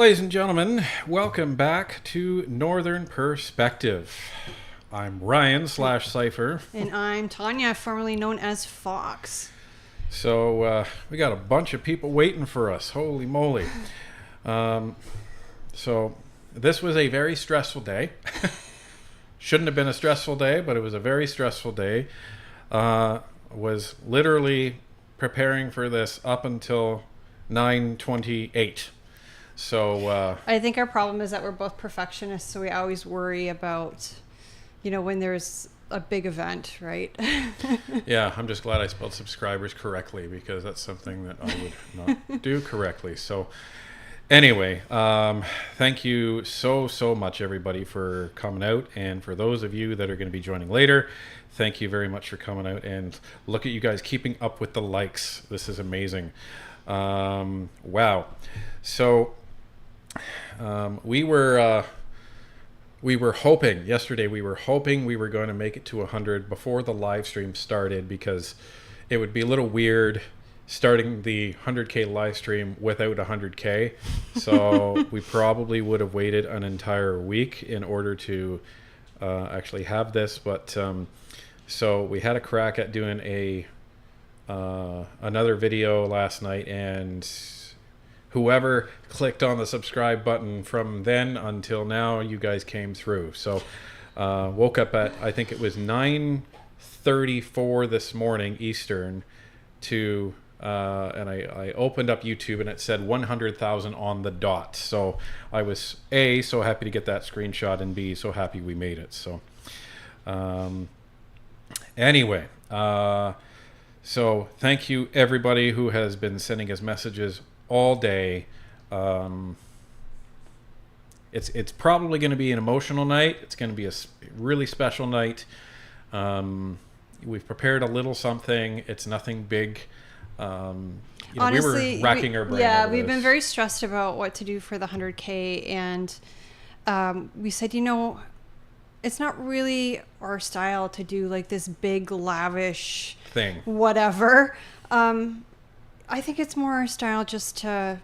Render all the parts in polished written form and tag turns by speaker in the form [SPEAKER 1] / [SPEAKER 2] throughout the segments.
[SPEAKER 1] Ladies and gentlemen, welcome back to Northern Perspective. I'm Ryan /Cypher.
[SPEAKER 2] And I'm Tanya, formerly known as Fox.
[SPEAKER 1] So we got a bunch of people waiting for us. Holy moly. So this was a very stressful day. Shouldn't have been a stressful day, but it was a very stressful day. Was literally preparing for this up until 9:28. So
[SPEAKER 2] I think our problem is that we're both perfectionists, so we always worry about, when there's a big event, right?
[SPEAKER 1] yeah, I'm just glad I spelled subscribers correctly because that's something that I would not do correctly. So anyway, thank you so much, everybody, for coming out. And for those of you that are going to be joining later, thank you very much for coming out. And look at you guys keeping up with the likes. This is amazing. Wow. So we were hoping yesterday, we were going to make it to 100 before the live stream started, because it would be a little weird starting the 100K live stream without 100K. So we probably would have waited an entire week in order to actually have this. But so we had a crack at doing another video last night, and whoever clicked on the subscribe button from then until now, you guys came through. So woke up at, I think it was 9:34 this morning Eastern to and I opened up YouTube and it said 100,000 on the dot. So I was A, so happy to get that screenshot, and B, so happy we made it. So anyway, so thank you everybody who has been sending us messages all day. It's probably going to be an emotional night. It's going to be a really special night. We've prepared a little something. It's nothing big.
[SPEAKER 2] Honestly,
[SPEAKER 1] we were racking our brain.
[SPEAKER 2] Yeah, we've been very stressed about what to do for the 100K, and we said, it's not really our style to do like this big lavish
[SPEAKER 1] thing,
[SPEAKER 2] whatever. I think it's more our style just to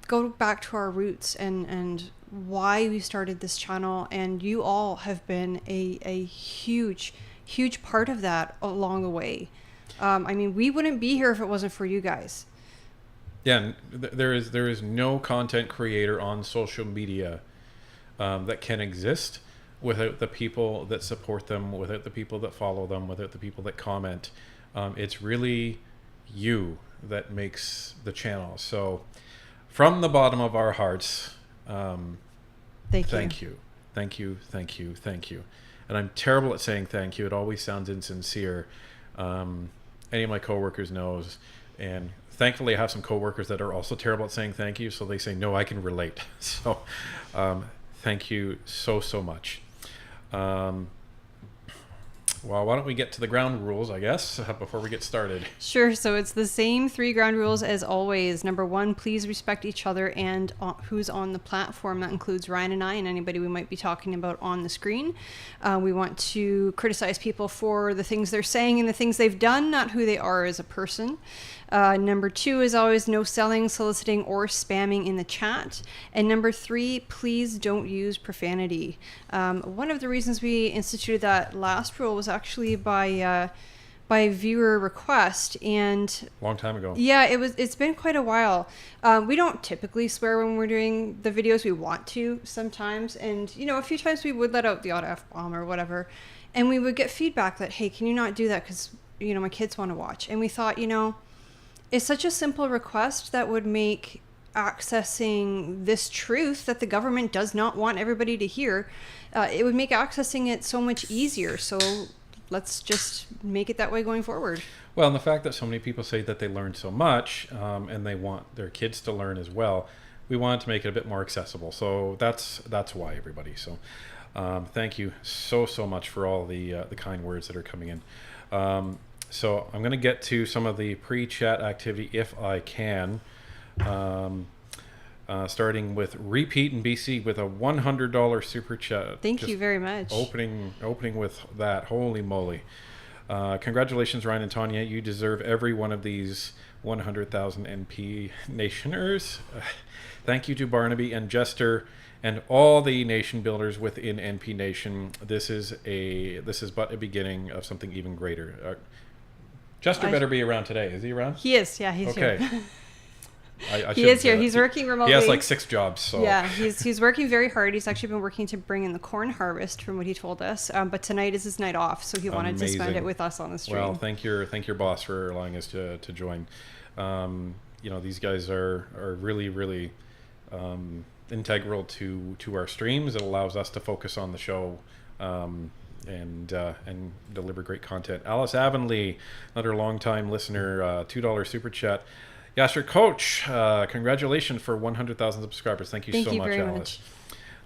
[SPEAKER 2] go back to our roots and why we started this channel. And you all have been a huge part of that along the way. We wouldn't be here if it wasn't for you guys.
[SPEAKER 1] Yeah, there is no content creator on social media that can exist without the people that support them, without the people that follow them, without the people that comment. It's really you that makes the channel. So from the bottom of our hearts, thank you. And I'm terrible at saying thank you. It always sounds insincere. Any of my coworkers knows, and thankfully I have some coworkers that are also terrible at saying thank you, so they say, no, I can relate. So thank you so much. Well, why don't we get to the ground rules, I guess, before we get started.
[SPEAKER 2] Sure. So it's the same 3 ground rules as always. Number 1, please respect each other and who's on the platform. That includes Ryan and I and anybody we might be talking about on the screen. We want to criticize people for the things they're saying and the things they've done, not who they are as a person. Number 2 is always no selling, soliciting, or spamming in the chat. And number 3, please don't use profanity. One of the reasons we instituted that last rule was actually by viewer request, and
[SPEAKER 1] long time ago.
[SPEAKER 2] Yeah, it's been quite a while. We don't typically swear when we're doing the videos. We want to sometimes, and a few times we would let out the odd F-bomb or whatever, and we would get feedback that, hey, can you not do that because my kids want to watch. And we thought, it's such a simple request that would make accessing this truth that the government does not want everybody to hear, it would make accessing it so much easier. So let's just make it that way going forward.
[SPEAKER 1] Well, and the fact that so many people say that they learn so much, and they want their kids to learn as well, we wanted to make it a bit more accessible. So that's why, everybody. So thank you so much for all the kind words that are coming in. So I'm going to get to some of the pre-chat activity if I can. Starting with Repeat in BC with a $100 super chat.
[SPEAKER 2] Thank you very much.
[SPEAKER 1] Opening with that. Holy moly. Congratulations, Ryan and Tanya. You deserve every one of these 100,000 NP Nationers. Thank you to Barnaby and Jester and all the nation builders within NP Nation. This is but a beginning of something even greater. Jester better be around today. Is he around?
[SPEAKER 2] He is. Yeah, he's here.
[SPEAKER 1] He
[SPEAKER 2] is here. He's working remotely.
[SPEAKER 1] He has like 6 jobs. So.
[SPEAKER 2] Yeah, he's working very hard. He's actually been working to bring in the corn harvest, from what he told us. But tonight is his night off, so he wanted to spend it with us on the stream.
[SPEAKER 1] Well, thank your boss for allowing us to join. These guys are really, really integral to our streams. It allows us to focus on the show. And deliver great content. Alice Avonlea, another long-time listener, $2 super chat. Yasser Coach, congratulations for 100,000 subscribers. Thank you so much, Alice.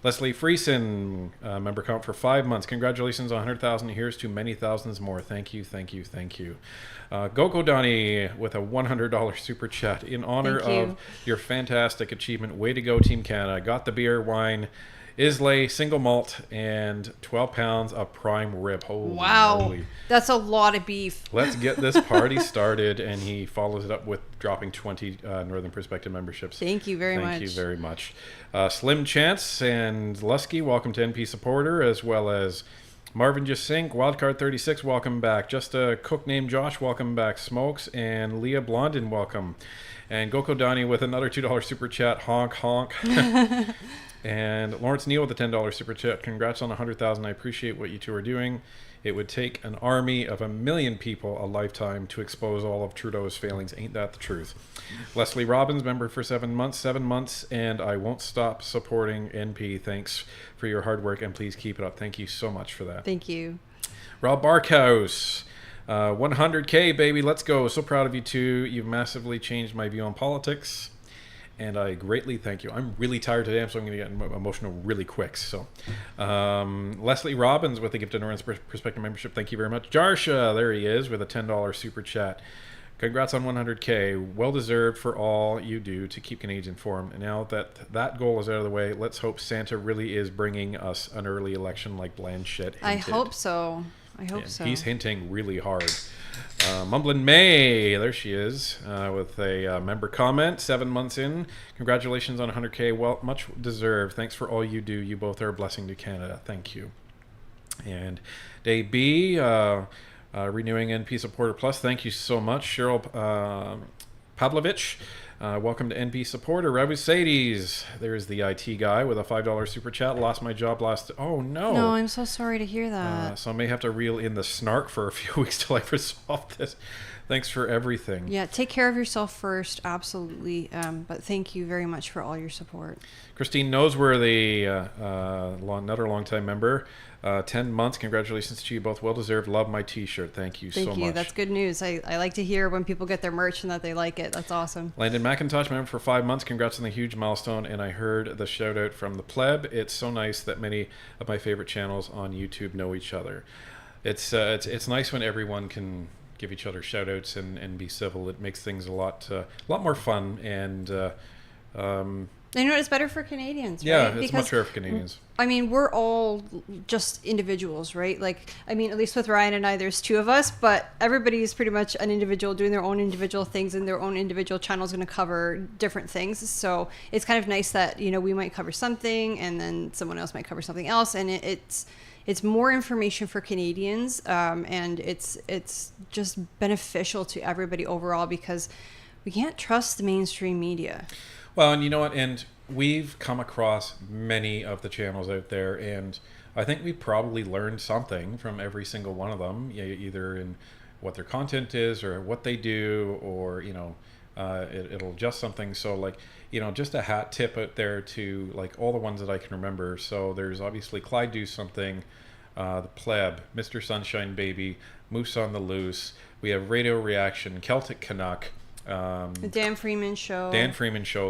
[SPEAKER 1] Leslie Friesen, member count for 5 months. Congratulations on 100,000. Here's to many thousands more. Thank you. Goko Donnie with a $100 super chat in honor of your fantastic achievement. Way to go, Team Canada. Got the beer, wine, Islay single malt, and 12 pounds of prime rib. Holy moly.
[SPEAKER 2] That's a lot of beef.
[SPEAKER 1] Let's get this party started. And he follows it up with dropping 20 Northern Perspective memberships.
[SPEAKER 2] Thank you very much.
[SPEAKER 1] Slim Chance and Lusky, welcome to NP supporter, as well as Marvin Jasink, Wildcard 36, welcome back. Just a cook named Josh, welcome back. Smokes and Leah Blondin, welcome. And Goko Donnie with another $2 super chat. Honk, honk. And Lawrence Neal with a $10 super chat. Congrats on 100,000. I appreciate what you two are doing. It would take an army of 1 million people a lifetime to expose all of Trudeau's failings. Ain't that the truth? Leslie Robbins, member for 7 months, and I won't stop supporting NP. Thanks for your hard work, and please keep it up. Thank you so much for that.
[SPEAKER 2] Thank you.
[SPEAKER 1] Rob Barkhouse, 100K, baby. Let's go. So proud of you two. You've massively changed my view on politics, and I greatly thank you. I'm really tired today, so I'm going to get emotional really quick. So, Leslie Robbins with the Gifted Northern Perspective membership. Thank you very much. Jarsha, there he is with a $10 super chat. Congrats on 100K. Well deserved for all you do to keep Canadians informed. And now that goal is out of the way, let's hope Santa really is bringing us an early election like Blanchett hinted.
[SPEAKER 2] I hope so.
[SPEAKER 1] He's hinting really hard. Mumblin May, there she is, with a member comment, 7 months in. Congratulations on 100K. Well, much deserved. Thanks for all you do. You both are a blessing to Canada. Thank you. And Dave B, renewing NP Supporter Plus. Thank you so much. Cheryl Pavlovich, welcome to NP Supporter. Ravu Sadies, there's the IT guy with a $5 super chat. Lost my job last... Oh, no.
[SPEAKER 2] No, I'm so sorry to hear that.
[SPEAKER 1] So I may have to reel in the snark for a few weeks till I resolve this. Thanks for everything.
[SPEAKER 2] Yeah, take care of yourself first, absolutely. But thank you very much for all your support. Christine
[SPEAKER 1] Noseworthy, another longtime member. 10 months. Congratulations to you both. Well deserved. Love my t-shirt. Thank you so much.
[SPEAKER 2] That's good news. I like to hear when people get their merch and that they like it. That's awesome.
[SPEAKER 1] Landon McIntosh, member for 5 months. Congrats on the huge milestone. And I heard the shout out from the pleb. It's so nice that many of my favorite channels on YouTube know each other. It's nice when everyone can give each other shout outs and be civil. It makes things a lot more fun, and
[SPEAKER 2] it's better for Canadians, right?
[SPEAKER 1] Yeah, it's much better for Canadians.
[SPEAKER 2] I mean, we're all just individuals, right? At least with Ryan and I, there's 2 of us, but everybody's pretty much an individual doing their own individual things, and their own individual channel is going to cover different things. So it's kind of nice that, we might cover something and then someone else might cover something else. And it's more information for Canadians. And it's just beneficial to everybody overall, because we can't trust the mainstream media.
[SPEAKER 1] Well, and you know what? And we've come across many of the channels out there, and I think we probably learned something from every single one of them, either in what their content is or what they do, or, it'll adjust something. So, just a hat tip out there to, all the ones that I can remember. So there's obviously Clyde Do Something, The Pleb, Mr. Sunshine Baby, Moose on the Loose. We have Radio Reaction, Celtic Canuck,
[SPEAKER 2] the Dan Freeman Show,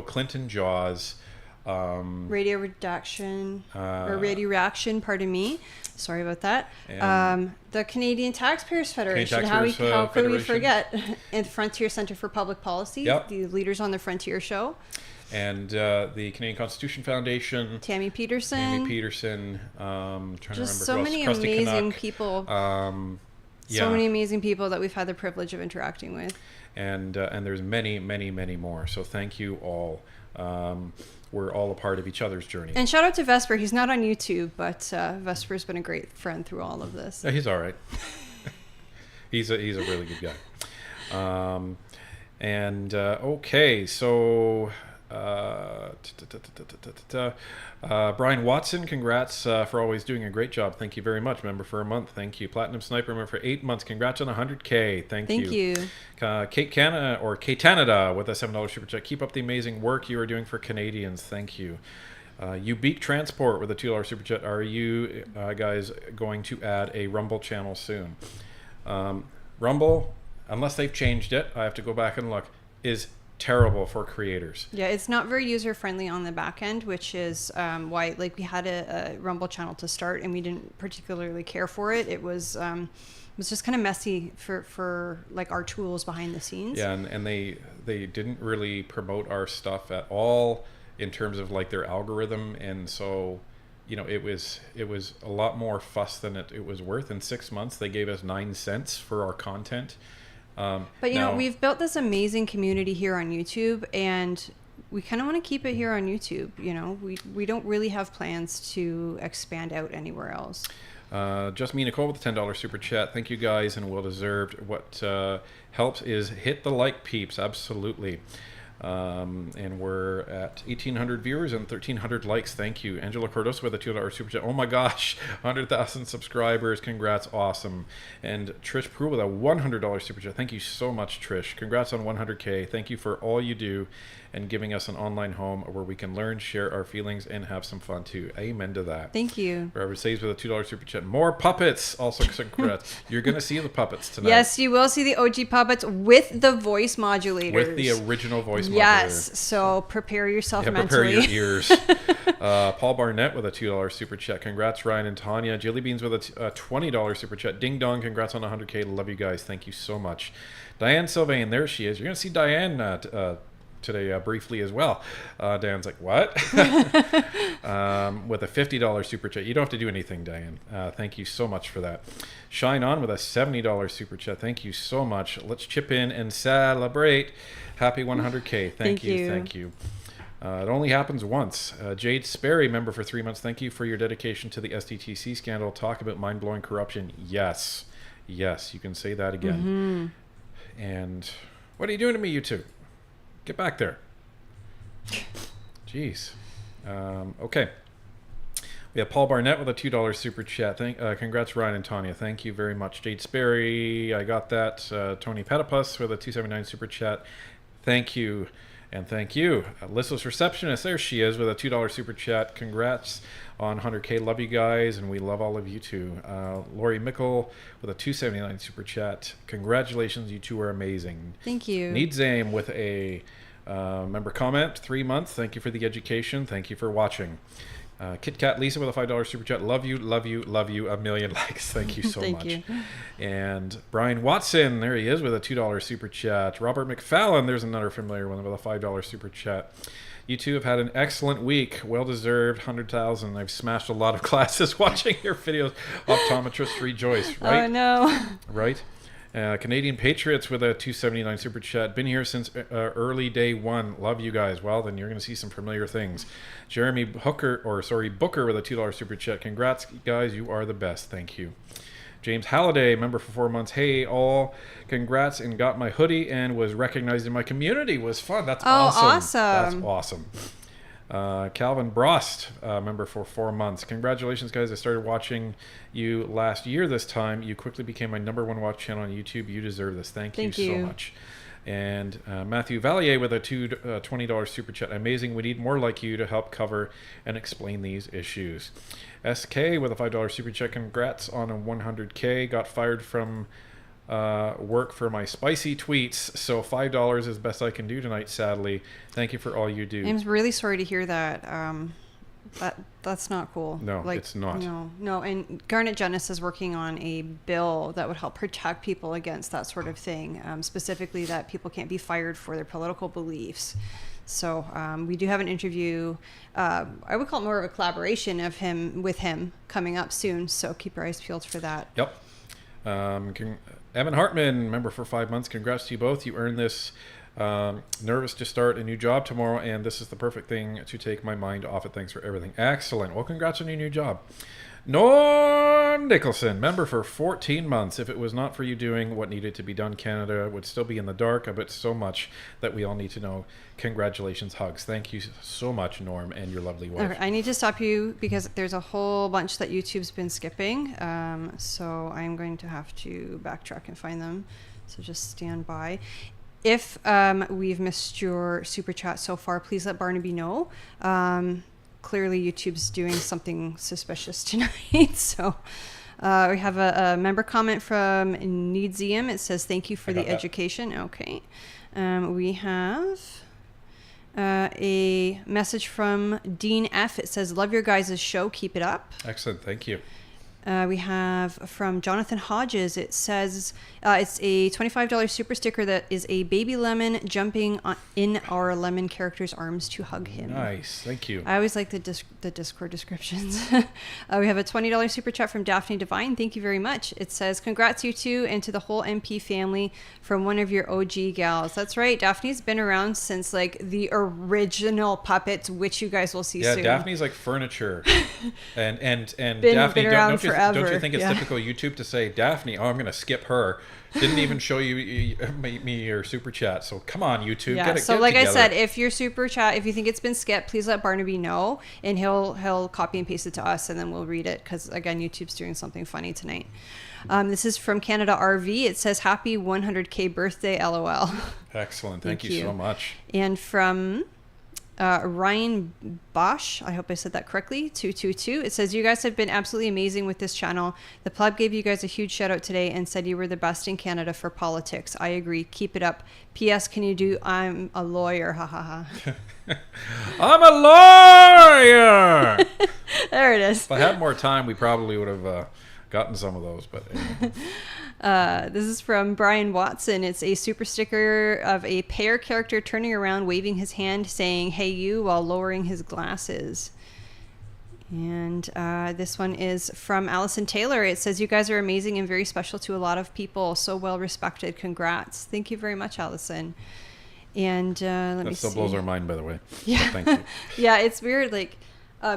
[SPEAKER 1] Clinton Jaws,
[SPEAKER 2] Radio Reaction, pardon me, sorry about that. The Canadian Taxpayers Federation, how could we forget? And Frontier Center for Public Policy,
[SPEAKER 1] yep.
[SPEAKER 2] The Leaders on the Frontier Show,
[SPEAKER 1] and the Canadian Constitution Foundation,
[SPEAKER 2] Tammy Peterson,
[SPEAKER 1] trying to remember
[SPEAKER 2] so many amazing people. So
[SPEAKER 1] Yeah.
[SPEAKER 2] many amazing people that we've had the privilege of interacting with.
[SPEAKER 1] And there's many, many, many more. So thank you all. We're all a part of each other's journey.
[SPEAKER 2] And shout out to Vesper. He's not on YouTube, but Vesper's been a great friend through all of this.
[SPEAKER 1] Yeah, he's all right. he's a really good guy. Okay, so Brian Watson, congrats for always doing a great job. Thank you very much. Member for a month. Thank you. Platinum Sniper member for 8 months. Congrats on 100K. Thank you. Kate Canada or Kate Canada with a $7 super chat. Keep up the amazing work you are doing for Canadians. Thank you. Ubeak Transport with a $2 super chat. Are you guys going to add a Rumble channel soon? Rumble, unless they've changed it, I have to go back and look, is terrible for creators.
[SPEAKER 2] Yeah, it's not very user friendly on the back end, which is why like we had a Rumble channel to start and we didn't particularly care for it. It was just kind of messy for like our tools behind the scenes.
[SPEAKER 1] Yeah, and they didn't really promote our stuff at all in terms of like their algorithm, and so it was a lot more fuss than it was worth. In 6 months they gave us 9 cents for our content.
[SPEAKER 2] But we've built this amazing community here on YouTube, and we kind of want to keep it here on YouTube. We don't really have plans to expand out anywhere else.
[SPEAKER 1] Just me, Nicole, with the $10 super chat. Thank you guys, and well deserved. What helps is hit the like, peeps. Absolutely. And we're at 1,800 viewers and 1,300 likes. Thank you. Angela Cordos with a $2 super chat. Oh my gosh, 100,000 subscribers. Congrats, awesome. And Trish Prue with a $100 super chat. Thank you so much, Trish. Congrats on 100K. Thank you for all you do and giving us an online home where we can learn, share our feelings, and have some fun too. Amen to that.
[SPEAKER 2] Thank you.
[SPEAKER 1] Robert Saves with a $2 super chat. More puppets. Also, congrats. You're going to see the puppets tonight.
[SPEAKER 2] Yes, you will see the OG puppets with the voice modulators.
[SPEAKER 1] With the original voice modulator.
[SPEAKER 2] Yes, so prepare yourself mentally.
[SPEAKER 1] Prepare your ears. Paul Barnett with a $2 super chat. Congrats, Ryan and Tanya. Jelly Beans with a $20 super chat. Ding dong. Congrats on 100K. Love you guys. Thank you so much. Diane Sylvain, there she is. You're going to see Diane today briefly as well. Diane's like, what? With a $50 super chat. You don't have to do anything, Diane. Thank you so much for that. Shine On with a $70 super chat. Thank you so much. Let's chip in and celebrate. Happy 100K. Thank you. It only happens once. Jade Sperry, member for 3 months. Thank you for your dedication to the SDTC scandal. Talk about mind-blowing corruption. Yes, you can say that again. Mm-hmm. And what are you doing to me, you two? Get back there. Jeez. Okay. We have Paul Barnett with a $2 super chat. Congrats, Ryan and Tanya. Thank you very much. Jade Sperry, I got that. Tony Petipus with a $2.79 super chat. Thank you. And thank you. Listless Receptionist, there she is with a $2 super chat. Congrats on 100K. Love you guys, and we love all of you too. Lori Mickle with a $2.79 super chat. Congratulations, you two are amazing.
[SPEAKER 2] Thank you.
[SPEAKER 1] Needs Aim with a member comment, 3 months. Thank you for the education. Thank you for watching. Kit Kat Lisa with a $5 super chat. Love you, love you, love you. 1,000,000 likes. Thank you so much.
[SPEAKER 2] Thank you.
[SPEAKER 1] And Brian Watson, there he is with a $2 super chat. Robert McFallon, there's another familiar one with a $5 super chat. You two have had an excellent week. Well deserved. 100,000. I've smashed a lot of classes watching your videos. Optometrist rejoice, right?
[SPEAKER 2] Oh no.
[SPEAKER 1] Right? Canadian Patriots with a $2.79 super chat. Been here since early day one. Love you guys. Well, then you're going to see some familiar things. Jeremy Booker with a $2 super chat. Congrats, guys. You are the best. Thank you. James Halliday, member for 4 months. Hey, all. Congrats, and got my hoodie and was recognized in my community. Was fun. That's awesome. That's awesome. Calvin Brost, member for 4 months. Congratulations, guys. I started watching you last year this time. You quickly became my #1 watch channel on YouTube. You deserve this. Thank you so much. And Matthew Vallier with a $20 super chat. Amazing. We need more like you to help cover and explain these issues. SK with a $5 super chat. Congrats on a 100K. Got fired from work for my spicy tweets, so $5 is the best I can do tonight, sadly. Thank you for all you do.
[SPEAKER 2] I'm really sorry to hear that. That's not cool.
[SPEAKER 1] No, it's not.
[SPEAKER 2] No. And Garnet Genesis is working on a bill that would help protect people against that sort of thing, specifically that people can't be fired for their political beliefs. So we do have an interview. I would call it more of a collaboration of with him coming up soon. So keep your eyes peeled for that.
[SPEAKER 1] Yep. Evan Hartman, member for 5 months. Congrats to you both. You earned this. Nervous to start a new job tomorrow, and this is the perfect thing to take my mind off it. Thanks for everything. Excellent. Well, congrats on your new job. Norm Nicholson, member for 14 months. If it was not for you doing what needed to be done, Canada would still be in the dark. I bet so much that we all need to know. Congratulations, hugs. Thank you so much, Norm, and your lovely wife.
[SPEAKER 2] Okay, I need to stop you because there's a whole bunch that YouTube's been skipping. So I'm going to have to backtrack and find them. So just stand by. If we've missed your super chat so far, please let Barnaby know. Clearly, YouTube's doing something suspicious tonight. So we have a member comment from Needsium. It says, thank you for the education. Okay. We have a message from Dean F. It says, love your guys' show. Keep it up.
[SPEAKER 1] Excellent. Thank you.
[SPEAKER 2] We have from Jonathan Hodges. It says it's a $25 super sticker that is a baby lemon jumping in our lemon character's arms to hug him.
[SPEAKER 1] Nice. Thank you.
[SPEAKER 2] I always like the Discord descriptions. We have a $20 super chat from Daphne Divine. Thank you very much. It says, congrats you two and to the whole MP family from one of your OG gals. That's right. Daphne's been around since like the original puppets, which you guys will see soon.
[SPEAKER 1] Yeah, Daphne's like furniture. and Daphne,
[SPEAKER 2] been around forever.
[SPEAKER 1] Don't you think it's typical YouTube to say, Daphne, oh, I'm going to skip her. Didn't even show me your super chat. So come on, YouTube.
[SPEAKER 2] Yeah.
[SPEAKER 1] Get it,
[SPEAKER 2] So
[SPEAKER 1] get
[SPEAKER 2] like
[SPEAKER 1] it
[SPEAKER 2] I said, if your super chat, if you think it's been skipped, please let Barnaby know, and he'll copy and paste it to us, and then we'll read it. Because again, YouTube's doing something funny tonight. This is from Canada RV. It says, happy 100K birthday, LOL.
[SPEAKER 1] Excellent. Thank you so much.
[SPEAKER 2] And from Ryan Bosch, I hope I said that correctly, 222. It says, you guys have been absolutely amazing with this channel. The pleb gave you guys a huge shout out today and said you were the best in Canada for politics. I agree. Keep it up. P.S. Can you do I'm a lawyer? Ha ha ha.
[SPEAKER 1] I'm a lawyer!
[SPEAKER 2] There it is.
[SPEAKER 1] If I had more time, we probably would have gotten some of those. But anyway.
[SPEAKER 2] This is from Brian Watson. It's a super sticker of a pear character turning around, waving his hand, saying, hey you, while lowering his glasses. And this one is from Allison Taylor. It says, you guys are amazing and very special to a lot of people. So well respected. Congrats. Thank you very much, Allison. And let me see.
[SPEAKER 1] That still blows our mind, by the way.
[SPEAKER 2] Yeah.
[SPEAKER 1] So thank you.
[SPEAKER 2] Yeah, it's weird. Like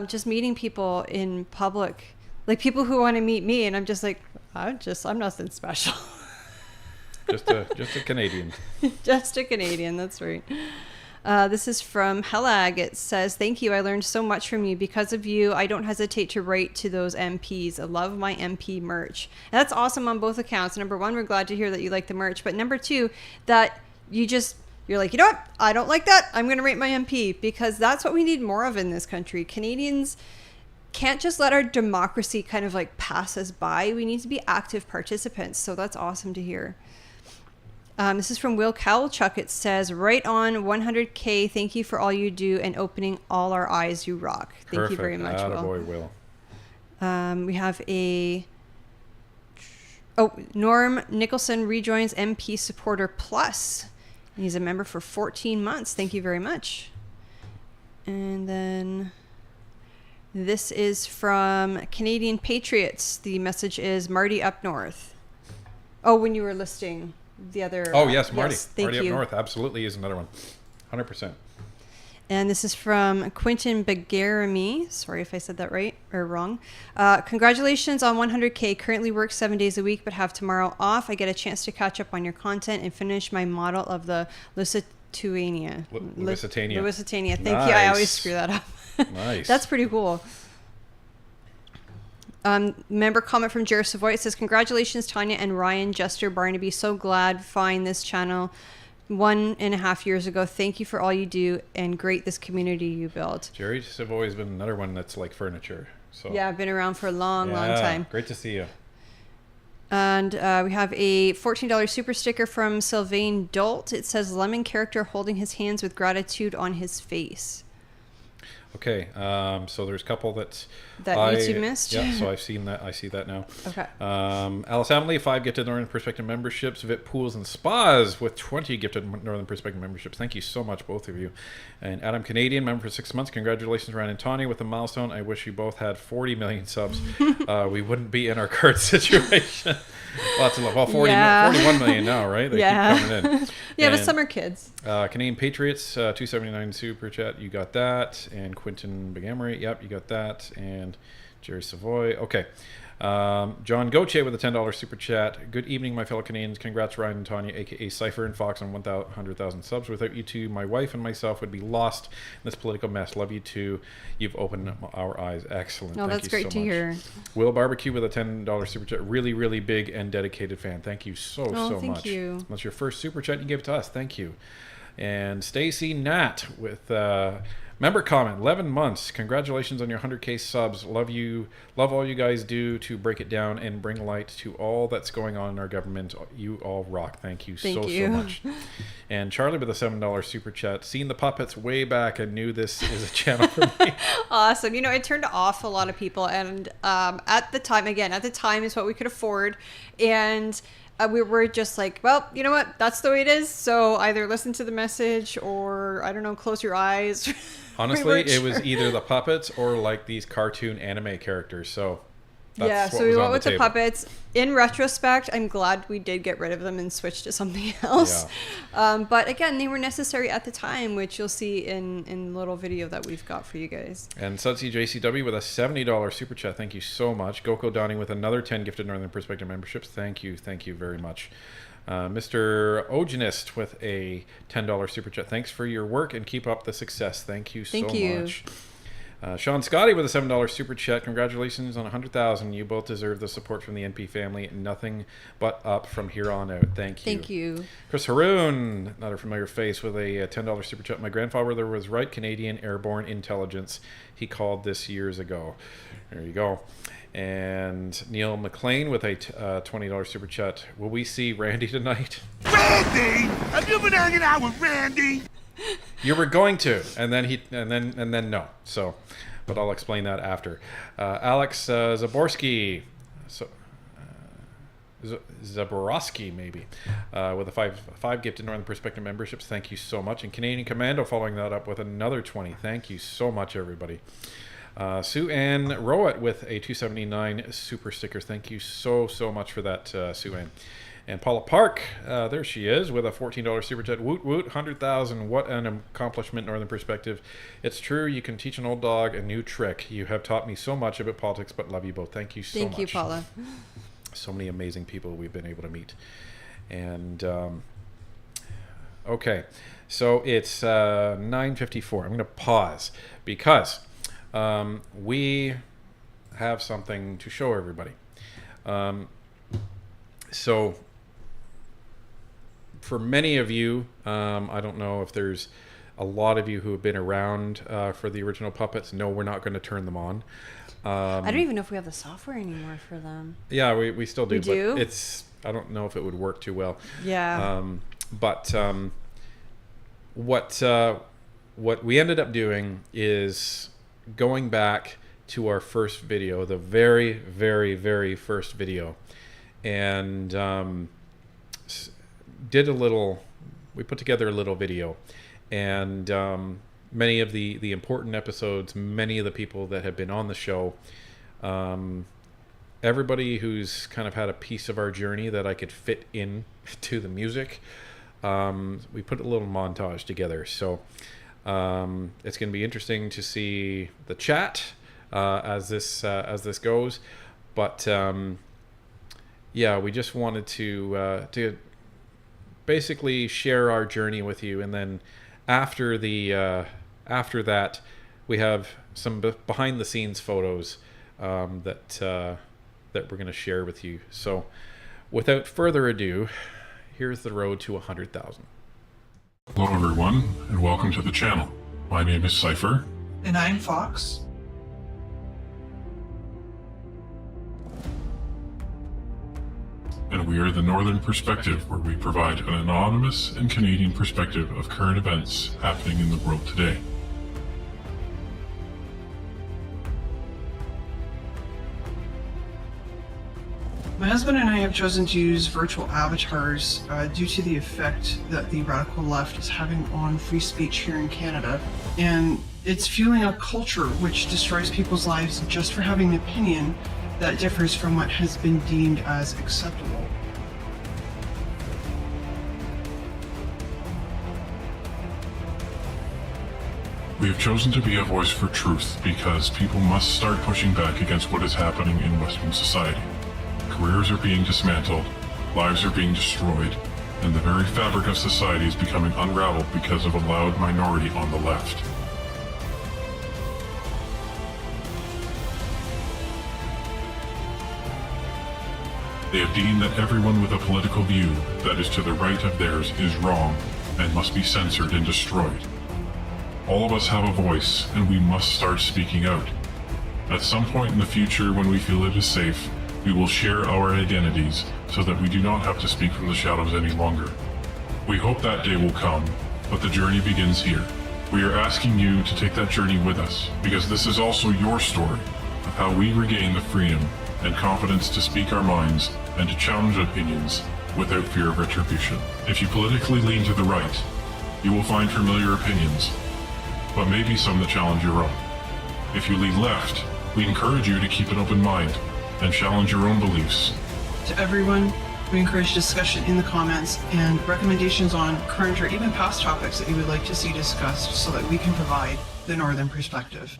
[SPEAKER 2] just meeting people in public, like people who want to meet me, and I'm just like, I'm nothing special.
[SPEAKER 1] just a Canadian.
[SPEAKER 2] Just a Canadian, that's right. This is from Helag. It says, thank you. I learned so much from you. Because of you, I don't hesitate to write to those MPs. I love my MP merch. And that's awesome on both accounts. Number one, we're glad to hear that you like the merch. But number two, that you're like, you know what? I don't like that. I'm going to rate my MP, because that's what we need more of in this country. Canadians can't just let our democracy kind of like pass us by. We need to be active participants. So that's awesome to hear. This is from Will Cowlchuck. It says, right on 100K. Thank you for all you do and opening all our eyes. You rock. Thank you very much,
[SPEAKER 1] Attaboy, Will.
[SPEAKER 2] We have Norm Nicholson rejoins MP Supporter Plus. And he's a member for 14 months. Thank you very much. And then this is from Canadian Patriots. The message is Marty up north. Oh, when you were listing the other.
[SPEAKER 1] Oh, yes, Marty.
[SPEAKER 2] Yes, thank
[SPEAKER 1] Marty
[SPEAKER 2] you.
[SPEAKER 1] up north absolutely is another one. 100%.
[SPEAKER 2] And this is from Quentin Begaramy. Sorry if I said that right or wrong. Congratulations on 100K. Currently work 7 days a week, but have tomorrow off. I get a chance to catch up on your content and finish my model of the Lusitania.
[SPEAKER 1] Lusitania.
[SPEAKER 2] Thank you. I always screw that up.
[SPEAKER 1] Nice.
[SPEAKER 2] That's pretty cool. Member comment from Jared Savoy. It says, congratulations, Tanya and Ryan, Jester, Barnaby. So glad find this channel 1.5 years ago. Thank you for all you do and great this community you built.
[SPEAKER 1] Jerry Savoy has been another one that's like furniture. So
[SPEAKER 2] yeah, I've been around for a long time.
[SPEAKER 1] Great to see you.
[SPEAKER 2] And we have a $14 super sticker from Sylvain Dolt. It says, lemon character holding his hands with gratitude on his face.
[SPEAKER 1] Okay, so there's a couple that
[SPEAKER 2] YouTube missed.
[SPEAKER 1] Yeah, so I've seen that. I see that now.
[SPEAKER 2] Okay.
[SPEAKER 1] Alice Hamley, 5 gifted Northern Perspective memberships. VIP Pools and Spas with 20 gifted Northern Perspective memberships. Thank you so much, both of you. And Adam Canadian, member for 6 months. Congratulations, Ryan and Tanya, with the milestone. I wish you both had 40 million subs. We wouldn't be in our current situation. Lots of love. Well, 41 million now, right? They keep coming in.
[SPEAKER 2] Yeah, but some are kids.
[SPEAKER 1] Canadian Patriots, 279 super chat. You got that. And Quentin Begamery, yep, you got that. And Jerry Savoy. Okay. John Goche with a $10 super chat. Good evening, my fellow Canadians. Congrats, Ryan and Tanya, aka Cypher and Fox, on 100,000 subs. Without you two, my wife and myself would be lost in this political mess. Love you too. You've opened our eyes. Excellent.
[SPEAKER 2] No, that's great to hear.
[SPEAKER 1] Will Barbecue with a $10 super chat. Really, really big and dedicated fan. Thank you so much.
[SPEAKER 2] Thank you.
[SPEAKER 1] That's your first super chat you gave to us. Thank you. And Stacy Nat with member comment, 11 months. Congratulations on your 100K subs. Love all you guys do to break it down and bring light to all that's going on in our government. You all rock. Thank you so much. And Charlie with a $7 super chat. Seen the puppets way back and knew this is a channel for me.
[SPEAKER 2] Awesome. You know, it turned off a lot of people, and at the time is what we could afford, and we were just like, well, you know what? That's the way it is. So either listen to the message or, I don't know, close your eyes.
[SPEAKER 1] Honestly, it was either the puppets or like these cartoon anime characters. So that's
[SPEAKER 2] so we went with the puppets. In retrospect, I'm glad we did get rid of them and switch to something else. Yeah. But again, they were necessary at the time, which you'll see in the little video that we've got for you guys.
[SPEAKER 1] And Sudsy JCW with a $70 super chat. Thank you so much. Goko Donning with another 10 gifted Northern Perspective memberships. Thank you very much. Mr. Ogenist with a $10 super chat. Thanks for your work and keep up the success. Thank you so much. Sean Scotty with a $7 super chat. Congratulations on 100,000. You both deserve the support from the NP family. Nothing but up from here on out. Thank you.
[SPEAKER 2] Thank you.
[SPEAKER 1] Chris Haroon, another familiar face, with a $10 super chat. My grandfather was right. Canadian Airborne Intelligence. He called this years ago. There you go. And Neil McLean with a $20 super chat. Will we see Randy tonight?
[SPEAKER 3] Randy! Have you been hanging out with Randy?
[SPEAKER 1] You were going to, and then no. So, but I'll explain that after. Alex Zaborski, Zaborowski maybe, with a five gifted Northern Perspective memberships. Thank you so much. And Canadian Commando following that up with another 20. Thank you so much, everybody. Sue Ann Rowett with a 279 super sticker. Thank you so much for that, Sue Ann. And Paula Park, there she is, with a $14 super chat. Woot woot, 100,000. What an accomplishment, Northern Perspective. It's true, you can teach an old dog a new trick. You have taught me so much about politics, but love you both. Thank you so much.
[SPEAKER 2] Thank you, Paula.
[SPEAKER 1] So many amazing people we've been able to meet. And, okay, so it's 9:54. I'm going to pause because we have something to show everybody. So for many of you, I don't know if there's a lot of you who have been around for the original puppets. No, we're not going to turn them on.
[SPEAKER 2] I don't even know if we have the software anymore for them.
[SPEAKER 1] Yeah, we still do.
[SPEAKER 2] We do?
[SPEAKER 1] But I don't know if it would work too well.
[SPEAKER 2] Yeah.
[SPEAKER 1] But what we ended up doing is going back to our first video, the very, very, very first video, and we put together a little video, and many of the important episodes, many of the people that have been on the show, everybody who's kind of had a piece of our journey that I could fit in to the music, we put a little montage together. So it's going to be interesting to see the chat as this goes, but yeah, we just wanted to basically share our journey with you, and then after that, we have some behind the scenes photos that we're going to share with you. So, without further ado, here's the road to 100,000.
[SPEAKER 4] Hello everyone, and welcome to the channel. My name is Cypher.
[SPEAKER 5] And I'm Fox.
[SPEAKER 4] And we are the Northern Perspective, where we provide an anonymous and Canadian perspective of current events happening in the world today.
[SPEAKER 5] My husband and I have chosen to use virtual avatars due to the effect that the radical left is having on free speech here in Canada. And it's fueling a culture which destroys people's lives just for having an opinion that differs from what has been deemed as acceptable.
[SPEAKER 4] We have chosen to be a voice for truth because people must start pushing back against what is happening in Western society. Careers are being dismantled, lives are being destroyed, and the very fabric of society is becoming unraveled because of a loud minority on the left. They have deemed that everyone with a political view that is to the right of theirs is wrong and must be censored and destroyed. All of us have a voice, and we must start speaking out. At some point in the future, when we feel it is safe, we will share our identities so that we do not have to speak from the shadows any longer. We hope that day will come, but the journey begins here. We are asking you to take that journey with us, because this is also your story of how we regain the freedom and confidence to speak our minds and to challenge opinions without fear of retribution. If you politically lean to the right, you will find familiar opinions, but maybe some that challenge your own. If you lean left, we encourage you to keep an open mind and challenge your own beliefs.
[SPEAKER 5] To everyone, we encourage discussion in the comments and recommendations on current or even past topics that you would like to see discussed so that we can provide the Northern perspective.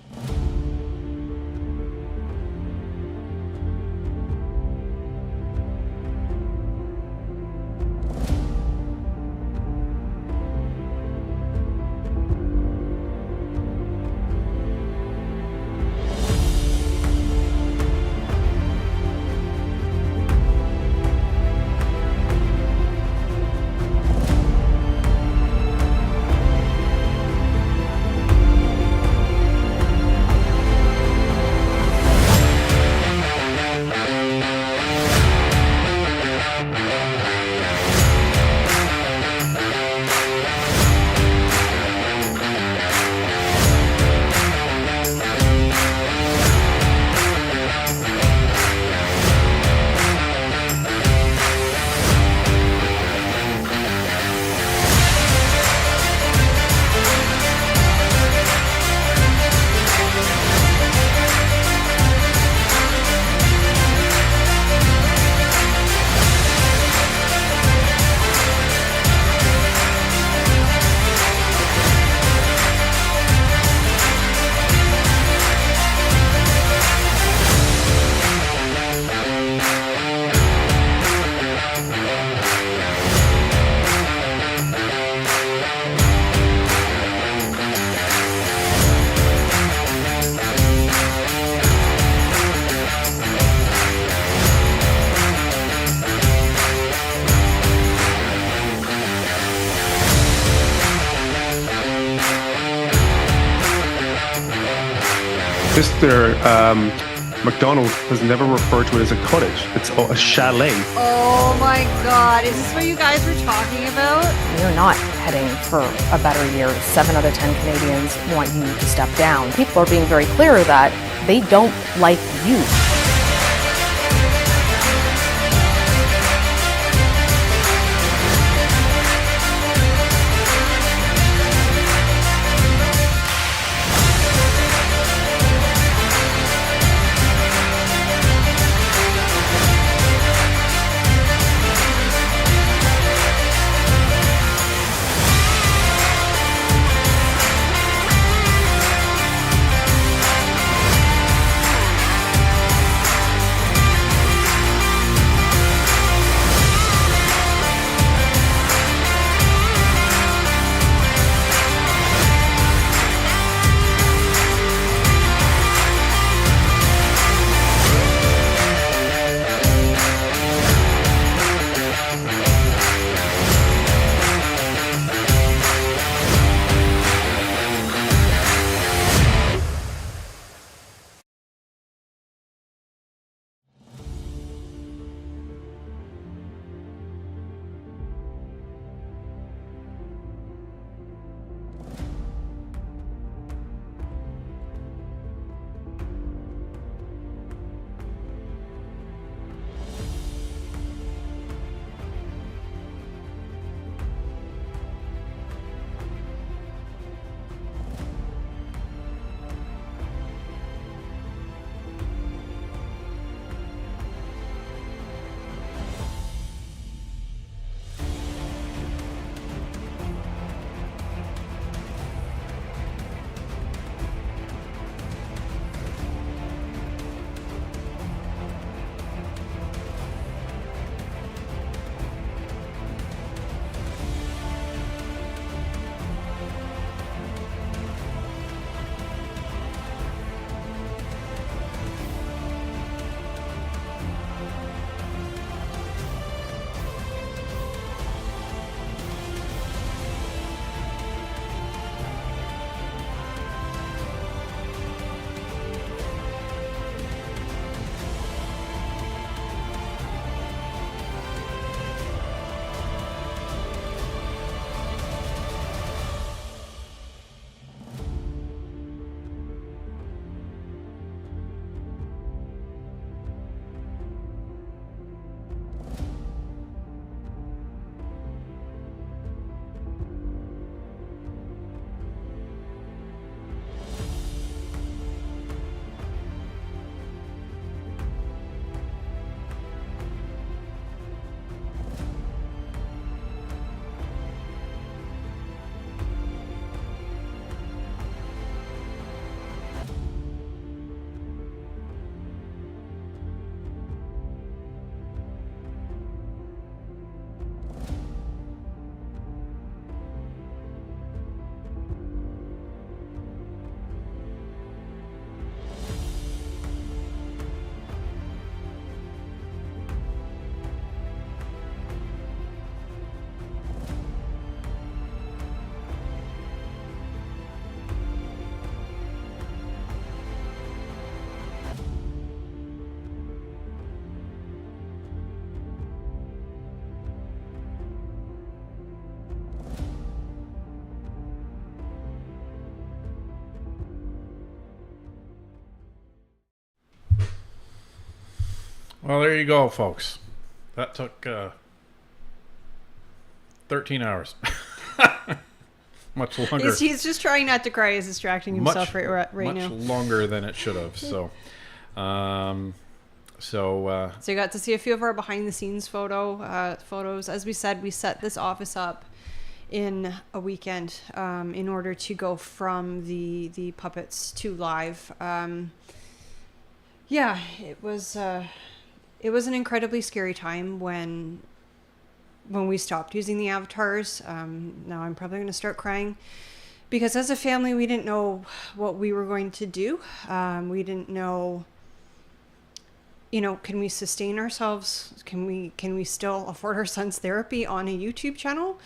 [SPEAKER 6] Mr. McDonald has never referred to it as a cottage. It's a chalet.
[SPEAKER 2] Oh my God. Is this what you guys were talking about?
[SPEAKER 7] You're not heading for a better year. 7 out of 10 Canadians want you to step down. People are being very clear that they don't like you.
[SPEAKER 1] Well, there you go, folks. That took 13 hours. Much longer.
[SPEAKER 2] He's just trying not to cry. He's distracting himself right now.
[SPEAKER 1] Much longer than it should have. So, so
[SPEAKER 2] you got to see a few of our behind the scenes photos. As we said, we set this office up in a weekend in order to go from the puppets to live. Yeah, it was an incredibly scary time when we stopped using the avatars. Now I'm probably going to start crying because as a family, we didn't know what we were going to do. We didn't know, can we sustain ourselves? Can we still afford our son's therapy on a YouTube channel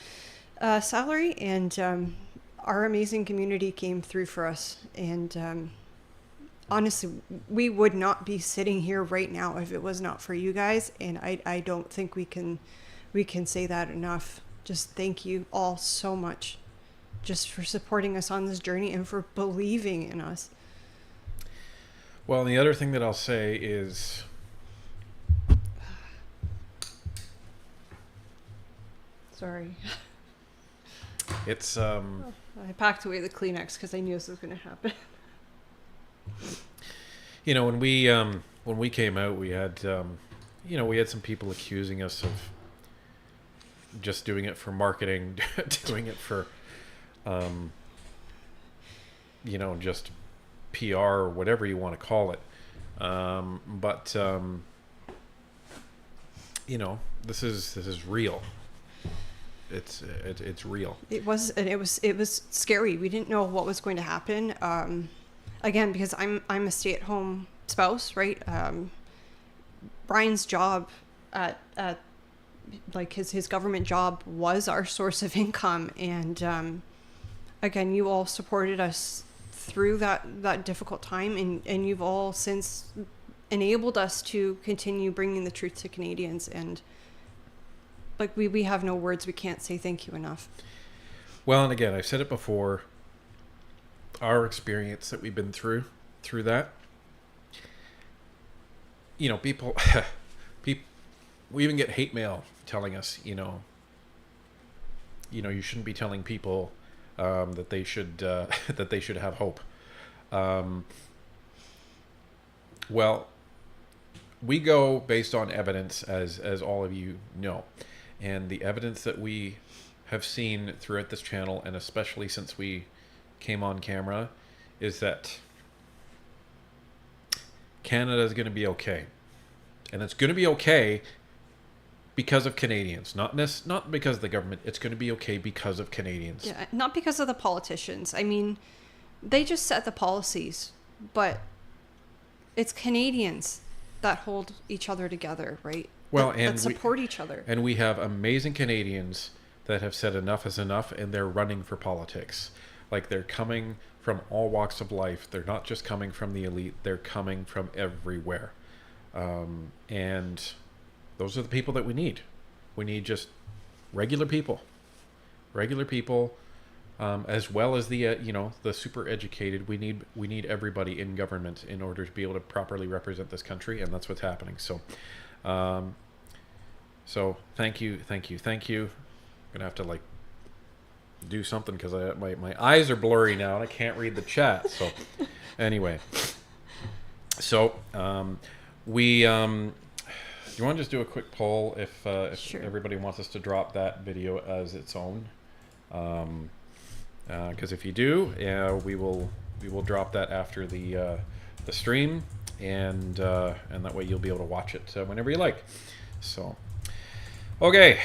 [SPEAKER 2] salary? And our amazing community came through for us. And honestly, we would not be sitting here right now if it was not for you guys. And I don't think we can say that enough. Just thank you all so much just for supporting us on this journey and for believing in us.
[SPEAKER 1] Well, the other thing that I'll say is
[SPEAKER 2] sorry.
[SPEAKER 1] It's
[SPEAKER 2] I packed away the Kleenex because I knew this was going to happen.
[SPEAKER 1] when we came out, we had we had some people accusing us of just doing it for marketing, doing it for just PR or whatever you want to call it. But this is real. It's real. It was
[SPEAKER 2] scary. We didn't know what was going to happen. Again, because I'm a stay-at-home spouse, right? Brian's job at like his government job was our source of income, and again, you all supported us through that difficult time, and you've all since enabled us to continue bringing the truth to Canadians. And like we have no words. We can't say thank you enough.
[SPEAKER 1] Well, and again, I've said it before, our experience that we've been through that, people we even get hate mail telling us, you shouldn't be telling people that they should have hope. Well, we go based on evidence, as all of you know, and the evidence that we have seen throughout this channel, and especially since we came on camera, is that Canada is going to be okay, and it's going to be okay because of Canadians, not because of the government. It's going to be okay because of Canadians.
[SPEAKER 2] Yeah, not because of the politicians. I mean, they just set the policies, but it's Canadians that hold each other together, right?
[SPEAKER 1] Well,
[SPEAKER 2] that support each other.
[SPEAKER 1] And we have amazing Canadians that have said enough is enough, and they're running for politics. Like, they're coming from all walks of life. They're not just coming from the elite. They're coming from everywhere. And those are the people that we need. We need just regular people, as well as the the super educated. We need everybody in government in order to be able to properly represent this country, and that's what's happening. So, thank you. I'm gonna have to do something because my eyes are blurry now and I can't read the chat. So, anyway, we. Do you want to just do a quick poll if
[SPEAKER 2] Sure.
[SPEAKER 1] everybody wants us to drop that video as its own? Because if you do, we will drop that after the stream, and that way you'll be able to watch it whenever you like. So, okay,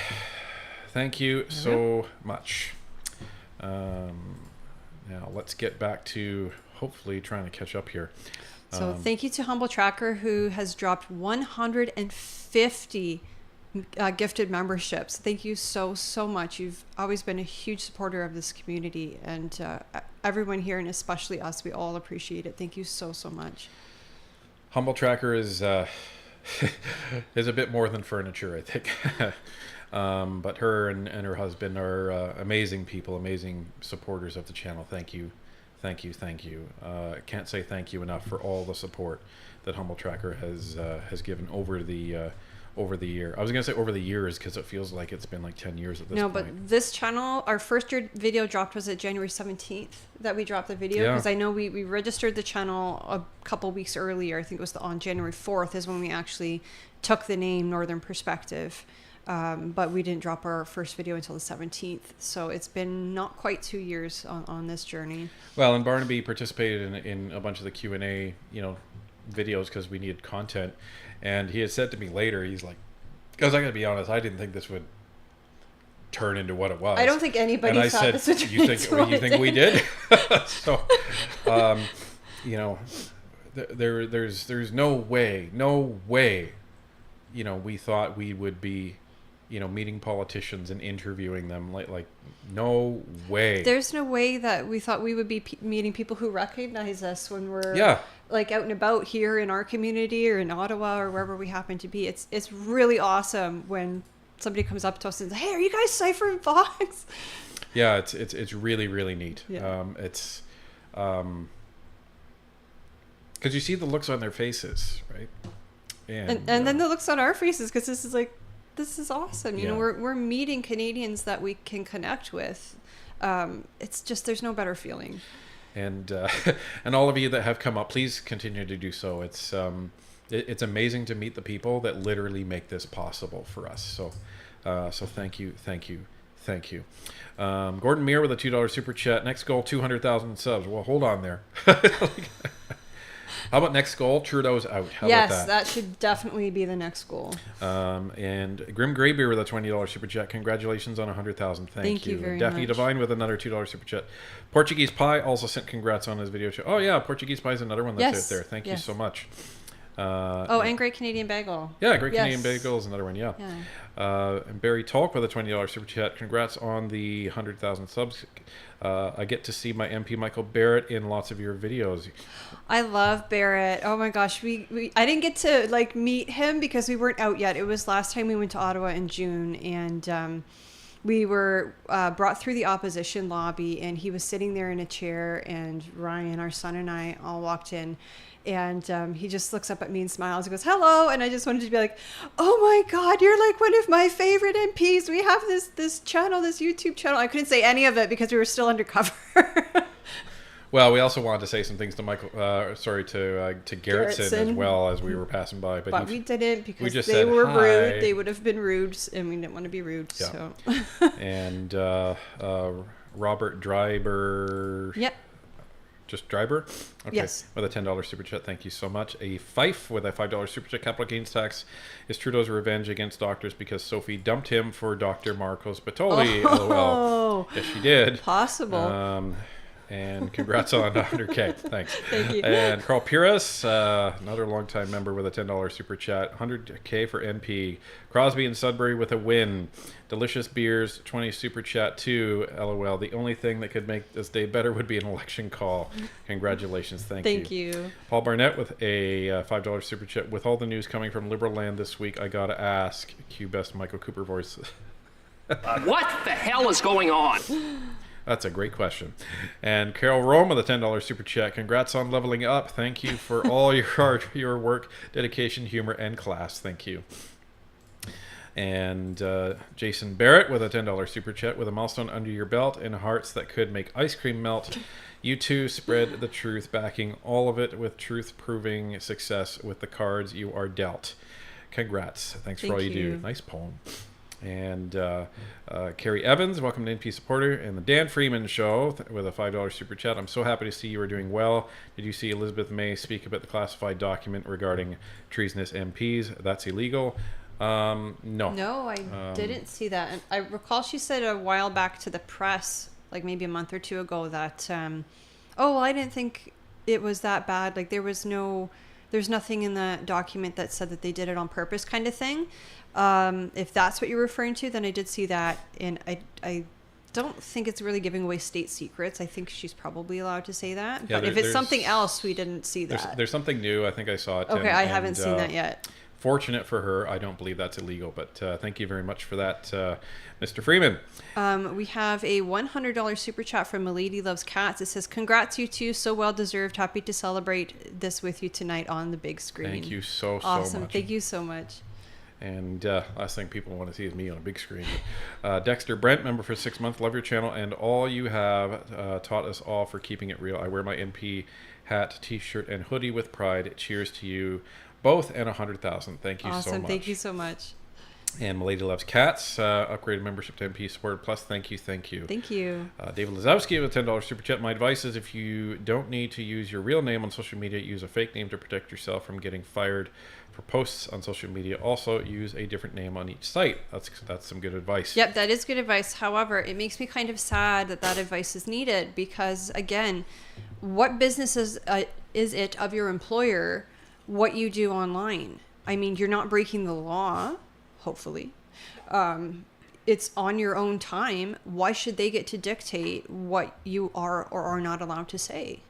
[SPEAKER 1] thank you so much. Now let's get back to hopefully trying to catch up here.
[SPEAKER 2] So thank you to Humble Tracker, who has dropped 150 gifted memberships. Thank you so much. You've always been a huge supporter of this community, and everyone here, and especially us, we all appreciate it. Thank you so much.
[SPEAKER 1] Humble Tracker is is a bit more than furniture, I think. But her and her husband are amazing people, amazing supporters of the channel. Thank you Thank you. Can't say thank you enough for all the support that Humble Tracker has given over the year. I was going to say over the years because it feels like it's been like 10 years at this point.
[SPEAKER 2] No, but this channel, our first video dropped, was it January 17th that we dropped the video? Because I know we registered the channel a couple weeks earlier. I think it was on January 4th is when we actually took the name Northern Perspective. But we didn't drop our first video until the 17th. So it's been not quite 2 years on this journey.
[SPEAKER 1] Well, and Barnaby participated in a bunch of the Q&A, videos because we needed content. And he had said to me later, he's like, because I got to be honest, I didn't think this would turn into what it was.
[SPEAKER 2] I don't think anybody
[SPEAKER 1] and
[SPEAKER 2] thought
[SPEAKER 1] I said,
[SPEAKER 2] this would turn into what
[SPEAKER 1] you think we did? So, there's no way, we thought we would be, meeting politicians and interviewing them like no way.
[SPEAKER 2] There's no way that we thought we would be meeting people who recognize us when we're like out and about here in our community or in Ottawa or wherever we happen to be. It's really awesome when somebody comes up to us and says, "Hey, are you guys Cypher and Fox?"
[SPEAKER 1] Yeah, it's really, really neat.
[SPEAKER 2] Yeah.
[SPEAKER 1] It's because you see the looks on their faces, right?
[SPEAKER 2] And then the looks on our faces, because this is awesome. We're meeting Canadians that we can connect with. It's just, there's no better feeling.
[SPEAKER 1] And and all of you that have come up, please continue to do so. It's amazing to meet the people that literally make this possible for us. So thank you. Gordon Meir with a $2 super chat. Next goal, 200,000 subs. Well, hold on there. How about next goal? Trudeau's out. How about that?
[SPEAKER 2] That should definitely be the next goal.
[SPEAKER 1] And Grim Greybeer with a $20 super chat. Congratulations on 100,000. Thank you
[SPEAKER 2] very
[SPEAKER 1] Daphne
[SPEAKER 2] much.
[SPEAKER 1] Divine with another $2 super chat. Portuguese Pie also sent congrats on his video show. Oh yeah, Portuguese Pie is another one that's out there. Thank you so much.
[SPEAKER 2] And Great Canadian Bagel.
[SPEAKER 1] Yeah, Great Canadian Bagel is another one. Yeah. And Barry Talk with a $20 super chat. Congrats on the 100,000 subs. I get to see my MP Michael Barrett in lots of your videos.
[SPEAKER 2] I love Barrett. Oh my gosh, I didn't get to meet him because we weren't out yet. It was last time we went to Ottawa in June, and we were brought through the opposition lobby, and he was sitting there in a chair, and Ryan, our son, and I all walked in. And he just looks up at me and smiles. He goes, "Hello." And I just wanted to be like, "Oh my God, you're like one of my favorite MPs. We have this channel, this YouTube channel." I couldn't say any of it because we were still undercover.
[SPEAKER 1] Well, we also wanted to say some things to Michael, to Garrettson as well as we were passing by. But
[SPEAKER 2] we didn't because
[SPEAKER 1] just
[SPEAKER 2] they were
[SPEAKER 1] hi.
[SPEAKER 2] rude. They would have been rude, and we didn't want to be rude.
[SPEAKER 1] Yeah.
[SPEAKER 2] So.
[SPEAKER 1] And Robert Dryber.
[SPEAKER 2] Yep.
[SPEAKER 1] Just Dryber? Okay.
[SPEAKER 2] Yes.
[SPEAKER 1] With a $10 super chat. Thank you so much. A Fife with a $5 super chat. Capital gains tax is Trudeau's revenge against doctors because Sophie dumped him for Dr. Marcos Patoli. LOL. Yes, she did.
[SPEAKER 2] Possible.
[SPEAKER 1] And congrats on 100K. Thanks.
[SPEAKER 2] Thank you.
[SPEAKER 1] And Carl Pires, another longtime member with a $10 super chat. 100K for NP. Crosby and Sudbury with a win. Delicious Beers, 20 super chat too. LOL. The only thing that could make this day better would be an election call. Congratulations. Thank you. Paul Barnett with a $5 super chat. With all the news coming from Liberal land this week, I gotta ask. Cue best Michael Cooper voice.
[SPEAKER 8] What the hell is going on?
[SPEAKER 1] That's a great question. And Carol Rome with a $10 super chat. Congrats on leveling up. Thank you for all your work, dedication, humor, and class. Thank you. And Jason Barrett with a $10 super chat. With a milestone under your belt and hearts that could make ice cream melt. You too spread the truth, backing all of it with truth proving success with the cards you are dealt. Congrats. Thanks for all you do. Nice poem. And Carrie Evans, welcome to NP supporter, and the Dan Freeman Show with a $5 super chat. I'm so happy to see you are doing well. Did you see Elizabeth May speak about the classified document regarding treasonous MPs? That's illegal. No.
[SPEAKER 2] No, I didn't see that. And I recall she said a while back to the press, like maybe a month or two ago, that I didn't think it was that bad. Like there's nothing in the document that said that they did it on purpose, kind of thing. If that's what you're referring to, then I did see that, and I don't think it's really giving away state secrets. I think she's probably allowed to say that. Yeah, but if it's something else, we didn't see that.
[SPEAKER 1] There's something new. I think I saw it.
[SPEAKER 2] Okay, I haven't seen that yet.
[SPEAKER 1] Fortunate for her, I don't believe that's illegal, but thank you very much for that, Mr. Freeman.
[SPEAKER 2] We have a $100 super chat from Milady Loves Cats. It says, congrats, you two. So well deserved. Happy to celebrate this with you tonight on the big screen.
[SPEAKER 1] Thank you so
[SPEAKER 2] awesome.
[SPEAKER 1] much.
[SPEAKER 2] Thank you so much.
[SPEAKER 1] And last thing people want to see is me on a big screen. Dexter Brent, member for 6 months. Love your channel and all you have taught us all for keeping it real. I wear my NP hat, t-shirt, and hoodie with pride. Cheers to you both and 100,000. Thank you so much.
[SPEAKER 2] Awesome. Thank you so much.
[SPEAKER 1] And Milady Loves Cats, upgraded membership to MP Support Plus. Thank you.
[SPEAKER 2] Thank you.
[SPEAKER 1] David Lazowski with a $10 super chat. My advice is if you don't need to use your real name on social media, use a fake name to protect yourself from getting fired for posts on social media. Also, use a different name on each site. That's some good advice.
[SPEAKER 2] Yep, that is good advice. However, it makes me kind of sad that advice is needed because, again, what business is it of your employer what you do online? I mean, you're not breaking the law. Hopefully. It's on your own time. Why should they get to dictate what you are or are not allowed to say?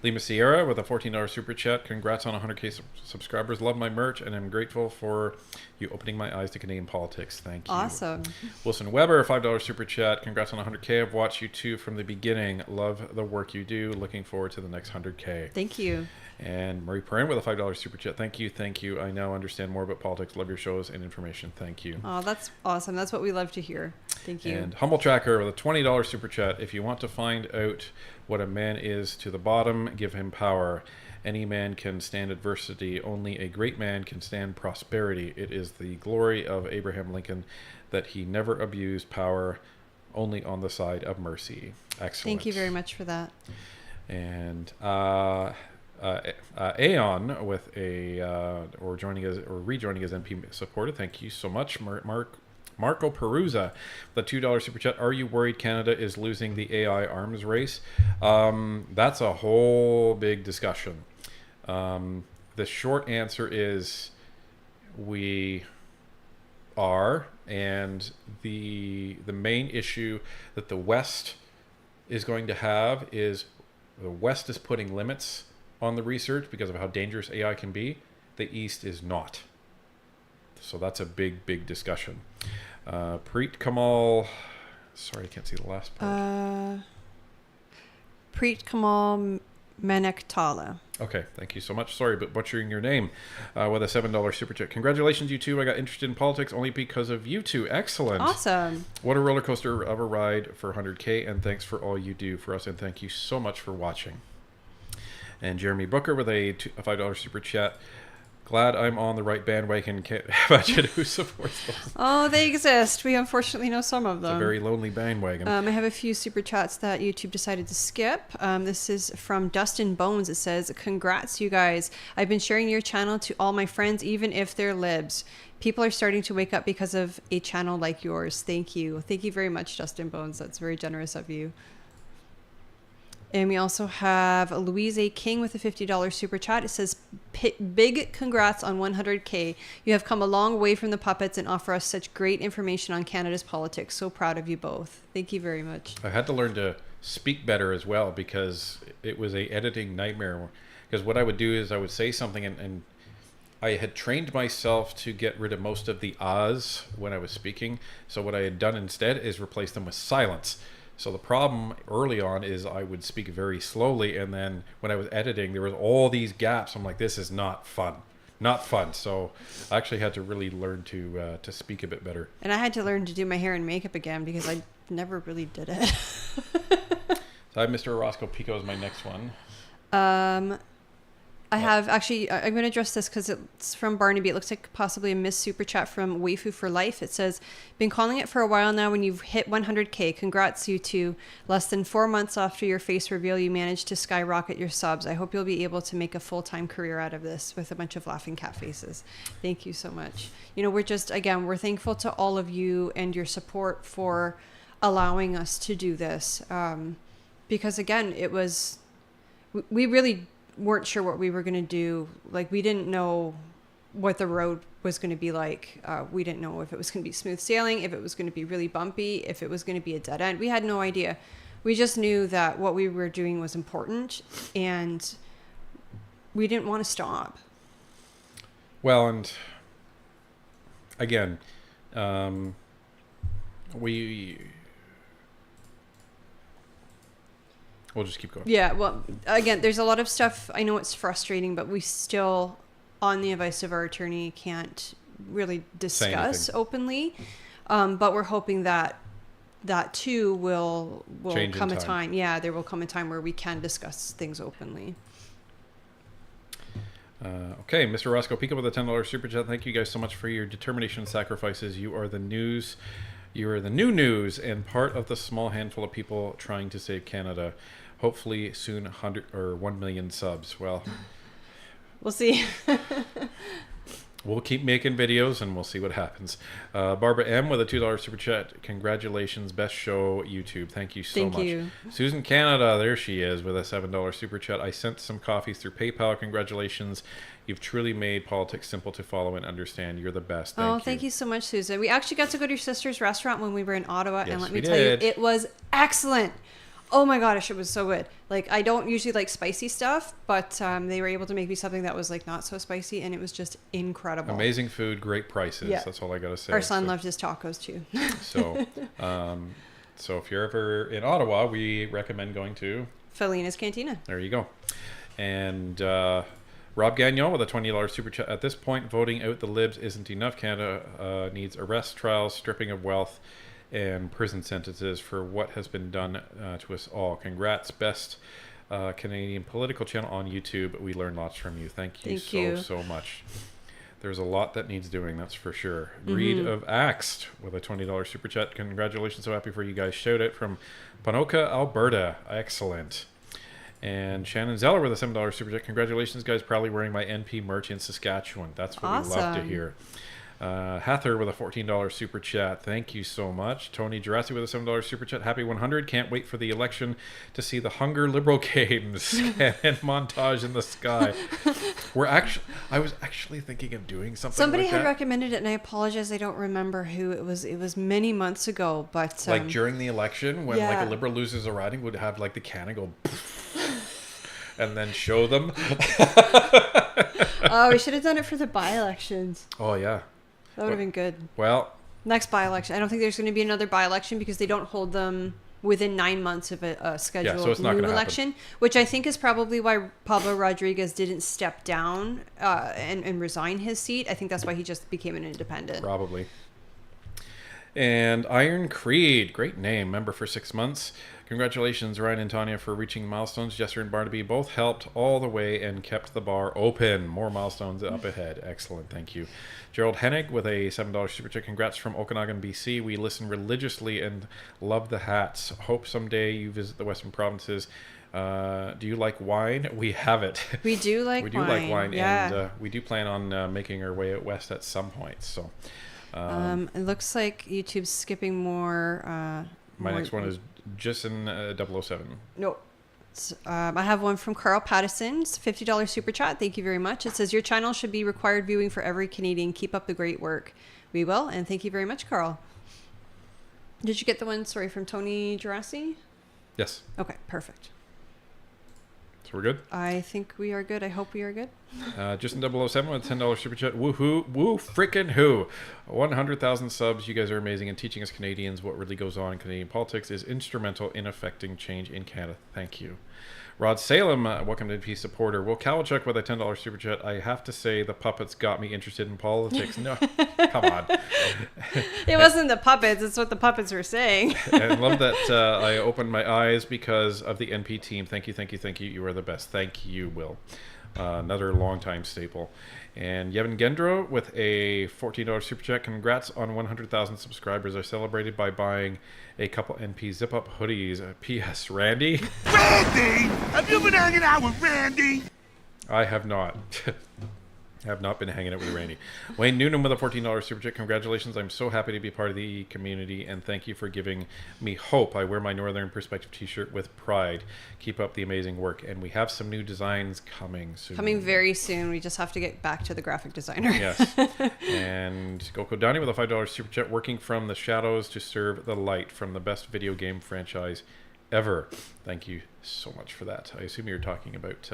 [SPEAKER 1] Lima Sierra with a $14 super chat. Congrats on 100K subscribers. Love my merch and I'm grateful for you opening my eyes to Canadian politics. Thank you.
[SPEAKER 2] Awesome.
[SPEAKER 1] Wilson Weber, $5 super chat. Congrats on 100K. I've watched you two from the beginning. Love the work you do. Looking forward to the next 100K.
[SPEAKER 2] Thank you.
[SPEAKER 1] And Marie Perrin with a $5 super chat. Thank you. I now understand more about politics. Love your shows and information. Thank you.
[SPEAKER 2] Oh, that's awesome. That's what we love to hear. Thank you.
[SPEAKER 1] And Humble Tracker with a $20 super chat. If you want to find out what a man is to the bottom, give him power. Any man can stand adversity. Only a great man can stand prosperity. It is the glory of Abraham Lincoln that he never abused power, only on the side of mercy. Excellent.
[SPEAKER 2] Thank you very much for that.
[SPEAKER 1] And Aeon with rejoining as NP supporter. Thank you so much, Marco Perusa, the $2 super chat. Are you worried Canada is losing the AI arms race? That's a whole big discussion. The short answer is we are, and the main issue that the West is going to have is the West is putting limits on the research because of how dangerous AI can be. The East is not. So that's a big discussion. Preet Kamal, sorry, I can't see the last part.
[SPEAKER 2] Preet Kamal Manektala.
[SPEAKER 1] Okay, thank you so much. Sorry about butchering your name. With a $7 super chat. Congratulations, you two. I got interested in politics only because of you two. Excellent.
[SPEAKER 2] Awesome.
[SPEAKER 1] What a roller coaster of a ride for 100K, and thanks for all you do for us, and thank you so much for watching. And Jeremy Booker with a $5 super chat. Glad I'm on the right bandwagon. Can't imagine who supports them.
[SPEAKER 2] Oh, they exist. We unfortunately know some of them.
[SPEAKER 1] It's a very lonely bandwagon.
[SPEAKER 2] I have a few super chats that YouTube decided to skip. This is from Dustin Bones. It says, congrats, you guys. I've been sharing your channel to all my friends, even if they're libs. People are starting to wake up because of a channel like yours. Thank you. Thank you very much, Dustin Bones. That's very generous of you. And we also have Louise A. King with a $50 super chat. It says, big congrats on 100K. You have come a long way from the puppets and offer us such great information on Canada's politics. So proud of you both. Thank you very much.
[SPEAKER 1] I had to learn to speak better as well because it was a editing nightmare. Because what I would do is I would say something and I had trained myself to get rid of most of the ahs when I was speaking. So what I had done instead is replace them with silence. So the problem early on is I would speak very slowly, and then when I was editing, there was all these gaps. I'm like, this is not fun. Not fun. So I actually had to really learn to speak a bit better.
[SPEAKER 2] And I had to learn to do my hair and makeup again because I never really did it.
[SPEAKER 1] So I have Mr. Orozco Pico as my next one.
[SPEAKER 2] I have actually, I'm going to address this because it's from Barnaby. It looks like possibly a missed super chat from Waifu for Life. It says, been calling it for a while now when you've hit 100K. Congrats, you two. Less than 4 months after your face reveal, you managed to skyrocket your subs. I hope you'll be able to make a full-time career out of this with a bunch of laughing cat faces. Thank you so much. You know, we're thankful to all of you and your support for allowing us to do this. Because again, we really weren't sure what we were going to do. Like, we didn't know what the road was going to be like. We didn't know if it was going to be smooth sailing, if it was going to be really bumpy, if it was going to be a dead end. We had no idea. We just knew that what we were doing was important and we didn't want to stop.
[SPEAKER 1] Well, and again, we'll just keep going.
[SPEAKER 2] Yeah, well, again, there's a lot of stuff. I know it's frustrating, but we still, on the advice of our attorney, can't really discuss openly. But we're hoping that too will
[SPEAKER 1] Change in
[SPEAKER 2] come a
[SPEAKER 1] time.
[SPEAKER 2] time. Yeah, there will come a time where we can discuss things openly.
[SPEAKER 1] Okay, Mr. Roscoe, peek up with a $10 super chat. Thank you guys so much for your determination and sacrifices. You are the news. You are the new news and part of the small handful of people trying to save Canada. Hopefully soon 100 or 1 million subs. Well,
[SPEAKER 2] We'll see.
[SPEAKER 1] we'll keep making videos and we'll see what happens. Barbara M with a $2 super chat. Congratulations, best show YouTube. Thank you so much.
[SPEAKER 2] Thank you.
[SPEAKER 1] Susan Canada, there she is with a $7 super chat. I sent some coffees through PayPal. Congratulations. You've truly made politics simple to follow and understand. You're the best.
[SPEAKER 2] Thank you so much, Susan. We actually got to go to your sister's restaurant when we were in Ottawa,
[SPEAKER 1] Yes,
[SPEAKER 2] and let
[SPEAKER 1] we
[SPEAKER 2] me tell you,
[SPEAKER 1] did.
[SPEAKER 2] it was excellent. Oh my gosh, it was so good. Like, I don't usually like spicy stuff, but they were able to make me something that was like not so spicy, and it was just incredible.
[SPEAKER 1] Amazing food, great prices.
[SPEAKER 2] Yeah.
[SPEAKER 1] That's all I gotta say.
[SPEAKER 2] Our son
[SPEAKER 1] So-
[SPEAKER 2] loved his tacos too.
[SPEAKER 1] So if you're ever in Ottawa, we recommend going to.
[SPEAKER 2] Felina's Cantina.
[SPEAKER 1] There you go. And Rob Gagnon with a $20 super chat. At this point, voting out the libs isn't enough. Canada needs arrest, trials, stripping of wealth, and prison sentences for what has been done to us all. Congrats, best Canadian political channel on YouTube. We learn lots from you. Thank you so much. There's a lot that needs doing, that's for sure. Greed of Axed with a $20 super chat. Congratulations, so happy for you guys. Shout out from Ponoka, Alberta. Excellent. And Shannon Zeller with a $7 super chat. Congratulations, guys. Proudly wearing my NP merch in Saskatchewan. That's what we love to hear. Hather with a $14 super chat. Thank you so much. Tony Jurassic with a $7 super chat. Happy 100. Can't wait for the election to see the Hunger Liberal Games and montage in the sky. I was actually thinking of doing something.
[SPEAKER 2] Somebody
[SPEAKER 1] like
[SPEAKER 2] had
[SPEAKER 1] that.
[SPEAKER 2] recommended it, and I apologize, I don't remember who it was. It was many months ago, but
[SPEAKER 1] Like during the election, when like
[SPEAKER 2] yeah.
[SPEAKER 1] a Liberal loses a riding, would have like the cannon go and then show them.
[SPEAKER 2] Oh, we should have done it for the by-elections.
[SPEAKER 1] Oh yeah.
[SPEAKER 2] That would have been good.
[SPEAKER 1] Well,
[SPEAKER 2] Next by-election. I don't think there's going to be another by-election because they don't hold them within 9 months of a scheduled
[SPEAKER 1] so it's not
[SPEAKER 2] new
[SPEAKER 1] gonna
[SPEAKER 2] election, which I think is probably why Pablo Rodriguez didn't step down and resign his seat. I think that's why he just became an independent.
[SPEAKER 1] probably. And Iron Creed, great name, member for 6 months. Congratulations, Ryan and Tanya, for reaching milestones. Jester and Barnaby both helped all the way and kept the bar open. More milestones up ahead. Excellent, thank you. Gerald Hennig with a $7 super chat. Congrats from Okanagan, BC. We listen religiously and love the hats. Hope someday you visit the Western Provinces. Do you like wine? We have it.
[SPEAKER 2] We do like
[SPEAKER 1] we do
[SPEAKER 2] wine.
[SPEAKER 1] like wine,
[SPEAKER 2] yeah.
[SPEAKER 1] and we do plan on making our way out west at some point. So.
[SPEAKER 2] It looks like YouTube's skipping more.
[SPEAKER 1] My next one is Jason 007.
[SPEAKER 2] No. I have one from Carl Pattison's $50 super chat. Thank you very much. It says, your channel should be required viewing for every Canadian. Keep up the great work. We will. And thank you very much, Carl. Did you get the one, from Tony Jurassic?
[SPEAKER 1] Yes.
[SPEAKER 2] Okay, perfect.
[SPEAKER 1] So we're good?
[SPEAKER 2] I think we are good. I hope we are good.
[SPEAKER 1] Jason 007 with a $10 super chat. Woohoo. Woo frickin' who. 100,000 subs. You guys are amazing. And teaching us Canadians what really goes on in Canadian politics is instrumental in affecting change in Canada. Thank you. Rod Salem, welcome to NP supporter. Will Kowalchuk with a $10 super chat. I have to say the puppets got me interested in politics. No, come on.
[SPEAKER 2] It wasn't the puppets. It's what the puppets were saying.
[SPEAKER 1] And love that I opened my eyes because of the NP team. Thank you, thank you, thank you. You are the best. Thank you, Will. Another longtime staple. And Yevon Gendro with a $14 super chat. Congrats on 100,000 subscribers. I celebrated by buying a couple NP zip-up hoodies. P.S. Randy?
[SPEAKER 3] Randy! Have you been hanging out with Randy?
[SPEAKER 1] I have not. I have not been hanging out with Randy. Wayne Noonan with a $14 super chat. Congratulations. I'm so happy to be part of the community, and thank you for giving me hope. I wear my Northern Perspective t-shirt with pride. Keep up the amazing work. And we have some new designs coming soon.
[SPEAKER 2] Coming very soon. We just have to get back to the graphic designer.
[SPEAKER 1] Yes. And Goko Dani with a $5 super chat. Working from the shadows to serve the light, from the best video game franchise ever. Thank you so much for that. I assume you're talking about...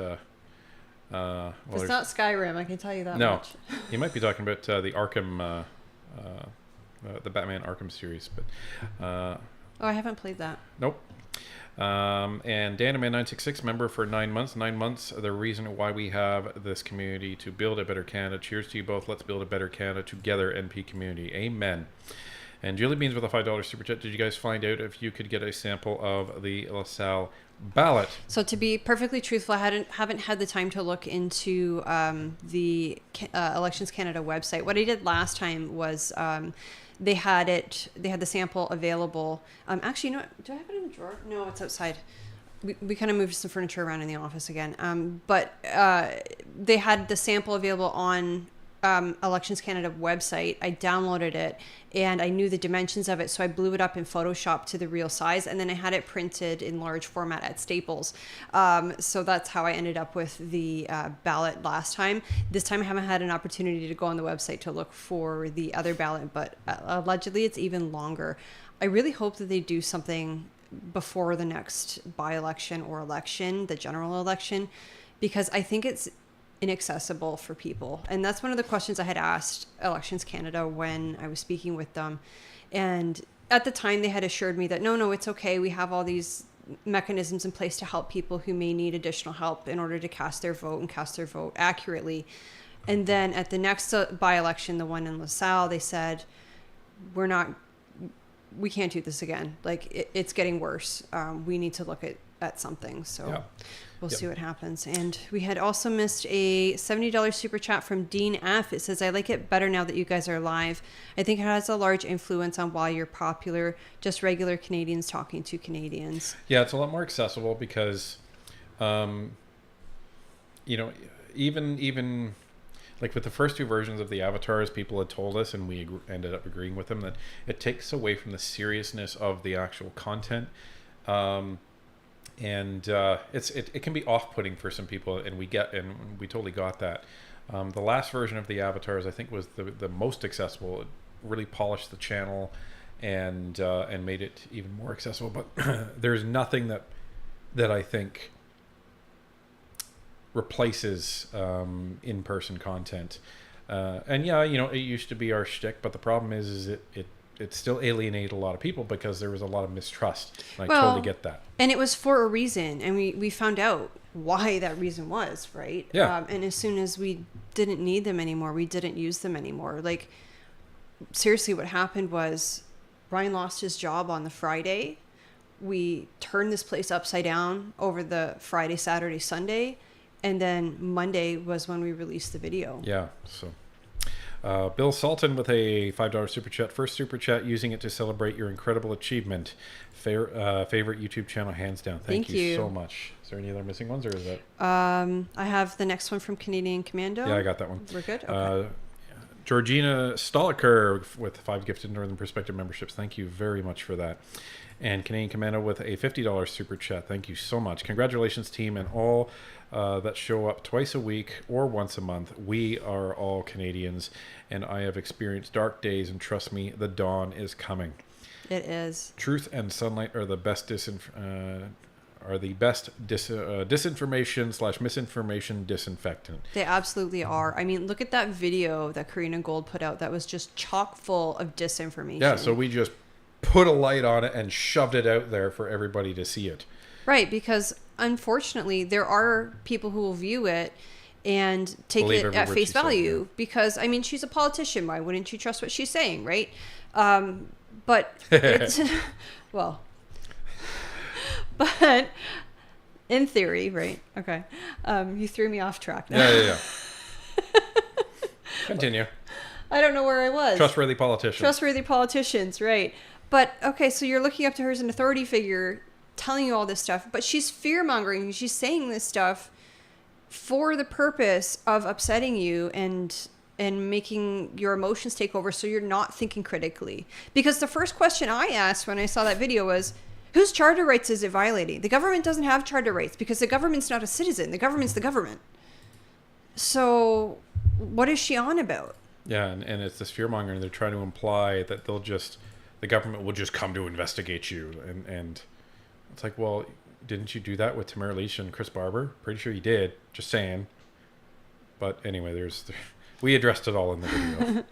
[SPEAKER 2] It's not Skyrim, I can tell you that much.
[SPEAKER 1] You might be talking about the Arkham the Batman Arkham series. But
[SPEAKER 2] Oh, I haven't played that.
[SPEAKER 1] nope. And Danaman966, member for 9 months. 9 months, the reason why we have this community to build a better Canada. Cheers to you both. Let's build a better Canada together, NP community. Amen. And Julie Beans with a $5 super chat. Did you guys find out if you could get a sample of the LaSalle ballot?
[SPEAKER 2] So to be perfectly truthful, I haven't had the time to look into the Elections Canada website. What I did last time was they had the sample available. Actually, you know what? Do I have it in the drawer? No, it's outside. We kind of moved some furniture around in the office again. But they had the sample available on Elections Canada website. I downloaded it and I knew the dimensions of it, so I blew it up in Photoshop to the real size, and then I had it printed in large format at Staples. So that's how I ended up with the ballot last time. This time I haven't had an opportunity to go on the website to look for the other ballot, but allegedly it's even longer. I really hope that they do something before the next by-election or election, the general election, because I think it's inaccessible for people. And that's one of the questions I had asked Elections Canada when I was speaking with them. And at the time they had assured me that no, it's okay. We have all these mechanisms in place to help people who may need additional help in order to cast their vote and cast their vote accurately. And then at the next by-election, the one in LaSalle, they said, we can't do this again. Like it's getting worse. We need to look at something. So
[SPEAKER 1] Yeah.
[SPEAKER 2] We'll see what happens. And we had also missed a $70 super chat from Dean F. It says, I like it better now that you guys are live. I think it has a large influence on why you're popular. Just regular Canadians talking to Canadians.
[SPEAKER 1] Yeah, it's a lot more accessible because, even like with the first two versions of the avatars, people had told us, and we ended up agreeing with them, that it takes away from the seriousness of the actual content. And it can be off-putting for some people, and we totally got that. The last version of the avatars, I think, was the most accessible. It really polished the channel and made it even more accessible. But there's nothing that I think replaces in-person content. And yeah, it used to be our shtick, but the problem is it still alienated a lot of people because there was a lot of mistrust. And I totally get that. And
[SPEAKER 2] it was for a reason, and we found out why that reason was, right?
[SPEAKER 1] Yeah.
[SPEAKER 2] And as soon as we didn't need them anymore, we didn't use them anymore. Like, seriously, what happened was Ryan lost his job on the Friday. We turned this place upside down over the Friday, Saturday, Sunday, and then Monday was when we released the video.
[SPEAKER 1] Yeah, so... Bill Salton with a $5 super chat. First super chat, using it to celebrate your incredible achievement. Favorite YouTube channel, hands down. Thank you so much. Is there any other missing ones, or is that?
[SPEAKER 2] I have the next one from Canadian Commando.
[SPEAKER 1] Yeah, I got that one.
[SPEAKER 2] We're good? Okay.
[SPEAKER 1] Georgina Stoliker with 5 gifted Northern Perspective memberships. Thank you very much for that. And Canadian Commando with a $50 super chat. Thank you so much. Congratulations, team, and all that show up twice a week or once a month. We are all Canadians, and I have experienced dark days, and trust me, the dawn is coming.
[SPEAKER 2] It is.
[SPEAKER 1] Truth and sunlight are the best disinformation / misinformation disinfectant.
[SPEAKER 2] They absolutely are. I mean, look at that video that Karina Gold put out. That was just chock full of disinformation.
[SPEAKER 1] Yeah, so we just put a light on it and shoved it out there for everybody to see it.
[SPEAKER 2] Right, because unfortunately there are people who will view it and take it at face value because, I mean, she's a politician. Why wouldn't you trust what she's saying, right? But it's, well, but in theory, right? Okay. You threw me off track now.
[SPEAKER 1] Yeah. Continue.
[SPEAKER 2] I don't know where I was.
[SPEAKER 1] Trustworthy politicians,
[SPEAKER 2] right. But, okay, so you're looking up to her as an authority figure telling you all this stuff, but she's fear-mongering. She's saying this stuff for the purpose of upsetting you and making your emotions take over so you're not thinking critically. Because the first question I asked when I saw that video was, whose charter rights is it violating? The government doesn't have charter rights because the government's not a citizen. The government's the government. So what is she on about?
[SPEAKER 1] Yeah, and it's this fear-mongering. They're trying to imply that the government will just come to investigate you. And it's like, well, didn't you do that with Tamara Lich and Chris Barber? Pretty sure you did. Just saying. But anyway, we addressed it all in the video.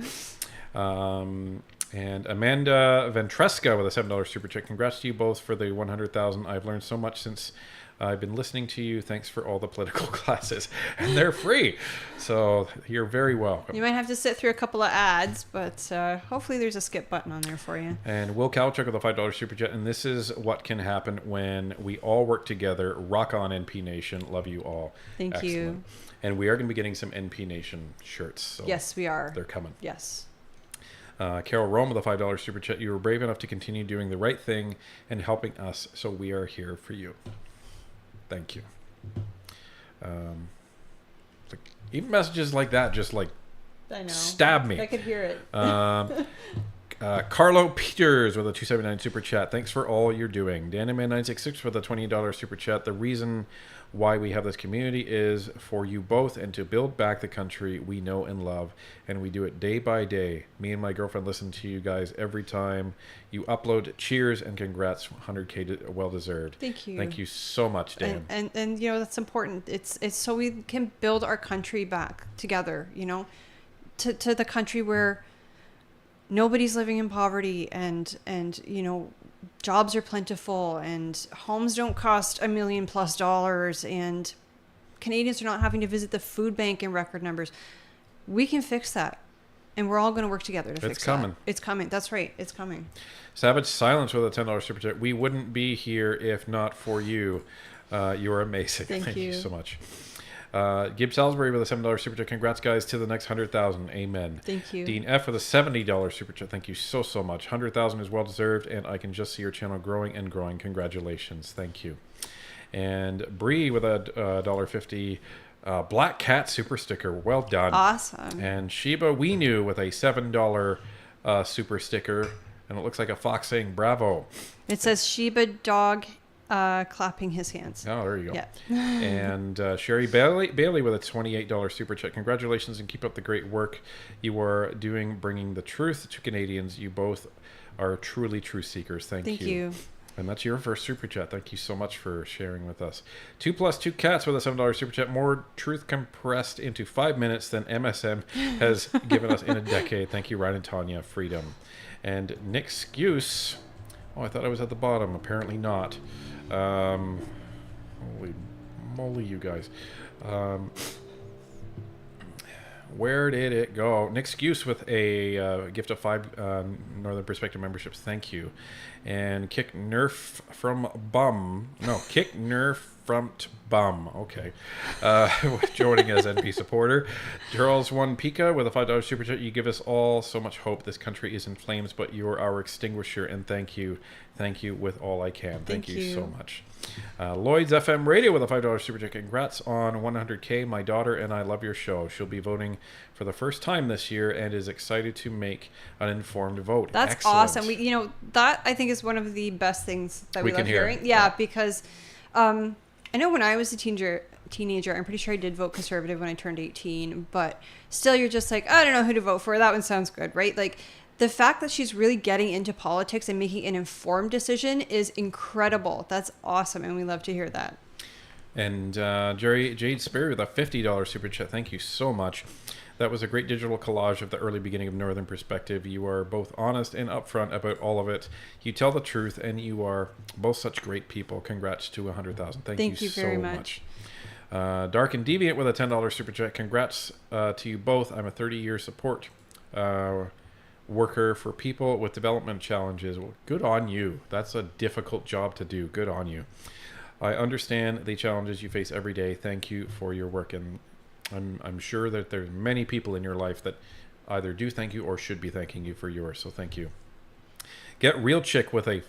[SPEAKER 1] And Amanda Ventresca with a $7 super chat. Congrats to you both for the 100,000. I've learned so much since I've been listening to you. Thanks for all the political classes. And they're free. So you're very welcome.
[SPEAKER 2] You might have to sit through a couple of ads, but hopefully there's a skip button on there for you.
[SPEAKER 1] And Will Kowalczyk with a $5 super chat. And this is what can happen when we all work together. Rock on, NP Nation. Love you all.
[SPEAKER 2] Thank you.
[SPEAKER 1] And we are going to be getting some NP Nation shirts. So
[SPEAKER 2] yes, we are.
[SPEAKER 1] They're coming.
[SPEAKER 2] Yes.
[SPEAKER 1] Carol Rome with a $5 super chat. You were brave enough to continue doing the right thing and helping us, so we are here for you. Thank you. Even messages like that just like
[SPEAKER 2] I know.
[SPEAKER 1] Stab me.
[SPEAKER 2] I could hear it.
[SPEAKER 1] Carlo Peters with a $2.79 super chat. Thanks for all you're doing. DanaMan966 with a $20 super chat. The reason why we have this community is for you both and to build back the country we know and love, and we do it day by day. Me and my girlfriend listen to you guys every time you upload. Cheers and congrats. 100K well deserved.
[SPEAKER 2] Thank you.
[SPEAKER 1] Thank you so much, Dan.
[SPEAKER 2] And you know, that's important. It's so we can build our country back together, you know, to the country where nobody's living in poverty and you know, jobs are plentiful and homes don't cost $1 million+ and Canadians are not having to visit the food bank in record numbers. We can fix that, and we're all going to work together to fix
[SPEAKER 1] coming.
[SPEAKER 2] that. It's coming. That's right. It's coming.
[SPEAKER 1] Savage Silence with a $10 super chat. We wouldn't be here if not for you. You're amazing.
[SPEAKER 2] Thank you
[SPEAKER 1] so much. Gibb Salisbury with a $7 super chat. Congrats, guys, to the next 100,000. Amen.
[SPEAKER 2] Thank you.
[SPEAKER 1] Dean F with a $70 super chat. Thank you so much. 100,000 is well deserved, and I can just see your channel growing and growing. Congratulations. Thank you. And Bree with a $1.50 Black Cat super sticker. Well done.
[SPEAKER 2] Awesome.
[SPEAKER 1] And Sheba Weenu with a $7 super sticker, and it looks like a fox saying bravo.
[SPEAKER 2] It says Sheba dog clapping his hands.
[SPEAKER 1] Oh, there you go.
[SPEAKER 2] Yeah.
[SPEAKER 1] And Sherry Bailey with a $28 super chat. Congratulations and keep up the great work you are doing, bringing the truth to Canadians. You both are truly truth seekers. Thank you. And that's your first super chat. Thank you so much for sharing with us. 2+2 Cats with a $7 super chat. More truth compressed into 5 minutes than MSM has given us in a decade. Thank you, Ryan and Tanya. Freedom. And Nick Excuse. Oh, I thought I was at the bottom. Apparently not. Holy moly, you guys. Where did it go? Nick Excuse with a gift of 5 Northern Perspective memberships. Thank you. And Kick Nerf from Bum. No, Kick Nerf from Bum. Okay. Joining as NP supporter. Charles 1 Pika with a $5 super chat. You give us all so much hope. This country is in flames, but you're our extinguisher. And thank you. Thank you with all I can. Thank you so much. Lloyd's FM Radio with a $5 super chat. Congrats on 100K. My daughter and I love your show. She'll be voting for the first time this year and is excited to make an informed vote.
[SPEAKER 2] That's
[SPEAKER 1] excellent.
[SPEAKER 2] awesome. You know, that I think is one of the best things that we love hearing. Yeah, because I know when I was a teenager, I'm pretty sure I did vote Conservative when I turned 18, but still you're just like, I don't know who to vote for. That one sounds good, right? Like, the fact that she's really getting into politics and making an informed decision is incredible. That's awesome, and we love to hear that.
[SPEAKER 1] And Jade Sperry with a $50 super chat. Thank you so much. That was a great digital collage of the early beginning of Northern Perspective. You are both honest and upfront about all of it. You tell the truth, and you are both such great people. Congrats to 100,000. Thank you
[SPEAKER 2] very
[SPEAKER 1] so much. Dark and Deviant with a $10 super chat. Congrats to you both. I'm a 30-year support worker for people with development challenges. Well, good on you. That's a difficult job to do. Good on you. I understand the challenges you face every day. Thank you for your work, and I'm sure that there's many people in your life that either do thank you or should be thanking you for yours. So thank you. Get Real Chick with a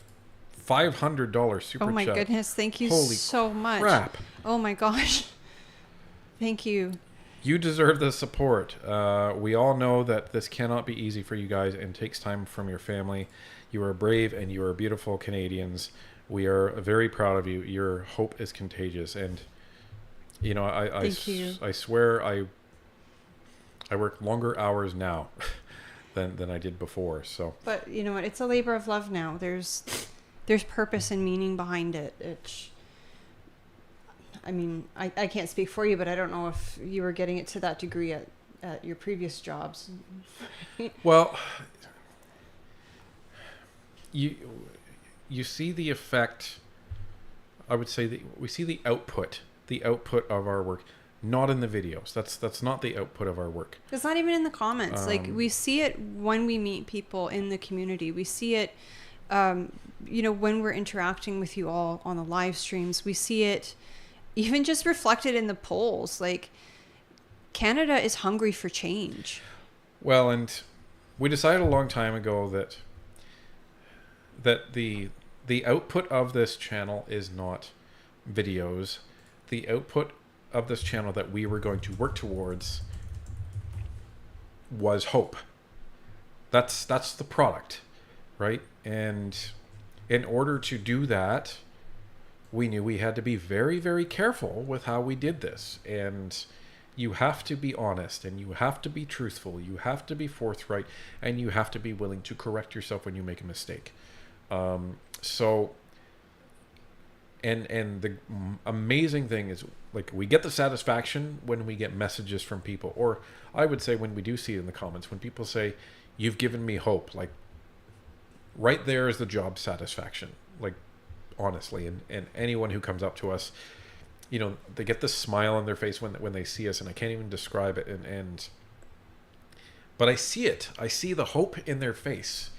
[SPEAKER 1] $500 super chat.
[SPEAKER 2] Oh my goodness! Thank you
[SPEAKER 1] Holy
[SPEAKER 2] so much.
[SPEAKER 1] Crap.
[SPEAKER 2] Oh my gosh! Thank you.
[SPEAKER 1] You deserve the support. We all know that this cannot be easy for you guys and takes time from your family. You are brave and you are beautiful Canadians. We are very proud of you. Your hope is contagious. And, you know, I swear I work longer hours now than I did before. So. But,
[SPEAKER 2] you know what? It's a labor of love now. There's purpose and meaning behind it. I mean, I can't speak for you, but I don't know if you were getting it to that degree at your previous jobs.
[SPEAKER 1] Well, you see the effect. I would say that we see the output of our work, not in the videos. That's not the output of our work.
[SPEAKER 2] It's not even in the comments. Like, we see it when we meet people in the community. We see it, when we're interacting with you all on the live streams. We see it even just reflected in the polls. Like, Canada is hungry for change.
[SPEAKER 1] Well, and we decided a long time ago that the output of this channel is not videos. The output of this channel that we were going to work towards was hope. That's the product, right? And in order to do that, we knew we had to be very, very careful with how we did this. And you have to be honest, and you have to be truthful, you have to be forthright, and you have to be willing to correct yourself when you make a mistake. And the amazing thing is, like, we get the satisfaction when we get messages from people, or I would say when we do see it in the comments, when people say, "You've given me hope," like, right there is the job satisfaction, like, honestly. And anyone who comes up to us, they get this smile on their face when they see us, and I can't even describe it. But I see it. I see the hope in their face.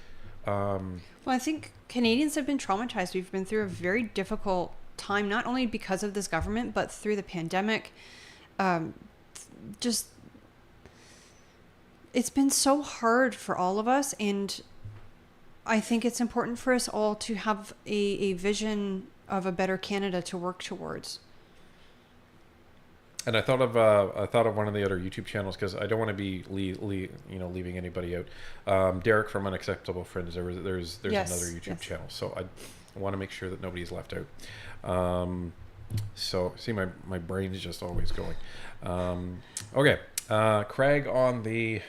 [SPEAKER 2] Well, I think Canadians have been traumatized. We've been through a very difficult time, not only because of this government, but through the pandemic. It's been so hard for all of us, and I think it's important for us all to have a vision of a better Canada to work towards. And
[SPEAKER 1] I thought of one of the other YouTube channels, because I don't want to be leaving anybody out. Derek from Unacceptable Friends. There's
[SPEAKER 2] Yes,
[SPEAKER 1] another YouTube
[SPEAKER 2] yes.
[SPEAKER 1] channel, so I want to make sure that nobody's left out. So see, my brain is just always going. Okay, Craig on the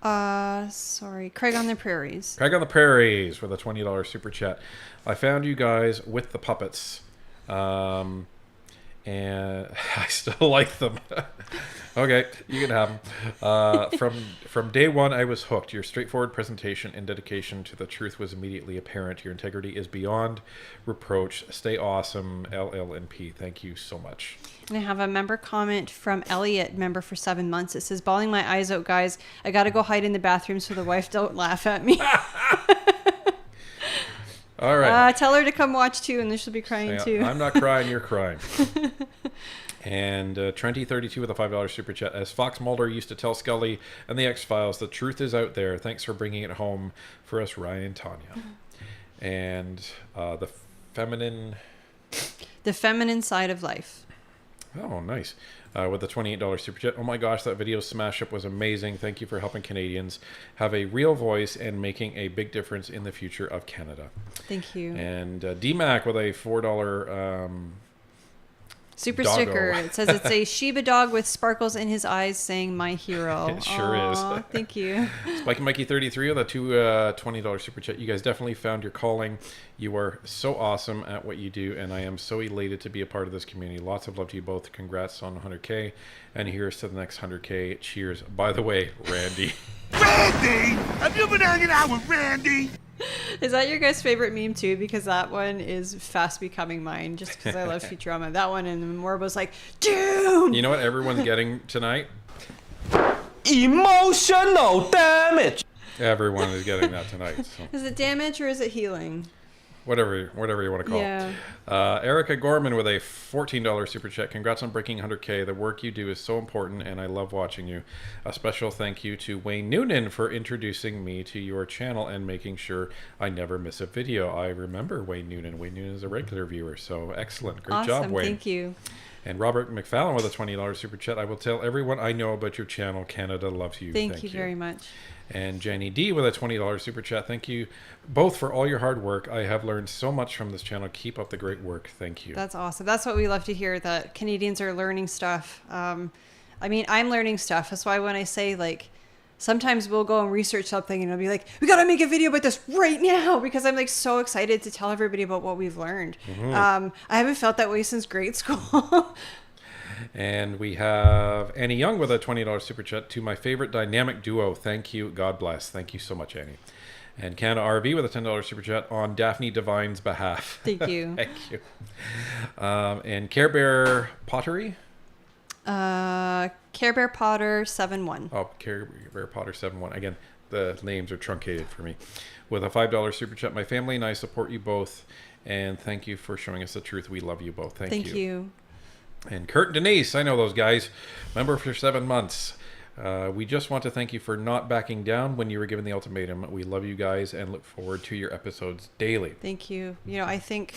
[SPEAKER 2] Craig on the Prairies.
[SPEAKER 1] Craig on the Prairies with a $20 super chat. I found you guys with the puppets. And I still like them. Okay, you can have them. From day one, I was hooked. Your straightforward presentation and dedication to the truth was immediately apparent. Your integrity is beyond reproach. Stay awesome, LLNP. Thank you so much.
[SPEAKER 2] And I have a member comment from Elliot, member for 7 months. It says, "Bawling my eyes out, guys. I got to go hide in the bathroom so the wife don't laugh at me."
[SPEAKER 1] All right.
[SPEAKER 2] Tell her to come watch too, and then she'll be crying too.
[SPEAKER 1] I'm not crying, you're crying. And Trenty32 with a $5 super chat. As Fox Mulder used to tell Scully and the X-Files, the truth is out there. Thanks for bringing it home for us, Ryan and Tanya. And the feminine side of life. Oh, nice. With a $28 super chat. Oh my gosh, that video smash up was amazing. Thank you for helping Canadians have a real voice and making a big difference in the future of Canada.
[SPEAKER 2] Thank you.
[SPEAKER 1] And DMAC with a $4
[SPEAKER 2] super
[SPEAKER 1] doggo.
[SPEAKER 2] sticker. It says it's a Shiba dog with sparkles in his eyes saying "my hero."
[SPEAKER 1] It sure is.
[SPEAKER 2] Thank you.
[SPEAKER 1] Spike and Mikey 33 with a $20 super chat. You guys definitely found your calling. You are so awesome at what you do, and I am so elated to be a part of this community. Lots of love to you both. Congrats on 100K, and here's to the next 100K. Cheers. By the way, Randy.
[SPEAKER 3] Randy! Have you been hanging out with Randy?
[SPEAKER 2] Is that your guys' favorite meme too? Because that one is fast becoming mine, just because I love Futurama. That one, and Morbo's like, "Dude!"
[SPEAKER 1] You know what everyone's getting tonight?
[SPEAKER 9] Emotional damage.
[SPEAKER 1] Everyone is getting that tonight. So.
[SPEAKER 2] Is it damage or is it healing?
[SPEAKER 1] Whatever you want to call
[SPEAKER 2] Yeah.
[SPEAKER 1] it. Erica Gorman with a $14 super chat. Congrats on breaking 100K. The work you do is so important, and I love watching you. A special thank you to Wayne Noonan for introducing me to your channel and making sure I never miss a video. I remember Wayne Noonan. Wayne Noonan is a regular viewer, so excellent. Great job, Wayne.
[SPEAKER 2] Thank you.
[SPEAKER 1] And Robert McFallon with a $20 super chat. I will tell everyone I know about your channel. Canada loves you.
[SPEAKER 2] Thank you very much.
[SPEAKER 1] And Jenny D with a $20 super chat. Thank you both for all your hard work. I have learned so much from this channel. Keep up the great work. Thank you.
[SPEAKER 2] That's awesome. That's what we love to hear, that Canadians are learning stuff. I mean, I'm learning stuff. That's why when I say, like, sometimes we'll go and research something and it'll be like, we got to make a video about this right now, because I'm like so excited to tell everybody about what we've learned. I haven't felt that way since grade school.
[SPEAKER 1] And we have Annie Young with a $20 super chat. To my favorite dynamic duo, thank you. God bless. Thank you so much, Annie. And Canada RV with a $10 super chat on Daphne Divine's behalf.
[SPEAKER 2] Thank you.
[SPEAKER 1] Thank you. And Care Bear Pottery.
[SPEAKER 2] Care Bear Potter 7-1.
[SPEAKER 1] Oh, Care Bear Potter 7-1. Again, the names are truncated for me. With a $5 super chat, my family and I support you both. And thank you for showing us the truth. We love you both. Thank you. And Kurt and Denise, I know those guys. Member for 7 months. We just want to thank you for not backing down when you were given the ultimatum. We love you guys and look forward to your episodes daily.
[SPEAKER 2] Thank you. You know, I think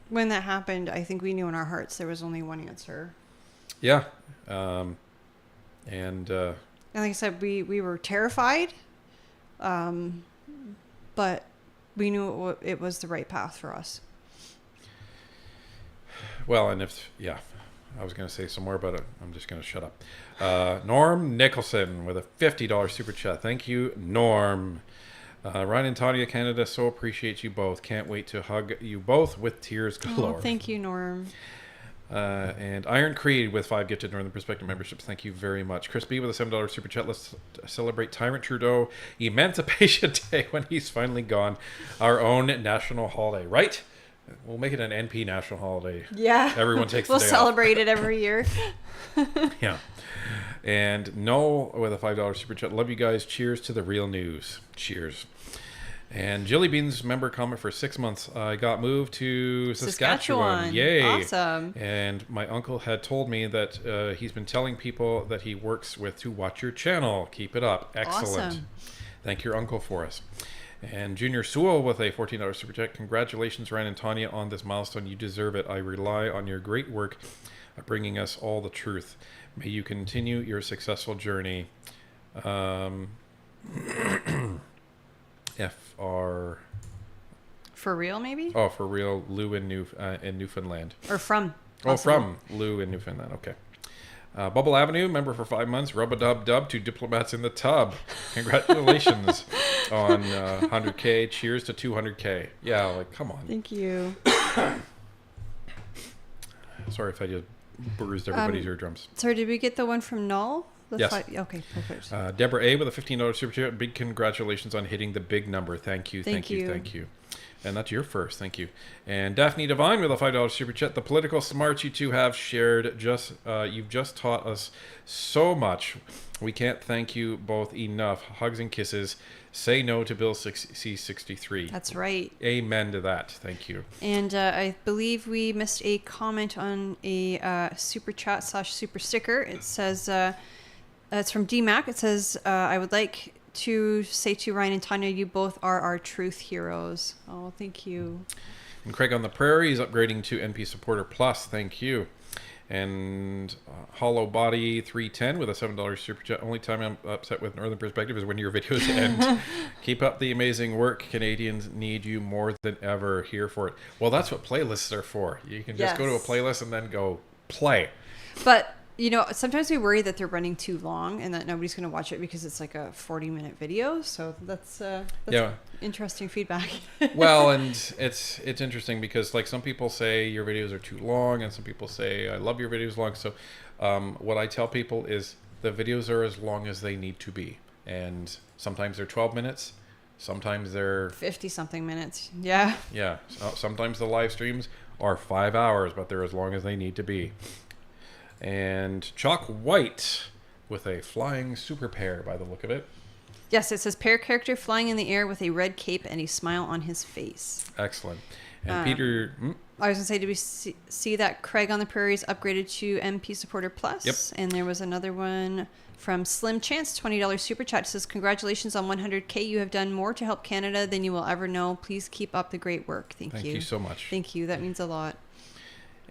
[SPEAKER 2] when that happened, I think we knew in our hearts there was only one answer.
[SPEAKER 1] Yeah.
[SPEAKER 2] And like I said, we were terrified, but we knew it was the right path for us.
[SPEAKER 1] Well, and I was going to say some more, but I'm just going to shut up. Norm Nicholson with a $50 super chat. Thank you, Norm. Ryan and Tanya Canada, so appreciate you both. Can't wait to hug you both with tears galore.
[SPEAKER 2] Oh, thank you, Norm.
[SPEAKER 1] And Iron Creed with 5 gifted Northern Perspective memberships. Thank you very much. Chris B with a $7 super chat. Let's celebrate Tyrant Trudeau Emancipation Day when he's finally gone. Our own national holiday, right? We'll make it an NP national holiday.
[SPEAKER 2] Yeah.
[SPEAKER 1] Everyone takes the
[SPEAKER 2] we'll
[SPEAKER 1] day
[SPEAKER 2] celebrate
[SPEAKER 1] off.
[SPEAKER 2] it every year.
[SPEAKER 1] Yeah. And Noel with a $5 super chat. Love you guys. Cheers to the real news. Cheers. And Jilly Beans member comment for 6 months. I got moved to Saskatchewan. Yay.
[SPEAKER 2] Awesome.
[SPEAKER 1] And my uncle had told me that he's been telling people that he works with to watch your channel. Keep it up. Excellent.
[SPEAKER 2] Awesome.
[SPEAKER 1] Thank your uncle for us. And Junior Sewell with a $14 super chat. Congratulations, Ryan and Tanya, on this milestone. You deserve it. I rely on your great work at bringing us all the truth. May you continue your successful journey. FR.
[SPEAKER 2] For real, maybe?
[SPEAKER 1] Oh, for real, Lou in Newfoundland.
[SPEAKER 2] Or from.
[SPEAKER 1] Oh, from Lou in Newfoundland. Okay. Bubble Avenue, member for 5 months. Rub-a-dub-dub to Diplomats in the Tub. Congratulations on 100K. Cheers to 200K. Yeah, like, come on.
[SPEAKER 2] Thank you.
[SPEAKER 1] Sorry if I just bruised everybody's eardrums.
[SPEAKER 2] Sorry, did we get the one from Null?
[SPEAKER 1] Yes.
[SPEAKER 2] Okay, perfect.
[SPEAKER 1] Deborah A with a $15 super chat. Big congratulations on hitting the big number. Thank you.
[SPEAKER 2] Thank you.
[SPEAKER 1] And that's your first. Thank you. And Daphne Divine with a $5 super chat. The political smarts you two have shared. You've just taught us so much. We can't thank you both enough. Hugs and kisses. Say no to Bill C-63.
[SPEAKER 2] That's right.
[SPEAKER 1] Amen to that. Thank you.
[SPEAKER 2] And I believe we missed a comment on a super chat / super sticker. It says, it's from DMAC. It says, I would like to say to Ryan and Tanya, you both are our truth heroes. Oh, thank you.
[SPEAKER 1] And Craig on the Prairie is upgrading to NP Supporter Plus. Thank you. And Hollow Body 310 with a $7 super chat. Only time I'm upset with Northern Perspective is when your videos end. Keep up the amazing work. Canadians need you more than ever. Here for it. Well, that's what playlists are for. You can just go to a playlist and then go play.
[SPEAKER 2] But you know, sometimes we worry that they're running too long and that nobody's going to watch it because it's like a 40-minute video. So that's interesting feedback.
[SPEAKER 1] Well, and it's interesting because like some people say your videos are too long and some people say I love your videos long. So what I tell people is the videos are as long as they need to be. And sometimes they're 12 minutes. Sometimes they're
[SPEAKER 2] 50-something minutes. Yeah.
[SPEAKER 1] Yeah. Sometimes the live streams are 5 hours, but they're as long as they need to be. And Chalk White with a flying super pair by the look of it.
[SPEAKER 2] Yes, it says pair character flying in the air with a red cape and a smile on his face.
[SPEAKER 1] Excellent. And Peter...
[SPEAKER 2] I was going to say, did we see that Craig on the Prairies upgraded to MP Supporter Plus?
[SPEAKER 1] Yep.
[SPEAKER 2] And there was another one from Slim Chance, $20 super chat. It says, congratulations on 100K. You have done more to help Canada than you will ever know. Please keep up the great work. Thank you.
[SPEAKER 1] Thank you so much.
[SPEAKER 2] Thank you. That means a lot.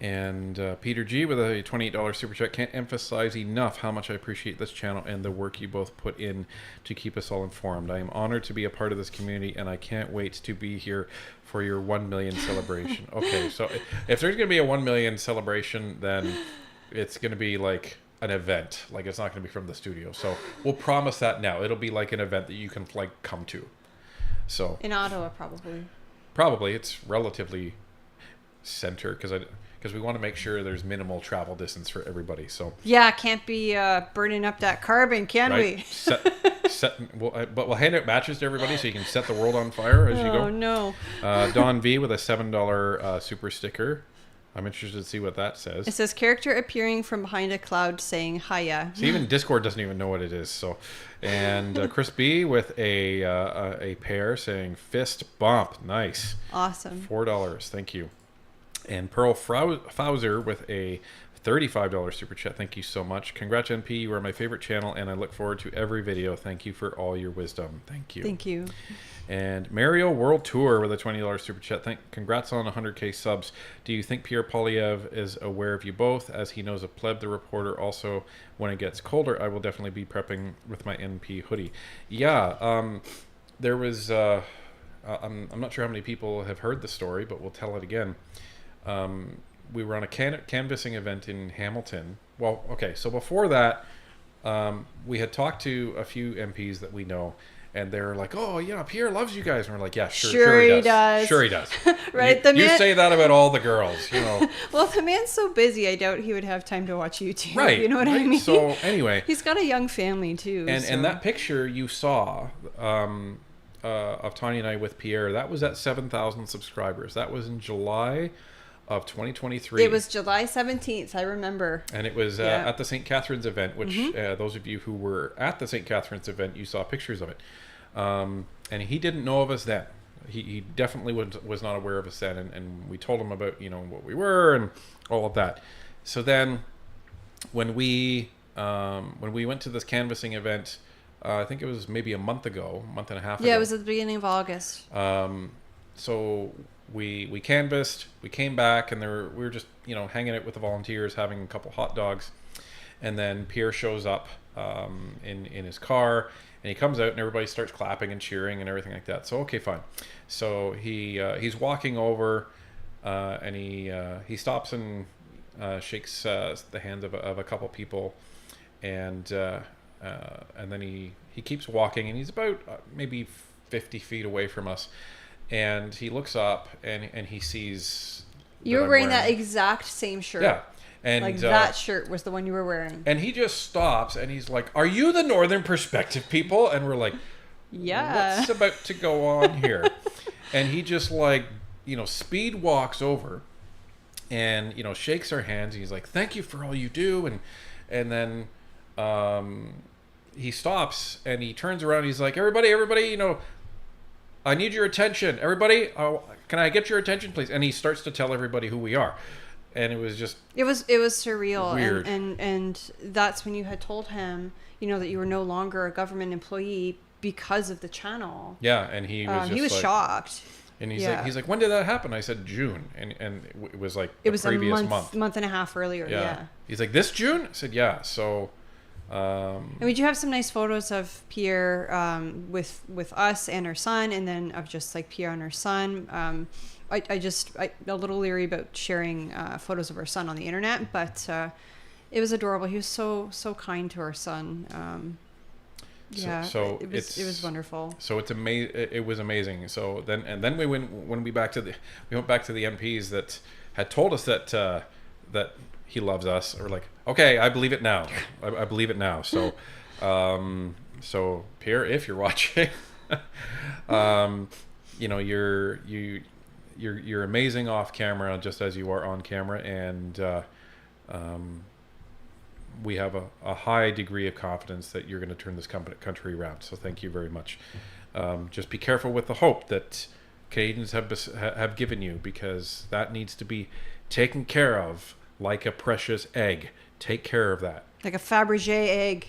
[SPEAKER 1] And Peter G with a $28 super chat. Can't emphasize enough how much I appreciate this channel and the work you both put in to keep us all informed. I am honored to be a part of this community and I can't wait to be here for your 1 million celebration. Okay, so if there's going to be a 1 million celebration, then it's going to be like an event. Like it's not going to be from the studio. So we'll promise that now. It'll be like an event that you can like come to. So
[SPEAKER 2] in Ottawa, probably.
[SPEAKER 1] Probably. It's relatively center because because we want to make sure there's minimal travel distance for everybody. So
[SPEAKER 2] Yeah, can't be burning up that carbon, can we?
[SPEAKER 1] But we'll hand out matches to everybody so you can set the world on fire as you go.
[SPEAKER 2] Oh, no.
[SPEAKER 1] Don V with a $7 super sticker. I'm interested to see what that says.
[SPEAKER 2] It says character appearing from behind a cloud saying hiya.
[SPEAKER 1] So even Discord doesn't even know what it is. So, and Chris B with a pair saying fist bump. Nice.
[SPEAKER 2] Awesome.
[SPEAKER 1] $4. Thank you. And Pearl Fauser with a $35 super chat. Thank you so much. Congrats, NP. You are my favorite channel, and I look forward to every video. Thank you for all your wisdom. Thank you.
[SPEAKER 2] Thank you.
[SPEAKER 1] And Mario World Tour with a $20 super chat. Congrats on 100K subs. Do you think Pierre Poilievre is aware of you both, as he knows of Pleb the reporter? Also, when it gets colder, I will definitely be prepping with my NP hoodie. Yeah, there was... I'm not sure how many people have heard the story, but we'll tell it again. We were on a canvassing event in Hamilton. Well, okay, so before that, we had talked to a few MPs that we know, and they're like, "Oh yeah, Pierre loves you guys," and we're like, "Yeah, sure he does. Sure he does."
[SPEAKER 2] Right?
[SPEAKER 1] You say that about all the girls, you know.
[SPEAKER 2] Well, the man's so busy, I doubt he would have time to watch YouTube.
[SPEAKER 1] Right.
[SPEAKER 2] You know what I mean?
[SPEAKER 1] So anyway,
[SPEAKER 2] he's got a young family too.
[SPEAKER 1] And that picture you saw of Tanya and I with Pierre, that was at 7,000 subscribers. That was in July of 2023.
[SPEAKER 2] It was July 17th, I remember.
[SPEAKER 1] And it was at the St. Catharines event, which those of you who were at the St. Catharines event, you saw pictures of it. And he didn't know of us then. He definitely was not aware of us then. And we told him about, you know, what we were and all of that. So then when we went to this canvassing event, I think it was maybe a month and a half ago.
[SPEAKER 2] Yeah, it was at the beginning of August.
[SPEAKER 1] So we canvassed, we came back, and we were just, you know, hanging out with the volunteers, having a couple hot dogs, and then Pierre shows up in his car, and he comes out, and everybody starts clapping and cheering and everything like that. So okay, fine. So he's walking over, and he stops and shakes the hands of a couple people, and then he keeps walking, and he's about maybe 50 feet away from us. And he looks up and he sees...
[SPEAKER 2] You were wearing that exact same shirt.
[SPEAKER 1] Yeah. And
[SPEAKER 2] like that shirt was the one you were wearing.
[SPEAKER 1] And he just stops and he's like, "Are you the Northern Perspective people?" And we're like,
[SPEAKER 2] "Yeah.
[SPEAKER 1] What's about to go on here?" And he just like, you know, speed walks over and, you know, shakes our hands. He's like, "Thank you for all you do." And then he stops and he turns around and he's like, Everybody, you know, I need your attention. Everybody, can I get your attention, please? And he starts to tell everybody who we are. And it was just... It was
[SPEAKER 2] surreal.
[SPEAKER 1] Weird.
[SPEAKER 2] And that's when you had told him, you know, that you were no longer a government employee because of the channel.
[SPEAKER 1] Yeah, and he was
[SPEAKER 2] he was like, shocked.
[SPEAKER 1] And he's like, when did that happen? I said, June. And it was like the previous
[SPEAKER 2] month and a half earlier, yeah.
[SPEAKER 1] He's like, this June? I said, yeah. So...
[SPEAKER 2] and we do have some nice photos of Pierre with us and her son, and then of just like Pierre and her son. I a little leery about sharing photos of her son on the internet, but it was adorable. He was so kind to our son. It was wonderful.
[SPEAKER 1] So it's amazing. It was amazing. So then we went back to the MPs that had told us that he loves us, or like, okay, I believe it now. I believe it now. So, so Pierre, if you're watching, you know, you're amazing off camera, just as you are on camera, and we have a high degree of confidence that you're going to turn this country around. So thank you very much. Just be careful with the hope that Canadians have given you, because that needs to be taken care of. Like a precious egg. Take care of that.
[SPEAKER 2] Like a Fabergé egg.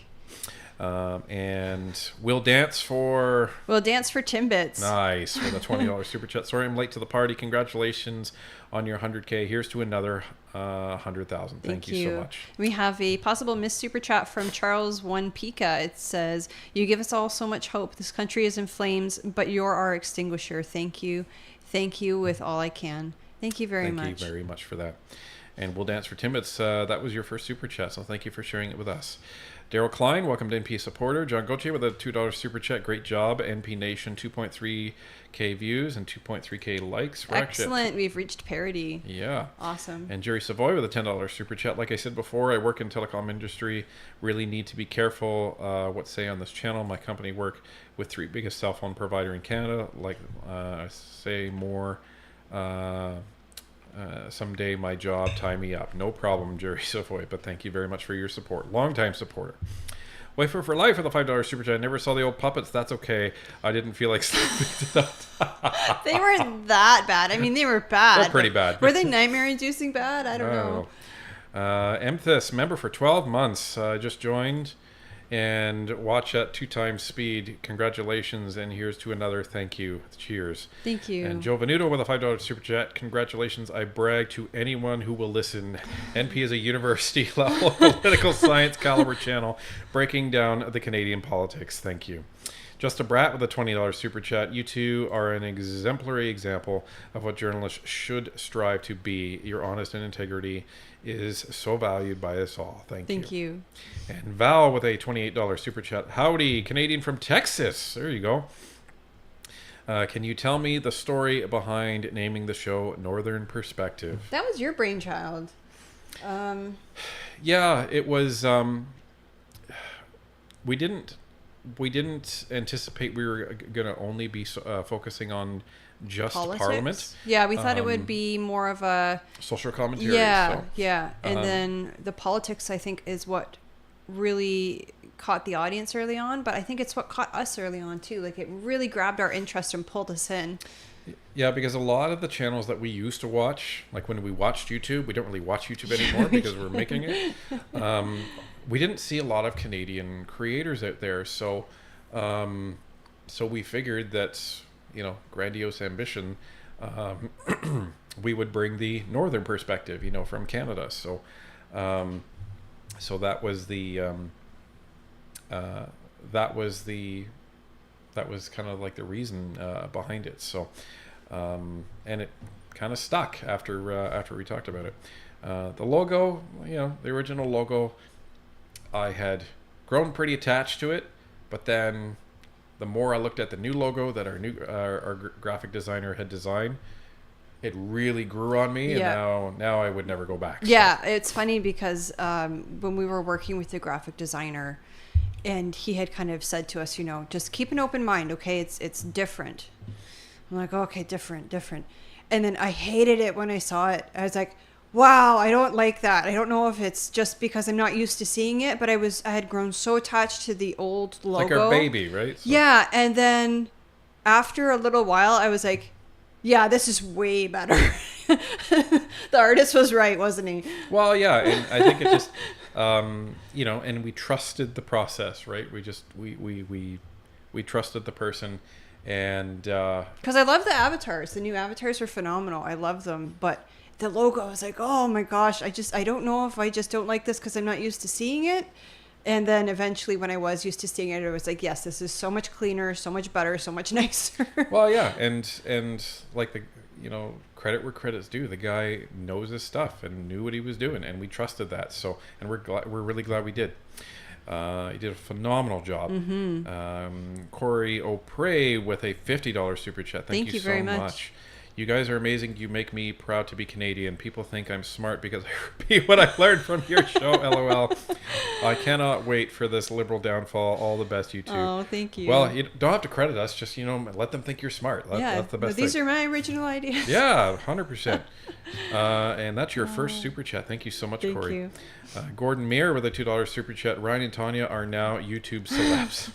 [SPEAKER 1] And we'll dance for
[SPEAKER 2] Timbits.
[SPEAKER 1] Nice. With a $20 super chat. Sorry I'm late to the party. Congratulations on your 100K. Here's to another 100,000. Thank you so much.
[SPEAKER 2] We have a possible missed super chat from Charles One Pika. It says, "You give us all so much hope. This country is in flames, but you're our extinguisher. Thank you. Thank you with all I can." Thank you very much.
[SPEAKER 1] Thank you very much for that. And We'll Dance for Timbits, that was your first super chat, so thank you for sharing it with us. Daryl Klein, welcome to NP supporter. John Gauthier with a $2 super chat. Great job, NP Nation. 2.3K views and 2.3K likes.
[SPEAKER 2] Excellent. We've reached parity.
[SPEAKER 1] Yeah.
[SPEAKER 2] Awesome.
[SPEAKER 1] And Jerry Savoy with a $10 super chat. Like I said before, I work in telecom industry. Really need to be careful what say on this channel. My company work with 3 biggest cell phone provider in Canada. Like I say more. Someday my job, tie me up. No problem, Jerry Savoy, but thank you very much for your support. Long-time supporter. Wafer for Life with a $5 super chat. I never saw the old puppets. That's okay. I didn't feel like sleeping tonight.
[SPEAKER 2] They weren't that bad. I mean, they were bad.
[SPEAKER 1] They're pretty bad.
[SPEAKER 2] Were they nightmare-inducing bad? I don't know.
[SPEAKER 1] Emthus, member for 12 months. Just joined and watch at 2 times speed. Congratulations, and here's to another thank you. Cheers.
[SPEAKER 2] Thank you.
[SPEAKER 1] And Joe Venuto with a $5 super chat. Congratulations. I brag to anyone who will listen. NP is a university level political science caliber channel breaking down the Canadian politics. Thank you. Just a Brat with a $20 super chat. You two are an exemplary example of what journalists should strive to be. Your honest and integrity is so valued by us all. Thank you. And Val with a $28 super chat. Howdy, Canadian from Texas. There you go. Can you tell me the story behind naming the show Northern Perspective?
[SPEAKER 2] That was your brainchild.
[SPEAKER 1] Yeah, it was. We didn't anticipate we were going to only be focusing on just
[SPEAKER 2] Politics?
[SPEAKER 1] Parliament.
[SPEAKER 2] Yeah, we thought it would be more of a
[SPEAKER 1] social commentary.
[SPEAKER 2] Yeah, yeah. And then the politics, I think, is what really caught the audience early on, but I think it's what caught us early on too. Like, it really grabbed our interest and pulled us in.
[SPEAKER 1] Yeah, because a lot of the channels that we used to watch, like when we watched YouTube, we don't really watch YouTube anymore because we're making it. We didn't see a lot of Canadian creators out there, so we figured that, you know, grandiose ambition, we would bring the northern perspective, you know, from Canada. So that was kind of like the reason behind it. So and it kind of stuck after we talked about it. The logo, you know, the original logo, I had grown pretty attached to it, but then the more I looked at the new logo that our graphic designer had designed, it really grew on me.
[SPEAKER 2] Yeah.
[SPEAKER 1] And now I would never go back.
[SPEAKER 2] Yeah, it's funny because when we were working with the graphic designer, and he had kind of said to us, you know, just keep an open mind, okay? It's different. I'm like, okay, different. And then I hated it when I saw it. I was like, wow, I don't like that. I don't know if it's just because I'm not used to seeing it, but I had grown so attached to the old logo.
[SPEAKER 1] Like our baby, right? So.
[SPEAKER 2] Yeah, and then after a little while, I was like, yeah, this is way better. The artist was right, wasn't he?
[SPEAKER 1] Well, yeah, and I think it just, you know, and we trusted the process, right? We just, we trusted the person, and...
[SPEAKER 2] Because I love the avatars. The new avatars are phenomenal. I love them, but... the logo, I was like, oh my gosh, I don't know if I just don't like this because I'm not used to seeing it. And then eventually when I was used to seeing it, it was like, yes, this is so much cleaner, so much better, so much nicer.
[SPEAKER 1] Well, yeah. And like the, you know, credit where credit's due. The guy knows his stuff and knew what he was doing, and we trusted that. So, and we're really glad we did. He did a phenomenal job. Mm-hmm. Corey O'Prey with a $50 super chat. Thank you so very much. You guys are amazing. You make me proud to be Canadian. People think I'm smart because I repeat what I learned from your show. LOL. I cannot wait for this liberal downfall. All the best, you two.
[SPEAKER 2] Oh, thank you.
[SPEAKER 1] Well, you don't have to credit us. Just, you know, let them think you're smart. That's the best
[SPEAKER 2] these
[SPEAKER 1] thing.
[SPEAKER 2] are my original ideas.
[SPEAKER 1] Yeah, 100%. And that's your first super chat. Thank you so much, Corey.
[SPEAKER 2] Thank you.
[SPEAKER 1] Gordon Meir with a $2 super chat. Ryan and Tanya are now YouTube celebs.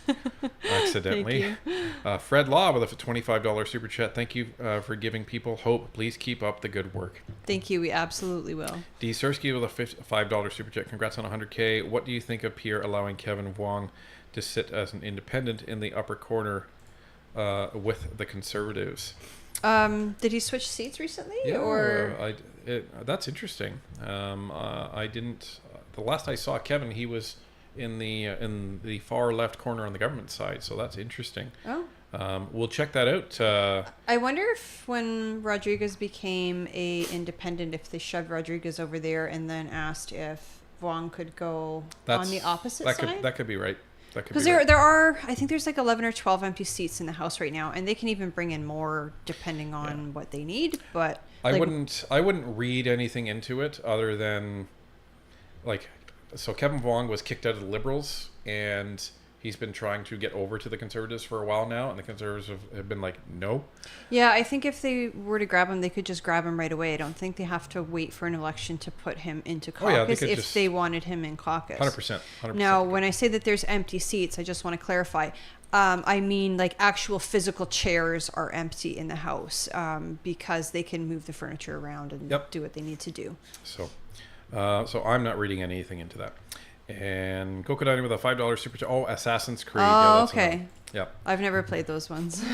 [SPEAKER 1] Accidentally.
[SPEAKER 2] Thank you.
[SPEAKER 1] Fred Law with a $25 super chat. Thank you for giving people hope. Please keep up the good work.
[SPEAKER 2] Thank you. We absolutely will.
[SPEAKER 1] D. Sersky with a $5 super chat. Congrats on 100K. What do you think of Pierre allowing Kevin Wong to sit as an independent in the upper corner with the Conservatives?
[SPEAKER 2] Did he switch seats recently?
[SPEAKER 1] Yeah,
[SPEAKER 2] or
[SPEAKER 1] that's interesting. I didn't. The last I saw Kevin, he was in the far left corner on the government side, so that's interesting.
[SPEAKER 2] Oh.
[SPEAKER 1] We'll check that out.
[SPEAKER 2] I wonder if when Rodriguez became a independent, if they shoved Rodriguez over there and then asked if Vuong could go on the opposite side.
[SPEAKER 1] That could be right.
[SPEAKER 2] Because there are, I think there's like 11 or 12 empty seats in the House right now, and they can even bring in more depending on what they need. But
[SPEAKER 1] I wouldn't read anything into it other than so Kevin Vuong was kicked out of the Liberals, and he's been trying to get over to the Conservatives for a while now, and the Conservatives have been like, no.
[SPEAKER 2] Yeah, I think if they were to grab him, they could just grab him right away. I don't think they have to wait for an election to put him into caucus they wanted him in caucus.
[SPEAKER 1] 100%.
[SPEAKER 2] Now, when I say that there's empty seats, I just want to clarify. I mean, like, actual physical chairs are empty in the House because they can move the furniture around and do what they need to do.
[SPEAKER 1] So I'm not reading anything into that. And Kokodani with a $5 super chat. Oh, Assassin's Creed.
[SPEAKER 2] Oh, okay.
[SPEAKER 1] Yeah.
[SPEAKER 2] I've never played those ones.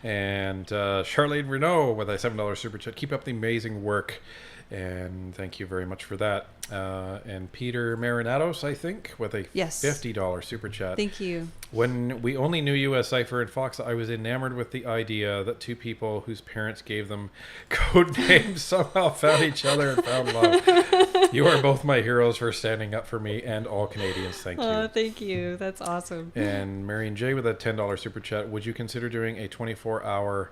[SPEAKER 1] And Charlene Renault with a $7 super chat. Keep up the amazing work. And thank you very much for that. And Peter Marinatos, I think, with a $50 super chat.
[SPEAKER 2] Thank you.
[SPEAKER 1] When we only knew US Cypher and Fox, I was enamored with the idea that two people whose parents gave them code names somehow found each other and found love. You are both my heroes for standing up for me and all Canadians. Thank you.
[SPEAKER 2] Oh, thank you. That's awesome.
[SPEAKER 1] And Marion J with a $10 super chat. Would you consider doing a 24-hour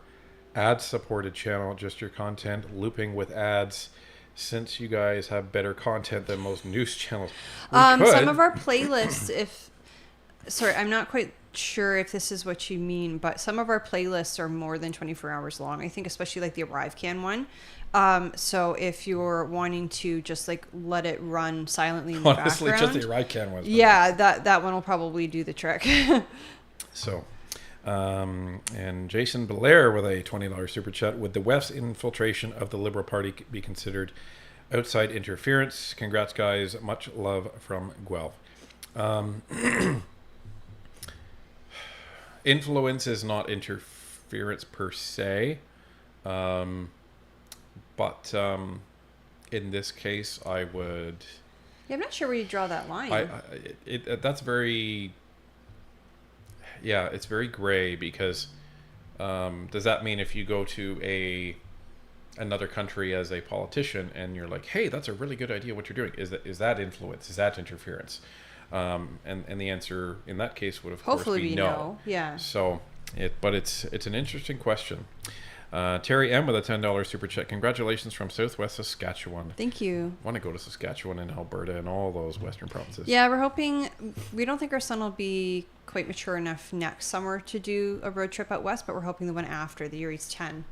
[SPEAKER 1] ad-supported channel, just your content looping with ads? Since you guys have better content than most news channels,
[SPEAKER 2] some of our playlists, I'm not quite sure if this is what you mean, but some of our playlists are more than 24 hours long. I think especially like the ArriveCan one. So if you're wanting to just like let it run silently in the
[SPEAKER 1] honestly,
[SPEAKER 2] background,
[SPEAKER 1] just the ArriveCan one.
[SPEAKER 2] Yeah, that one will probably do the trick.
[SPEAKER 1] So. And Jason Belair with a $20 super chat. Would the West's infiltration of the Liberal Party be considered outside interference? Congrats, guys. Much love from Guelph. Influence is not interference per se. But in this case, I would...
[SPEAKER 2] Yeah, I'm not sure where you draw that line.
[SPEAKER 1] That's very... Yeah, it's very gray because does that mean if you go to another country as a politician and you're like, hey, that's a really good idea what you're doing, is that influence? Is that interference? And the answer in that case would of course be no.
[SPEAKER 2] Yeah.
[SPEAKER 1] So it's an interesting question. Terry M with a $10 super chat. Congratulations from Southwest Saskatchewan.
[SPEAKER 2] Thank you.
[SPEAKER 1] I want to go to Saskatchewan and Alberta and all those western provinces.
[SPEAKER 2] Yeah, we don't think our son will be quite mature enough next summer to do a road trip out west, but we're hoping the one after, the year he's 10.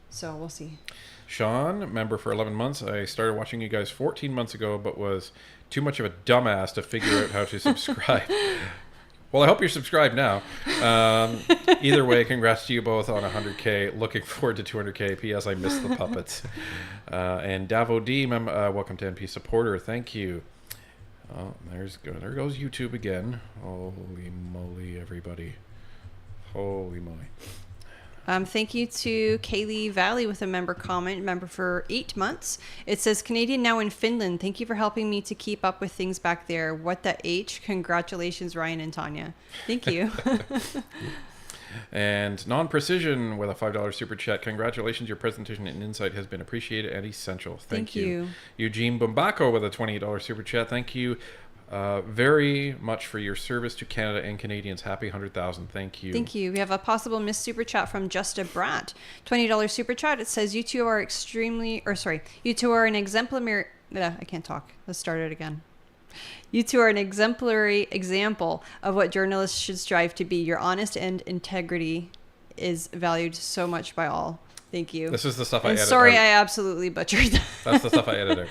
[SPEAKER 2] So we'll see.
[SPEAKER 1] Sean, member for 11 months. I started watching you guys 14 months ago, but was too much of a dumbass to figure out how to subscribe. Well, I hope you're subscribed now. Either way, congrats to you both on 100K. Looking forward to 200K. P.S. I miss the puppets. And Davo D, welcome to NP supporter. Thank you. Oh, there goes YouTube again. Holy moly, everybody. Holy moly.
[SPEAKER 2] Thank you to Kaylee Valley with a member for 8 months. It says, Canadian now in Finland. Thank you for helping me to keep up with things back there. What the H? Congratulations, Ryan and Tanya. Thank you.
[SPEAKER 1] And Non-Precision with a $5 super chat. Congratulations, your presentation and insight has been appreciated and essential. Thank you. Eugene Bumbako with a $28 super chat. Thank you very much for your service to Canada and Canadians. Happy 100,000. Thank you.
[SPEAKER 2] Thank you. We have a possible missed super chat from Justa Bratt. $20 super chat. It says, you two are an exemplary... I can't talk. Let's start it again. You two are an exemplary example of what journalists should strive to be. Your honest and integrity is valued so much by all. Thank you.
[SPEAKER 1] This is the stuff I edited.
[SPEAKER 2] Sorry, I absolutely butchered that.
[SPEAKER 1] That's the stuff I edited.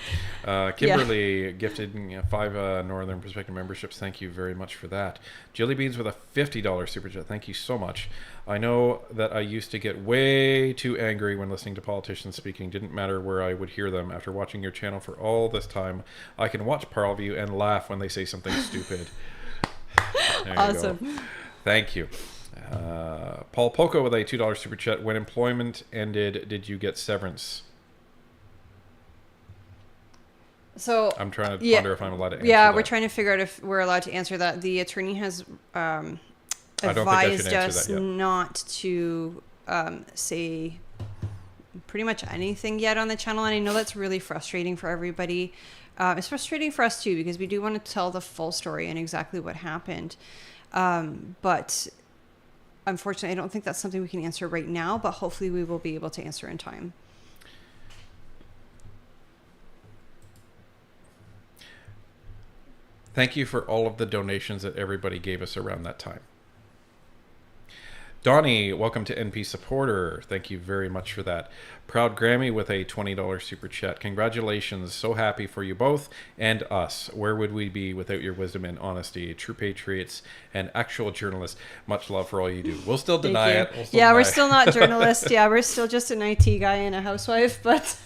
[SPEAKER 1] Kimberly gifted 5 Northern Perspective memberships. Thank you very much for that. Jilly Beans with a $50 super chat. Thank you so much. I know that I used to get way too angry when listening to politicians speaking. Didn't matter where I would hear them. After watching your channel for all this time, I can watch Parleview and laugh when they say something stupid.
[SPEAKER 2] Awesome.
[SPEAKER 1] Thank you. Paul Poco with a $2 super chat. When employment ended, did you get severance?
[SPEAKER 2] So
[SPEAKER 1] I'm trying to wonder if I'm allowed to answer
[SPEAKER 2] that.
[SPEAKER 1] that.
[SPEAKER 2] We're trying to figure out if we're allowed to answer that. The attorney has
[SPEAKER 1] I don't think I should
[SPEAKER 2] advised
[SPEAKER 1] answer
[SPEAKER 2] us
[SPEAKER 1] that yet.
[SPEAKER 2] not to say pretty much anything yet on the channel, and I know that's really frustrating for everybody. It's frustrating for us too, because we do want to tell the full story and exactly what happened. But unfortunately, I don't think that's something we can answer right now, but hopefully we will be able to answer in time.
[SPEAKER 1] Thank you for all of the donations that everybody gave us around that time. Donnie, welcome to NP Supporter. Thank you very much for that. Proud Grammy with a $20 super chat. Congratulations. So happy for you both and us. Where would we be without your wisdom and honesty? True patriots and actual journalists. Much love for all you do. We'll still deny it.
[SPEAKER 2] We're still not journalists. Yeah, we're still just an IT guy and a housewife, but...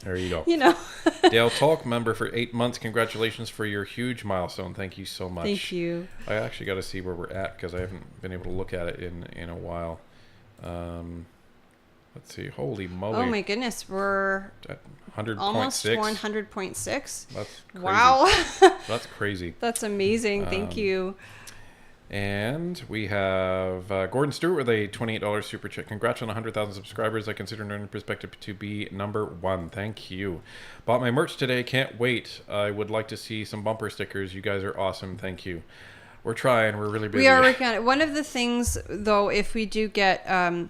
[SPEAKER 1] There you go.
[SPEAKER 2] You know.
[SPEAKER 1] Dale Talk, member for 8 months. Congratulations for your huge milestone. Thank you so much.
[SPEAKER 2] Thank you.
[SPEAKER 1] I actually got to see where we're at because I haven't been able to look at it in a while. Let's see. Holy moly.
[SPEAKER 2] Oh my goodness. We're
[SPEAKER 1] at 100.6.
[SPEAKER 2] Almost 100.6.
[SPEAKER 1] That's crazy.
[SPEAKER 2] Wow.
[SPEAKER 1] That's crazy.
[SPEAKER 2] That's amazing. Thank you.
[SPEAKER 1] And we have Gordon Stewart with a $28 super chat. Congrats on 100,000 subscribers. I consider Nerd Perspective to be #1. Thank you. Bought my merch today. Can't wait. I would like to see some bumper stickers. You guys are awesome. Thank you. We're trying. We're really busy.
[SPEAKER 2] We are working on it. One of the things, though, if we do get,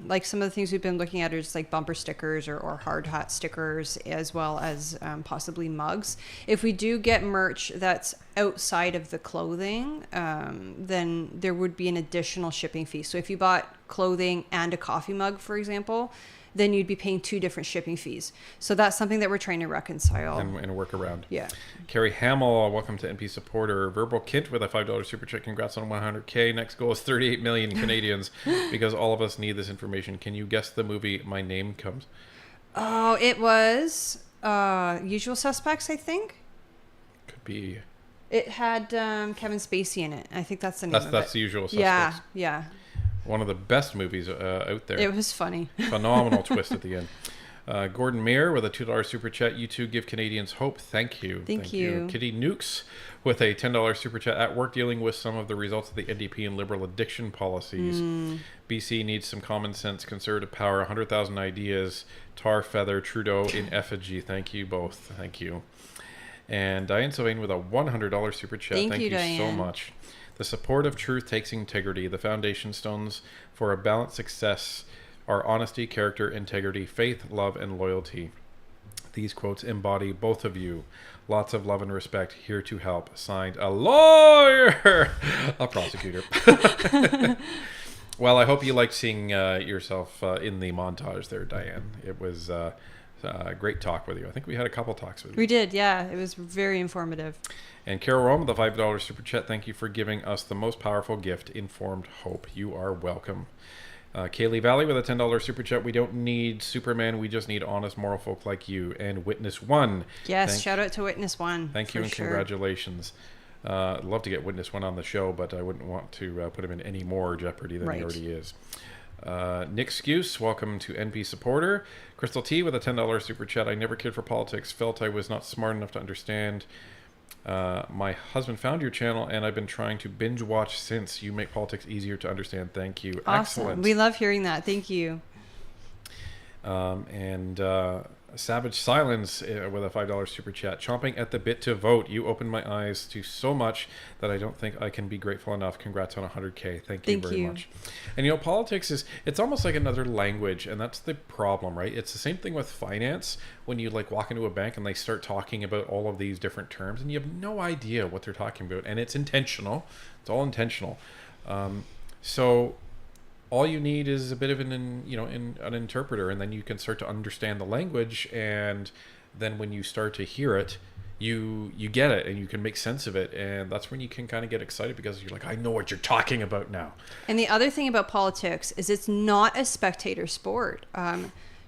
[SPEAKER 2] like some of the things we've been looking at are just like bumper stickers or hard hat stickers, as well as possibly mugs. If we do get merch that's outside of the clothing, then there would be an additional shipping fee. So if you bought clothing and a coffee mug, for example, then you'd be paying 2 different shipping fees. So that's something that we're trying to reconcile.
[SPEAKER 1] And work around.
[SPEAKER 2] Yeah.
[SPEAKER 1] Carrie Hamill, welcome to NP Supporter. Verbal Kint with a $5 super chat. Congrats on 100K. Next goal is 38 million Canadians because all of us need this information. Can you guess the movie My Name Comes?
[SPEAKER 2] Oh, it was Usual Suspects, I think.
[SPEAKER 1] Could be.
[SPEAKER 2] It had Kevin Spacey in it. I think that's the name of it.
[SPEAKER 1] That's The Usual Suspects.
[SPEAKER 2] Yeah.
[SPEAKER 1] One of the best movies out there.
[SPEAKER 2] It was funny.
[SPEAKER 1] Phenomenal twist at the end. Gordon Mayer with a $2 super chat. You two give Canadians hope. Thank you.
[SPEAKER 2] Thank you.
[SPEAKER 1] Kitty Nukes with a $10 super chat. At work dealing with some of the results of the NDP and Liberal addiction policies. BC needs some common sense, conservative power, 100,000 ideas, tar, feather, Trudeau in effigy. Thank you both. Thank you. And Diane Sylvain with a $100 super chat. Thank you
[SPEAKER 2] Diane.
[SPEAKER 1] so much. The support of truth takes integrity. The foundation stones for a balanced success are honesty, character, integrity, faith, love, and loyalty. These quotes embody both of you. Lots of love and respect. Here to help. Signed, a lawyer, a prosecutor. Well, I hope you liked seeing yourself in the montage there, Diane. It was great talk with you. I think we had a couple talks with you.
[SPEAKER 2] We did, yeah. It was very informative.
[SPEAKER 1] And Carol Rome with a $5 super chat. Thank you for giving us the most powerful gift, informed hope. You are welcome. Kaylee Valley with a $10 super chat. We don't need Superman. We just need honest, moral folk like you. And Witness One.
[SPEAKER 2] Yes, shout out to Witness One.
[SPEAKER 1] Thank you and congratulations. I'd love to get Witness One on the show, but I wouldn't want to put him in any more jeopardy than he already is. Nick Skuse, welcome to NP Supporter. Crystal T with a $10 super chat. I never cared for politics. Felt I was not smart enough to understand. My husband found your channel and I've been trying to binge watch since. You make politics easier to understand. Thank you.
[SPEAKER 2] Awesome.
[SPEAKER 1] Excellent.
[SPEAKER 2] We love hearing that. Thank you.
[SPEAKER 1] Savage Silence with a $5 super chat. Chomping at the bit to vote. You opened my eyes to so much that I don't think I can be grateful enough. Congrats on 100K. Thank you very much. And politics it's almost like another language, and that's the problem, right? It's the same thing with finance. When you walk into a bank and they start talking about all of these different terms and you have no idea what they're talking about, and it's intentional. It's all intentional. So all you need is a bit of an interpreter, and then you can start to understand the language. And then when you start to hear it, you get it and you can make sense of it. And that's when you can kind of get excited because you're like, I know what you're talking about now.
[SPEAKER 2] And the other thing about politics is it's not a spectator sport.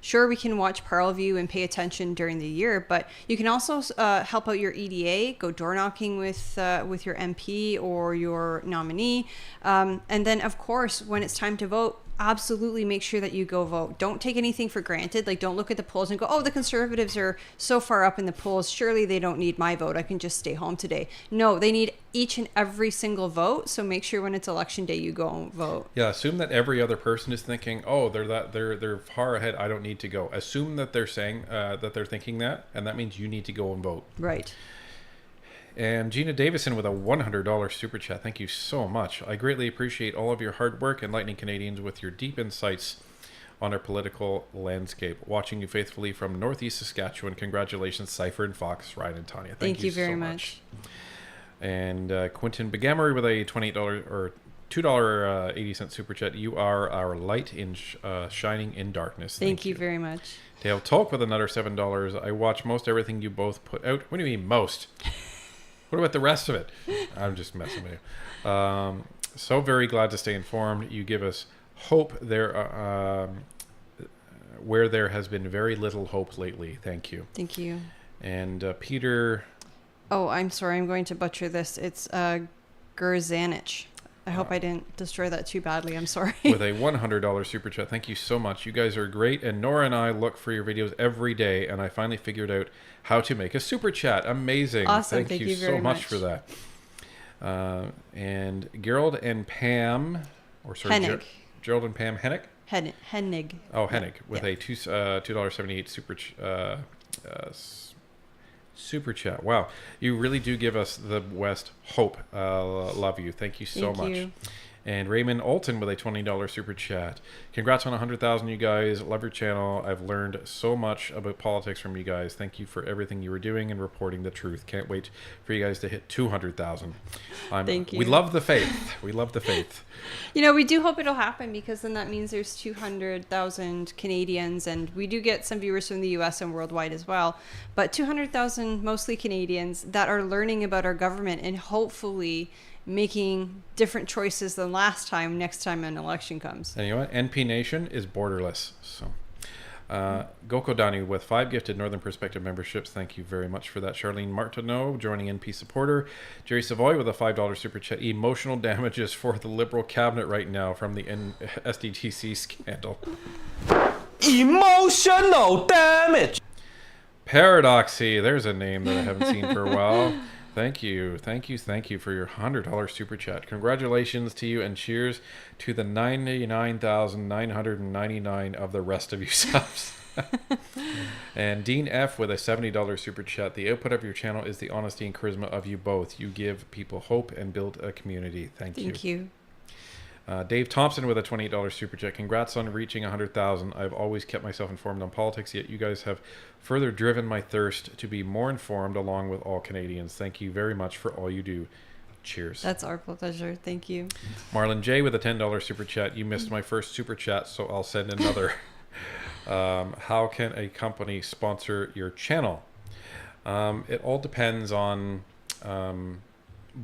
[SPEAKER 2] Sure, we can watch Parleview and pay attention during the year, but you can also help out your EDA, go door knocking with your MP or your nominee. And then, of course, when it's time to vote, absolutely make sure that you go vote. Don't take anything for granted. Like, don't look at the polls and go, oh, the Conservatives are so far up in the polls. Surely they don't need my vote. I can just stay home today. No, they need each and every single vote. So make sure when it's election day, you go and vote.
[SPEAKER 1] Yeah, assume that every other person is thinking, oh, they're far ahead. I don't need to go. Assume that they're saying that they're thinking that, and that means you need to go and vote.
[SPEAKER 2] Right.
[SPEAKER 1] And Gina Davison with a $100 super chat. Thank you so much. I greatly appreciate all of your hard work, enlightening Canadians with your deep insights on our political landscape. Watching you faithfully from Northeast Saskatchewan. Congratulations, Cypher and Fox, Ryan and Tanya.
[SPEAKER 2] Thank you very much.
[SPEAKER 1] And Quentin Begamery with a $28 or $2.80 super chat. You are our light in shining in darkness.
[SPEAKER 2] Thank you very much.
[SPEAKER 1] Dale Tolk with another $7. I watch most everything you both put out. What do you mean most? What about the rest of it? I'm just messing with you. So very glad to stay informed. You give us hope there where there has been very little hope lately. Thank you.
[SPEAKER 2] Thank you.
[SPEAKER 1] And Peter...
[SPEAKER 2] Oh, I'm sorry. I'm going to butcher this. It's Gerzanich. I hope I didn't destroy that too badly. I'm sorry.
[SPEAKER 1] With a $100 super chat. Thank you so much. You guys are great. And Nora and I look for your videos every day. And I finally figured out how to make a super chat. Amazing.
[SPEAKER 2] Awesome.
[SPEAKER 1] Thank you so much for that. And Gerald and Pam, or sorry,
[SPEAKER 2] Hennig.
[SPEAKER 1] Gerald and Pam Hennig?
[SPEAKER 2] Hennig.
[SPEAKER 1] Oh, Hennig with a $2.78 super chat. Wow, you really do give us the West hope. Love you. Thank you so much.
[SPEAKER 2] You.
[SPEAKER 1] And Raymond Olton with a $20 super chat. Congrats on 100,000, you guys. Love your channel. I've learned so much about politics from you guys. Thank you for everything you were doing and reporting the truth. Can't wait for you guys to hit 200,000.
[SPEAKER 2] Thank you.
[SPEAKER 1] We love the faith. We love the faith.
[SPEAKER 2] You know, we do hope it'll happen, because then that means there's 200,000 Canadians, and we do get some viewers from the US and worldwide as well. But 200,000 mostly Canadians that are learning about our government and hopefully making different choices than last time next time an election comes.
[SPEAKER 1] And you know what? NP Nation is borderless. So Goko Dani with 5 gifted Northern Perspective memberships. Thank you very much for that. Charlene Martineau joining NP supporter. Jerry Savoy with a $5 super chat. Emotional damages for the Liberal cabinet right now from the SDTC scandal.
[SPEAKER 9] Emotional damage.
[SPEAKER 1] Paradoxy. There's a name that I haven't seen for a while. Thank you for your $100 super chat. Congratulations to you, and cheers to the 99,999 of the rest of you subs. And Dean F with a $70 super chat. The output of your channel is the honesty and charisma of you both. You give people hope and build a community. Thank you. Dave Thompson with a $28 super chat. Congrats on reaching 100,000. I've always kept myself informed on politics, yet you guys have further driven my thirst to be more informed along with all Canadians. Thank you very much for all you do. Cheers.
[SPEAKER 2] That's our pleasure. Thank you.
[SPEAKER 1] Marlon J with a $10 super chat. You missed my first super chat, so I'll send another. How can a company sponsor your channel? It all depends on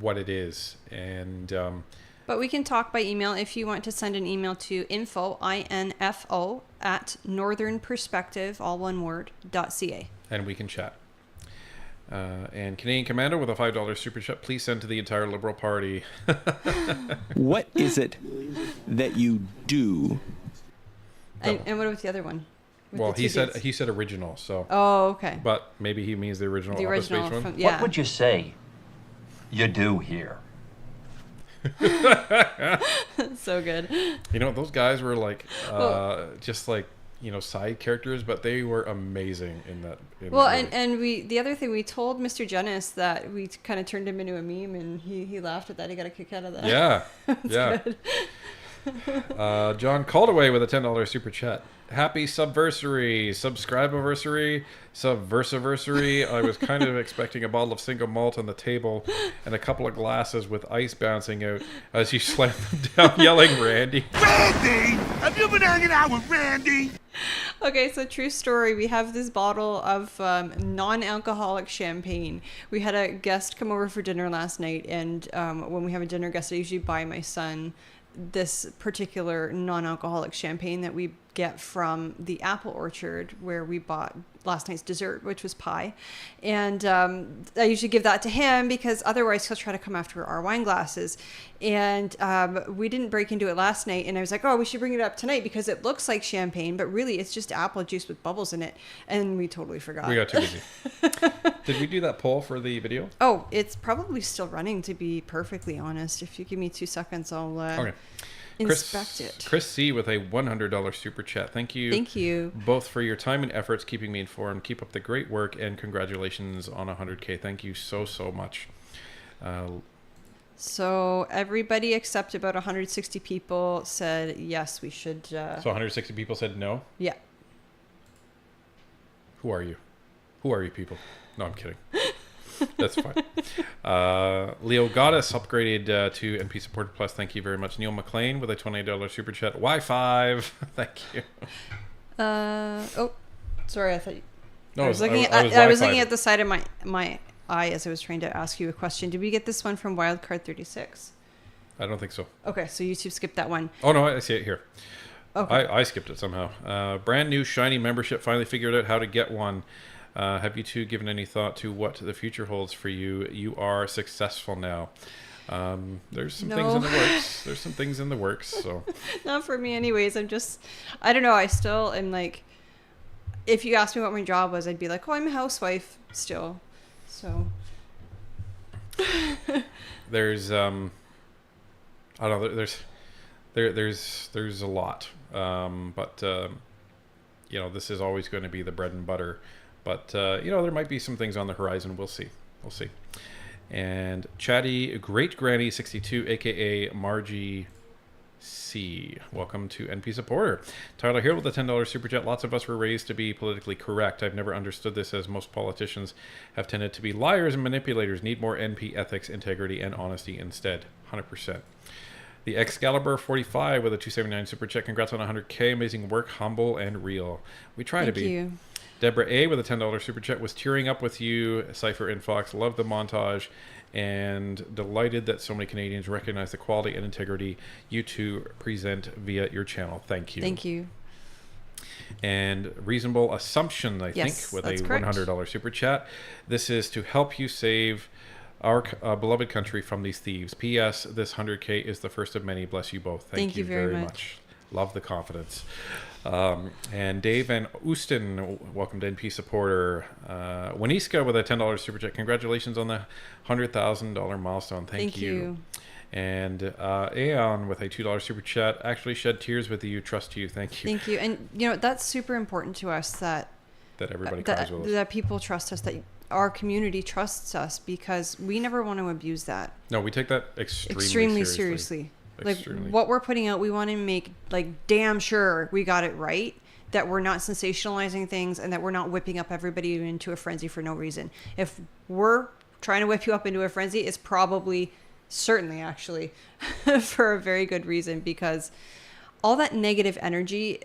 [SPEAKER 1] what it is, and
[SPEAKER 2] but we can talk by email if you want to send an email to info at northernperspective, all one word, .ca.
[SPEAKER 1] And we can chat. And Canadian Commando with a $5 super chat. Please send to the entire Liberal Party.
[SPEAKER 9] What is it that you do?
[SPEAKER 2] And what about the other one?
[SPEAKER 1] Well, he said original, so.
[SPEAKER 2] Oh, okay.
[SPEAKER 1] But maybe he means the original.
[SPEAKER 2] The original
[SPEAKER 1] one.
[SPEAKER 2] from, yeah.
[SPEAKER 10] What would you say you do here?
[SPEAKER 2] So good.
[SPEAKER 1] You know, those guys were like just like, you know, side characters, but they were amazing in that.
[SPEAKER 2] And the other thing, we told Mr. Jennis that we kind of turned him into a meme, and he laughed at that. He got a kick out of that.
[SPEAKER 1] Yeah. Yeah.
[SPEAKER 2] Good.
[SPEAKER 1] John Caldaway with a $10 super chat. Happy subversary, subscribe-versary, subversiversary. I was kind of expecting a bottle of single malt on the table and a couple of glasses with ice bouncing out as you slam them down, yelling, Randy.
[SPEAKER 3] Randy! Have you been hanging out with Randy?
[SPEAKER 2] Okay, so true story. We have this bottle of non-alcoholic champagne. We had a guest come over for dinner last night, and when we have a dinner guest, I usually buy my son this particular non-alcoholic champagne that we get from the apple orchard where we bought last night's dessert, which was pie. And I usually give that to him because otherwise he'll try to come after our wine glasses. And we didn't break into it last night. And I was like, oh, we should bring it up tonight because it looks like champagne, but really it's just apple juice with bubbles in it. And we totally forgot.
[SPEAKER 1] We got too busy. Did we do that poll for the video?
[SPEAKER 2] Oh, it's probably still running, to be perfectly honest. If you give me 2 seconds, I'll
[SPEAKER 1] okay.
[SPEAKER 2] inspect it.
[SPEAKER 1] Chris C. with a $100 super chat. Thank you.
[SPEAKER 2] Thank you.
[SPEAKER 1] Both for your time and efforts keeping me informed. Keep up the great work and congratulations on 100K. Thank you so much.
[SPEAKER 2] So everybody except about 160 people said yes, we should.
[SPEAKER 1] So 160 people said no?
[SPEAKER 2] Yeah.
[SPEAKER 1] Who are you? Who are you people? No, I'm kidding. That's fine. Leo Goddess upgraded to NP Supporter Plus. Thank you very much. Neil McLean with a $28 super chat. Y5. Thank you.
[SPEAKER 2] Oh, sorry. I thought you...
[SPEAKER 1] No,
[SPEAKER 2] I was looking at the side of my eye as I was trying to ask you a question. Did we get this one from Wildcard 36?
[SPEAKER 1] I don't think so.
[SPEAKER 2] Okay, so YouTube skipped that one.
[SPEAKER 1] Oh, no, I see it here.
[SPEAKER 2] Okay.
[SPEAKER 1] I skipped it somehow. Brand new shiny membership. Finally figured out how to get one. Have you two given any thought to what the future holds for you? You are successful now. There's some things in the works. There's some things in the works. So
[SPEAKER 2] not for me anyways. I don't know. I still am like, if you asked me what my job was, I'd be like, oh, I'm a housewife still. So
[SPEAKER 1] there's I don't know, there's a lot. But you know, this is always going to be the bread and butter. But, you know, there might be some things on the horizon. We'll see. We'll see. And Chatty Great Granny 62, a.k.a. Margie C. Welcome to NP Supporter. Tyler here with a $10 super chat. Lots of us were raised to be politically correct. I've never understood this, as most politicians have tended to be liars and manipulators. Need more NP ethics, integrity, and honesty instead. 100%. The Excalibur 45 with a $2.79 super chat. Congrats on 100K. Amazing work. Humble and real. We try to be.
[SPEAKER 2] Thank you.
[SPEAKER 1] Deborah A. with a $10 super chat. Was tearing up with you, Cypher and Fox. Love the montage and delighted that so many Canadians recognize the quality and integrity you two present via your channel. Thank you.
[SPEAKER 2] Thank you.
[SPEAKER 1] And Reasonable Assumption, I think, with a $100 super chat. This is to help you save our beloved country from these thieves. P.S. This 100K is the first of many. Bless you both. Thank you very much. Love the confidence. And Dave Van Oosten, welcome to NP Supporter. Waniska with a $10 super chat. Congratulations on the $100,000 milestone. Thank you. And Aeon with a $2 super chat. Actually shed tears with you. Trust you. Thank you.
[SPEAKER 2] Thank you. And you know, that's super important to us that
[SPEAKER 1] everybody cries with us.
[SPEAKER 2] That people trust us, that our community trusts us, because we never want to abuse that.
[SPEAKER 1] No, we take that
[SPEAKER 2] extremely seriously. Like what we're putting out, we want to make like damn sure we got it right, that we're not sensationalizing things, and that we're not whipping up everybody into a frenzy for no reason. If we're trying to whip you up into a frenzy, it's probably, certainly actually, for a very good reason, because all that negative energy,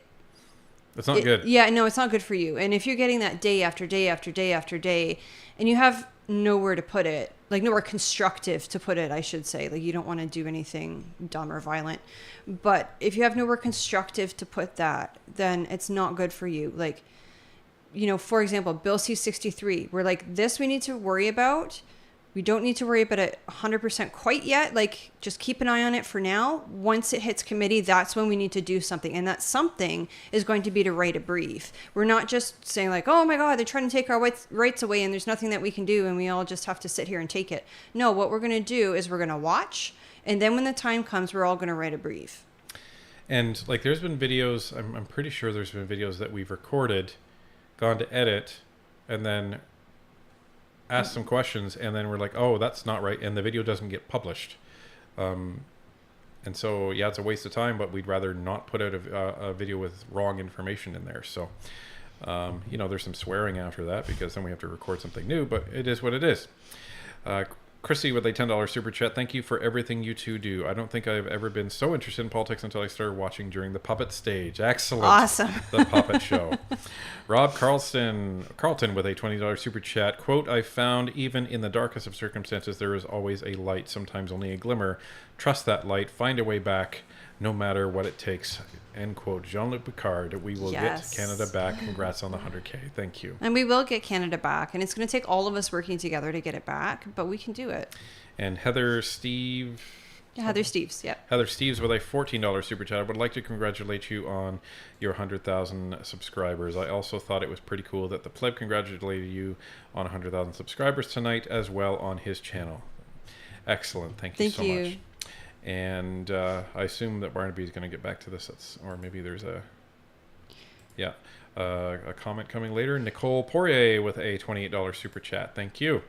[SPEAKER 1] it's not good.
[SPEAKER 2] Yeah, no, it's not good for you. And if you're getting that day after day after day after day, and you have nowhere to put it, like nowhere constructive to put it, I should say, like you don't want to do anything dumb or violent, but if you have nowhere constructive to put that, then it's not good for you. Like, you know, for example, Bill C-63, we're like, this we need to worry about. We don't need to worry about it 100% quite yet. Like, just keep an eye on it for now. Once it hits committee, that's when we need to do something. And that something is going to be to write a brief. We're not just saying like, oh my God, they're trying to take our rights away and there's nothing that we can do and we all just have to sit here and take it. No, what we're going to do is we're going to watch. And then when the time comes, we're all going to write a brief.
[SPEAKER 1] And like, there's been videos, I'm pretty sure there's been videos that we've recorded, gone to edit, and then ask some questions, and then we're like, oh, that's not right, and the video doesn't get published. And so, yeah, it's a waste of time, but we'd rather not put out a video with wrong information in there. So, you know, there's some swearing after that, because then we have to record something new, but it is what it is. Chrissy with a $10 super chat. Thank you for everything you two do. I don't think I've ever been so interested in politics until I started watching during the puppet stage. Excellent.
[SPEAKER 2] Awesome.
[SPEAKER 1] The puppet show. Rob Carlton with a $20 super chat. Quote, I found even in the darkest of circumstances, there is always a light, sometimes only a glimmer. Trust that light. Find a way back. no matter what it takes. End quote. Jean-Luc Picard. We will get Canada back. Congrats on the 100K. Thank you.
[SPEAKER 2] And we will get Canada back. And it's going to take all of us working together to get it back, but we can do it.
[SPEAKER 1] And Heather Steves, yep. Heather Steves with a $14 super chat. I would like to congratulate you on your 100,000 subscribers. I also thought it was pretty cool that the pleb congratulated you on 100,000 subscribers tonight as well on his channel. Excellent. Thank you so much. And I assume that Barnaby is going to get back to this. Or maybe there's a comment coming later. Nicole Poirier with a $28 super chat. Thank you.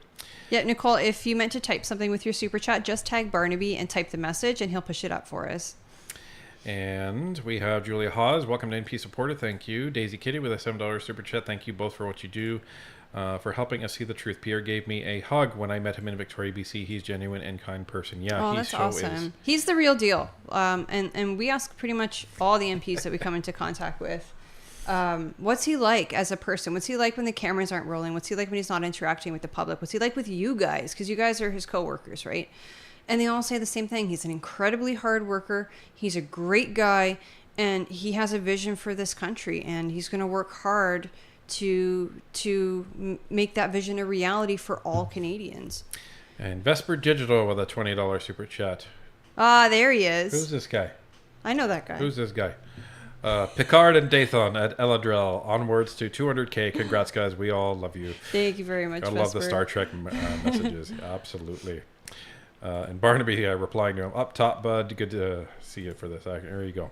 [SPEAKER 2] Yeah, Nicole, if you meant to type something with your super chat, just tag Barnaby and type the message and he'll push it up for us.
[SPEAKER 1] And we have Julia Hawes. Welcome to NP Supporter. Thank you. Daisy Kitty with a $7 super chat. Thank you both for what you do. For helping us see the truth. Pierre gave me a hug when I met him in Victoria, BC. He's a genuine and kind person. Yeah, he
[SPEAKER 2] that's
[SPEAKER 1] so
[SPEAKER 2] awesome.
[SPEAKER 1] is.
[SPEAKER 2] He's the real deal. And we ask pretty much all the MPs that we come into contact with, what's he like as a person? What's he like when the cameras aren't rolling? What's he like when he's not interacting with the public? What's he like with you guys? Because you guys are his co-workers, right? And they all say the same thing. He's an incredibly hard worker. He's a great guy. And he has a vision for this country. And he's going to work hard to make that vision a reality for all Canadians.
[SPEAKER 1] And Vesper Digital with a $20 super chat.
[SPEAKER 2] Ah, there he is.
[SPEAKER 1] Who's this guy?
[SPEAKER 2] I know that guy.
[SPEAKER 1] Who's this guy? Picard and Dathan at Eladrel. Onwards to 200K. Congrats, guys. We all love you.
[SPEAKER 2] Thank you very much,
[SPEAKER 1] I love the Star Trek messages. Absolutely. And Barnaby replying to him, up top, bud. Good to see you for this. There you go.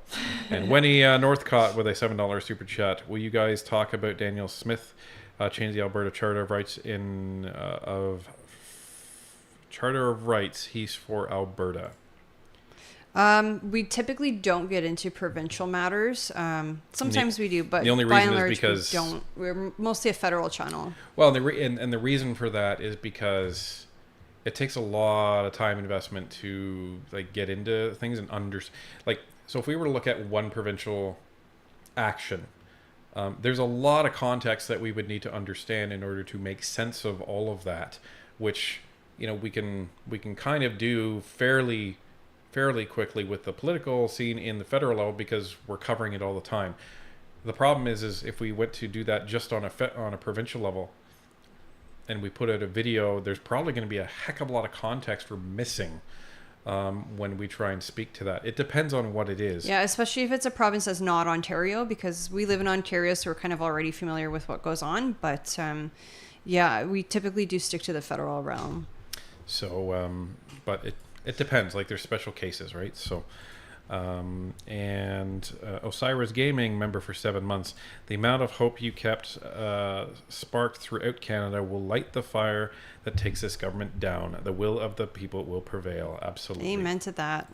[SPEAKER 1] And Winnie Northcott with a $7 super chat. Will you guys talk about Daniel Smith change the Alberta Charter of Rights Charter of Rights? He's for Alberta.
[SPEAKER 2] We typically don't get into provincial matters. Sometimes we do, but
[SPEAKER 1] the only
[SPEAKER 2] by
[SPEAKER 1] reason
[SPEAKER 2] and large,
[SPEAKER 1] is because
[SPEAKER 2] we don't. We're mostly a federal channel.
[SPEAKER 1] Well, and the reason for that is because it takes a lot of time investment to get into things and so if we were to look at one provincial action, there's a lot of context that we would need to understand in order to make sense of all of that, which we can kind of do fairly quickly with the political scene in the federal level because we're covering it all the time. The problem is if we went to do that just on a provincial level and we put out a video, there's probably going to be a heck of a lot of context we're missing when we try and speak to that. It depends on what it is.
[SPEAKER 2] Yeah, especially if it's a province that's not Ontario, because we live in Ontario, so we're kind of already familiar with what goes on. But yeah, we typically do stick to the federal realm.
[SPEAKER 1] So, but it depends. There's special cases, right? So, Osiris Gaming, member for 7 months. The amount of hope you kept sparked throughout Canada will light the fire that takes this government down. The will of the people will prevail. Absolutely.
[SPEAKER 2] Amen to that.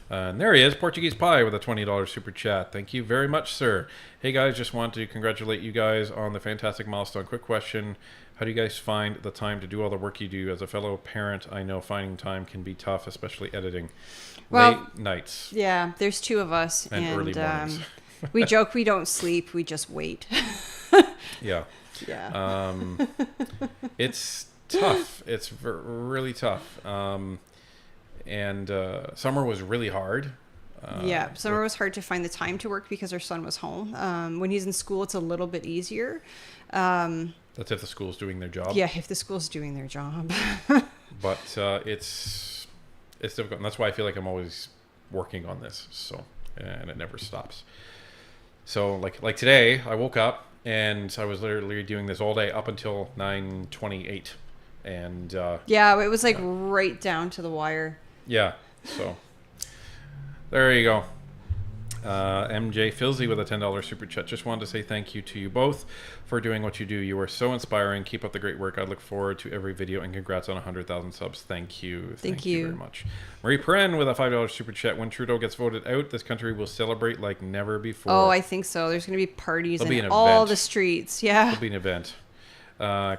[SPEAKER 1] And there he is, Portuguese Pie with a $20 super chat. Thank you very much, sir. Hey guys, just want to congratulate you guys on the fantastic milestone. Quick question. How do you guys find the time to do all the work you do? As a fellow parent, I know finding time can be tough, especially editing. Late nights.
[SPEAKER 2] Yeah, there's two of us.
[SPEAKER 1] And early mornings.
[SPEAKER 2] We joke we don't sleep, we just wait.
[SPEAKER 1] Yeah.
[SPEAKER 2] Yeah.
[SPEAKER 1] It's tough. It's really tough. And summer was really hard.
[SPEAKER 2] Yeah, summer was hard to find the time to work because our son was home. When he's in school, it's a little bit easier.
[SPEAKER 1] That's if the school's doing their job.
[SPEAKER 2] Yeah, if the school's doing their job.
[SPEAKER 1] But it's difficult, and that's why I feel like I'm always working on this. So, and it never stops. So, like today, I woke up and I was literally doing this all day up until 9:28, and
[SPEAKER 2] yeah, it was right down to the wire.
[SPEAKER 1] Yeah. So there you go. MJ Filsey with a $10 super chat. Just wanted to say thank you to you both for doing what you do. You are so inspiring. Keep up the great work. I look forward to every video, and congrats on 100,000 subs. Thank you. Thank you very much. Marie Perrin with a $5 super chat. When Trudeau gets voted out, this country will celebrate like never before.
[SPEAKER 2] Oh, I think so. There's going to be parties in all the streets. Yeah.
[SPEAKER 1] It'll be an event.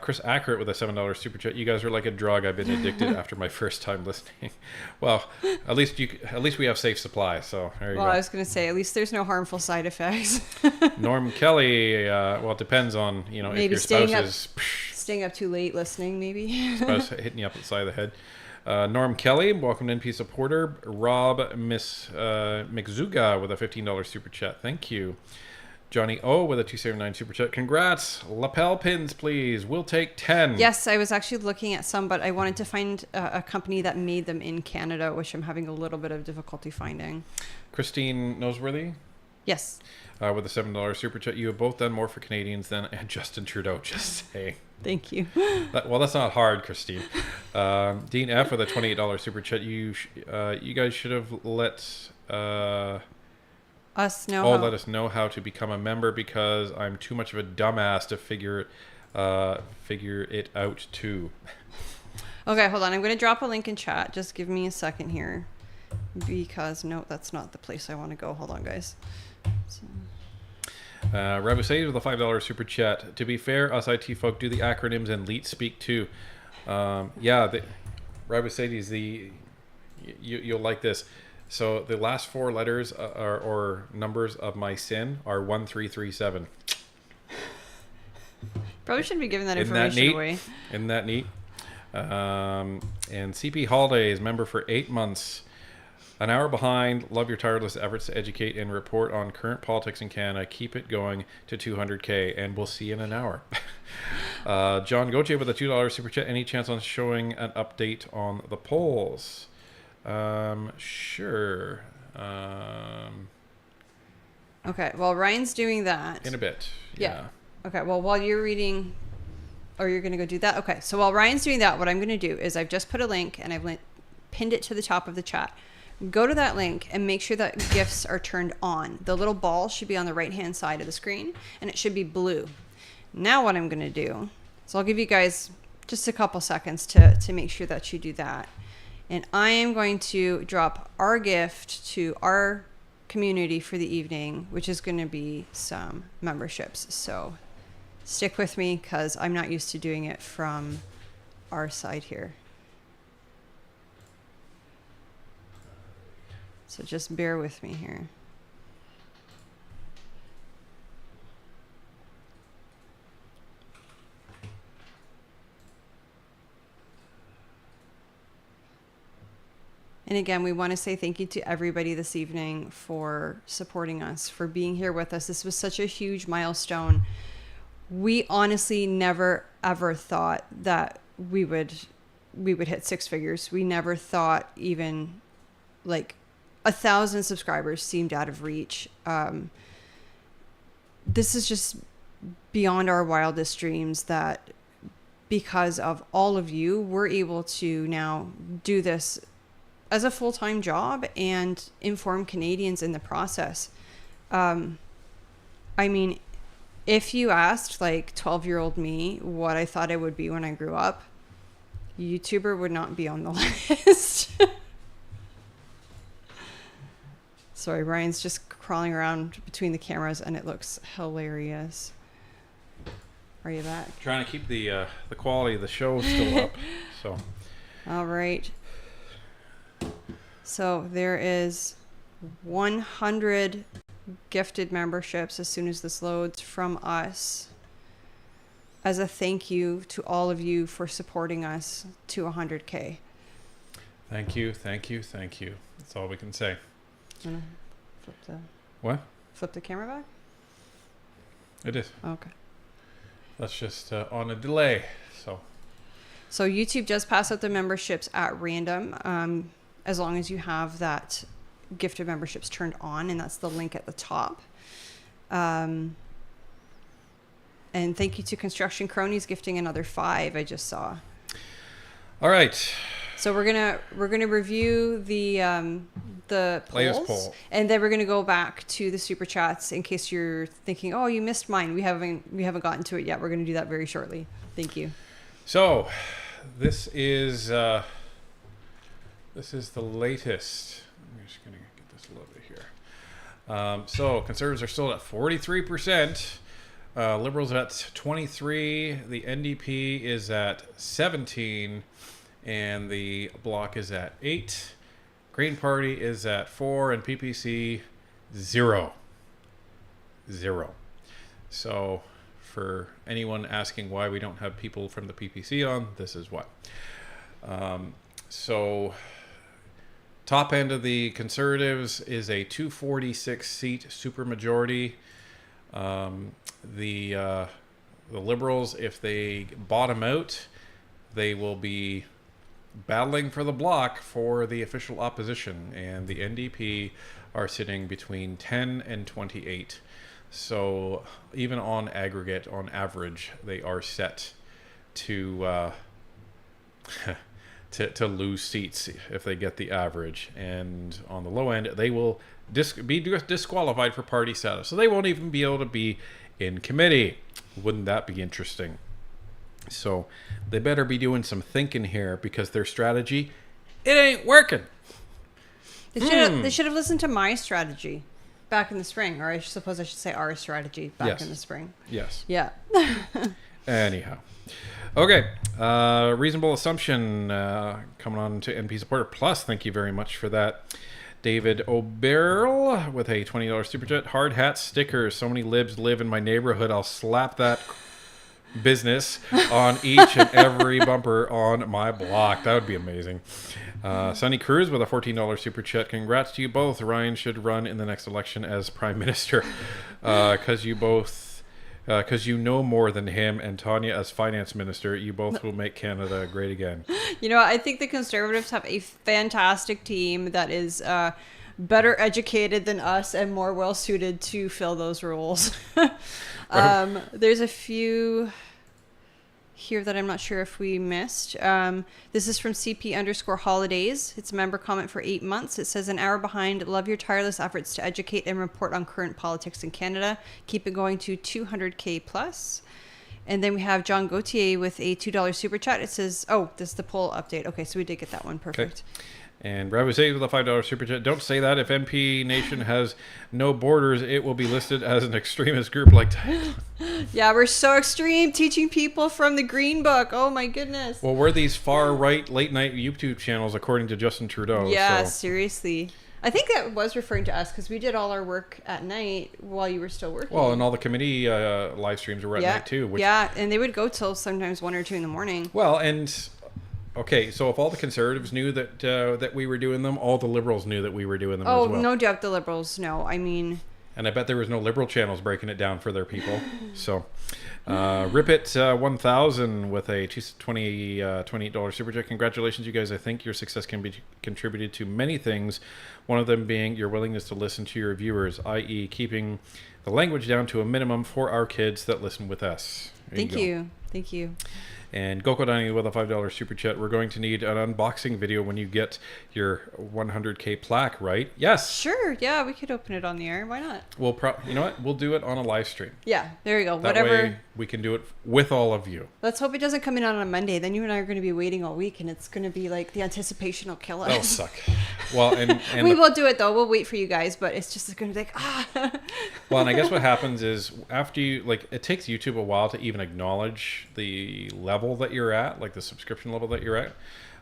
[SPEAKER 1] Chris Accurate with a $7 super chat. You guys are like a drug. I've been addicted after my first time listening. Well, at least we have safe supply. So there you go.
[SPEAKER 2] Well, I was going to say, at least there's no harmful side effects.
[SPEAKER 1] Norm Kelly. Well, it depends on maybe if your spouse is
[SPEAKER 2] staying up too late listening. Maybe
[SPEAKER 1] spouse hitting you up the side of the head. Norm Kelly, welcome in, peace supporter. Rob McZuga with a $15 super chat. Thank you. Johnny O with a $2.79 super chat. Congrats. Lapel pins, please. We'll take 10.
[SPEAKER 2] Yes, I was actually looking at some, but I wanted to find a company that made them in Canada, which I'm having a little bit of difficulty finding.
[SPEAKER 1] Christine Noseworthy.
[SPEAKER 2] Yes.
[SPEAKER 1] With a $7 super chat. You have both done more for Canadians than Justin Trudeau. Just saying.
[SPEAKER 2] Thank you.
[SPEAKER 1] Well, that's not hard, Christine. Dean F with a $28 super chat. You guys should have let
[SPEAKER 2] us know.
[SPEAKER 1] Let us know how to become a member, because I'm too much of a dumbass to figure it out too.
[SPEAKER 2] Okay, hold on. I'm going to drop a link in chat. Just give me a second here, because no, that's not the place I want to go. Hold on, guys. So.
[SPEAKER 1] Rabu Sage with a $5 super chat. To be fair, us IT folk do the acronyms and leet speak too. Rabu Sage is you'll like this. So the last 4 letters or numbers of my SIN are 1337.
[SPEAKER 2] Probably shouldn't be giving that information away.
[SPEAKER 1] Isn't that neat? And CP Holidays, member for 8 months. An hour behind. Love your tireless efforts to educate and report on current politics in Canada. Keep it going to 200K, and we'll see you in an hour. John Gauthier with a $2 super chat. Any chance on showing an update on the polls? Sure.
[SPEAKER 2] Okay, well, Ryan's doing that.
[SPEAKER 1] In a bit.
[SPEAKER 2] Yeah. Okay, well, while you're reading, or you're going to go do that? Okay, so while Ryan's doing that, what I'm going to do is I've just put a link, and I've pinned it to the top of the chat. Go to that link and make sure that GIFs are turned on. The little ball should be on the right-hand side of the screen, and it should be blue. Now what I'm going to do, so I'll give you guys just a couple seconds to make sure that you do that. And I am going to drop our gift to our community for the evening, which is going to be some memberships. So stick with me, because I'm not used to doing it from our side here. So just bear with me here. And again, we want to say thank you to everybody this evening for supporting us, for being here with us. This was such a huge milestone. We honestly never ever thought that we would hit 6 figures. We never thought even like 1,000 subscribers seemed out of reach. This is just beyond our wildest dreams, that because of all of you, we're able to now do this as a full-time job and inform Canadians in the process. I mean, if you asked like 12-year-old me what I thought I would be when I grew up, YouTuber would not be on the list. Sorry, Ryan's just crawling around between the cameras, and it looks hilarious. Are you back?
[SPEAKER 1] Trying to keep the quality of the show still up. So.
[SPEAKER 2] All right. So there is 100 gifted memberships as soon as this loads from us, as a thank you to all of you for supporting us to 100K.
[SPEAKER 1] Thank you, thank you, thank you. That's all we can say.
[SPEAKER 2] Flip the camera back?
[SPEAKER 1] It is.
[SPEAKER 2] Okay.
[SPEAKER 1] That's just on a delay. So
[SPEAKER 2] YouTube does pass out the memberships at random, as long as you have that gifted memberships turned on, and that's the link at the top. And thank you to Construction Cronies gifting another 5. I just saw.
[SPEAKER 1] All right.
[SPEAKER 2] So we're gonna review the
[SPEAKER 1] latest
[SPEAKER 2] polls,
[SPEAKER 1] poll,
[SPEAKER 2] and then we're gonna go back to the super chats in case you're thinking, oh, you missed mine. We haven't gotten to it yet. We're gonna do that very shortly. Thank you.
[SPEAKER 1] So this is the latest. I'm just gonna get this a little bit here. So Conservatives are still at 43%. Liberals at 23%. The NDP is at 17%. And the Bloc is at 8%. Green Party is at 4%, and PPC 0. So for anyone asking why we don't have people from the PPC on, this is why. So top end of the Conservatives is a 246-seat supermajority. The Liberals, if they bottom out, they will be battling for the block for the official opposition, and the NDP are sitting between 10 and 28. So even on aggregate, on average, they are set to to lose seats if they get the average. And on the low end, they will be disqualified for party status. So they won't even be able to be in committee. Wouldn't that be interesting? So they better be doing some thinking here, because their strategy, it ain't working.
[SPEAKER 2] They should have listened to my strategy back in the spring, or I suppose I should say our strategy back in the spring.
[SPEAKER 1] Yes.
[SPEAKER 2] Yeah.
[SPEAKER 1] Anyhow. Okay. Reasonable Assumption coming on to NP Supporter Plus. Thank you very much for that. David O'Beryl with a $20 super chat. Hard hat stickers. So many libs live in my neighborhood. I'll slap that business on each and every bumper on my block. That would be amazing. Sonny Cruz with a $14 super chat. Congrats to you both. Ryan should run in the next election as Prime Minister, because you know more than him, and Tanya as Finance Minister. You both will make Canada great again.
[SPEAKER 2] You know, I think the Conservatives have a fantastic team that is better educated than us and more well suited to fill those roles. There's a few here that I'm not sure if we missed. This is from CP_holidays. It's a member comment for 8 months. It says, an hour behind. Love your tireless efforts to educate and report on current politics in Canada. Keep it going to 200K plus. And then we have John Gauthier with a $2 super chat. It says, oh, this is the poll update. Okay, so we did get that one. Perfect.
[SPEAKER 1] Okay. And Brad Hussein with a $5 super chat. Don't say that. If NP Nation has no borders, it will be listed as an extremist group like Thailand.
[SPEAKER 2] Yeah, we're so extreme, teaching people from the Green Book. Oh my goodness.
[SPEAKER 1] Well, we're these far right late night YouTube channels, according to Justin Trudeau.
[SPEAKER 2] Yeah,
[SPEAKER 1] so.
[SPEAKER 2] Seriously. I think that was referring to us, because we did all our work at night while you were still working.
[SPEAKER 1] Well, and all the committee live streams were at night too. Which...
[SPEAKER 2] Yeah, and they would go till sometimes 1 or 2 in the morning.
[SPEAKER 1] Well, and okay, so if all the Conservatives knew that we were doing them, all the Liberals knew that we were doing them as well. Oh,
[SPEAKER 2] no doubt the Liberals know. I mean...
[SPEAKER 1] And I bet there was no Liberal channels breaking it down for their people. So, Ripit 1000 with a $28 super chat. Congratulations, you guys. I think your success can be contributed to many things. One of them being your willingness to listen to your viewers, i.e. keeping the language down to a minimum for our kids that listen with us.
[SPEAKER 2] Thank you. Thank you.
[SPEAKER 1] And Goko Dining with a $5 super chat. We're going to need an unboxing video when you get your 100K plaque, right? Yes.
[SPEAKER 2] Sure. Yeah, we could open it on the air. Why not?
[SPEAKER 1] We'll you know what? We'll do it on a live stream.
[SPEAKER 2] Yeah, there you go.
[SPEAKER 1] That way we can do it with all of you.
[SPEAKER 2] Let's hope it doesn't come in on a Monday. Then you and I are going to be waiting all week, and it's going to be like the anticipation will kill us.
[SPEAKER 1] That'll suck. Well, and
[SPEAKER 2] we will do it though. We'll wait for you guys, but it's just going to be like
[SPEAKER 1] Well, and I guess what happens is after you it takes YouTube a while to even acknowledge the level that you're at, like the subscription level that you're at,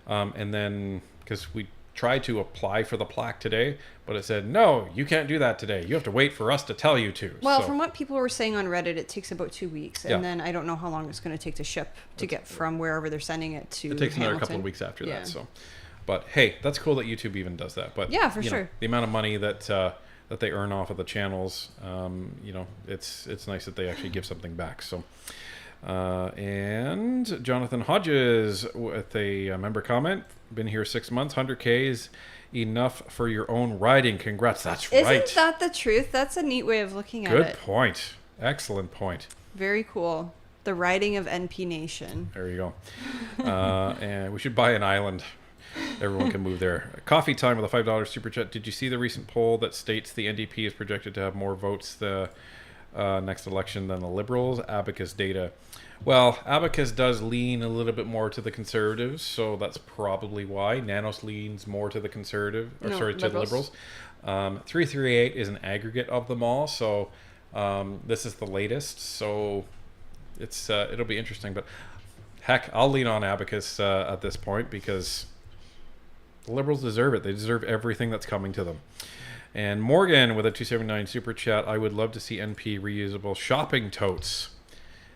[SPEAKER 1] and then because we tried to apply for the plaque today, but it said no, you can't do that today. You have to wait for us to tell you to.
[SPEAKER 2] Well, from what people were saying on Reddit, it takes about 2 weeks, and then I don't know how long it's going to take to ship to get from wherever they're sending it to.
[SPEAKER 1] It takes another couple of weeks after that. So, but hey, that's cool that YouTube even does that. But
[SPEAKER 2] yeah, for sure.
[SPEAKER 1] The amount of money that they earn off of the channels, it's nice that they actually give something back. So. And Jonathan Hodges with a member comment. Been here 6 months. 100K is enough for your own riding. Congrats. That's right.
[SPEAKER 2] Isn't that the truth? That's a neat way of looking at it.
[SPEAKER 1] Good point. Excellent point.
[SPEAKER 2] Very cool. The riding of NP Nation.
[SPEAKER 1] There you go. And we should buy an island. Everyone can move there. Coffee Time with a $5 super chat. Did you see the recent poll that states the NDP is projected to have more votes the next election than the Liberals? Abacus data. Well, Abacus does lean a little bit more to the Conservatives, so that's probably why. Nanos leans more to the Conservative, to the Liberals. 338 is an aggregate of them all, so this is the latest, so it's it'll be interesting. But heck, I'll lean on Abacus at this point, because the Liberals deserve it. They deserve everything that's coming to them. And Morgan with a $2.79 super chat. I would love to see NP reusable shopping totes.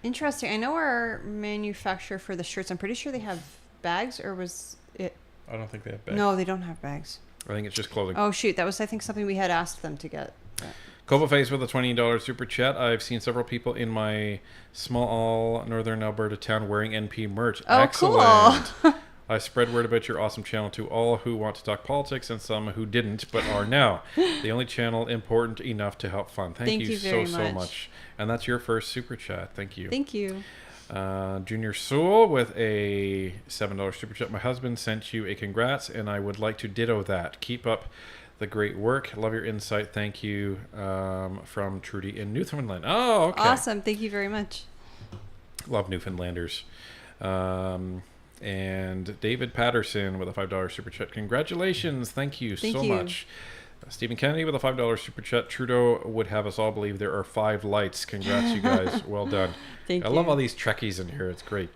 [SPEAKER 1] Interesting.
[SPEAKER 2] I know our manufacturer for the shirts, I'm pretty sure they have bags, or was it
[SPEAKER 1] I don't think they have bags.
[SPEAKER 2] No, they don't have bags.
[SPEAKER 1] I think it's just clothing.
[SPEAKER 2] Oh shoot, that was I think something we had asked them to get. Yeah.
[SPEAKER 1] Cobaface with a $20 super chat. I've seen several people in my small northern Alberta town wearing NP merch.
[SPEAKER 2] Oh,
[SPEAKER 1] excellent.
[SPEAKER 2] cool.
[SPEAKER 1] I spread word about your awesome channel to all who want to talk politics and some who didn't but are now. The only channel important enough to help fun. Thank you
[SPEAKER 2] very
[SPEAKER 1] so much. And that's your first super chat. Thank you.
[SPEAKER 2] Thank you.
[SPEAKER 1] Junior Soul with a $7 super chat. My husband sent you a congrats, and I would like to ditto that. Keep up the great work. Love your insight. Thank you, from Trudy in Newfoundland. Oh, okay.
[SPEAKER 2] Awesome. Thank you very much.
[SPEAKER 1] Love Newfoundlanders. And David Patterson with a $5 super chat. Congratulations. Thank you so much. Stephen Kennedy with a $5 super chat. Trudeau would have us all believe there are 5 lights. Congrats, you guys. Well done.
[SPEAKER 2] Thank
[SPEAKER 1] I
[SPEAKER 2] you.
[SPEAKER 1] love all these Trekkies in here. It's great.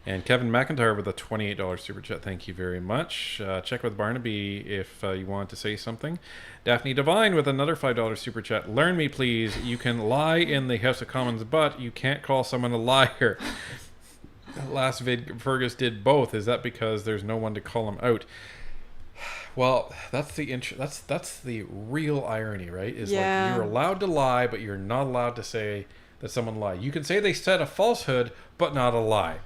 [SPEAKER 1] And Kevin McIntyre with a $28 super chat. Thank you very much. Check with Barnaby if you want to say something. Daphne Devine with another $5 super chat. Learn me, please. You can lie in the House of Commons, but you can't call someone a liar. Last vid, Fergus did both. Is that because there's no one to call him out? Well, that's the real irony, right? Is like you're allowed to lie, but you're not allowed to say that someone lied. You can say they said a falsehood, but not a lie.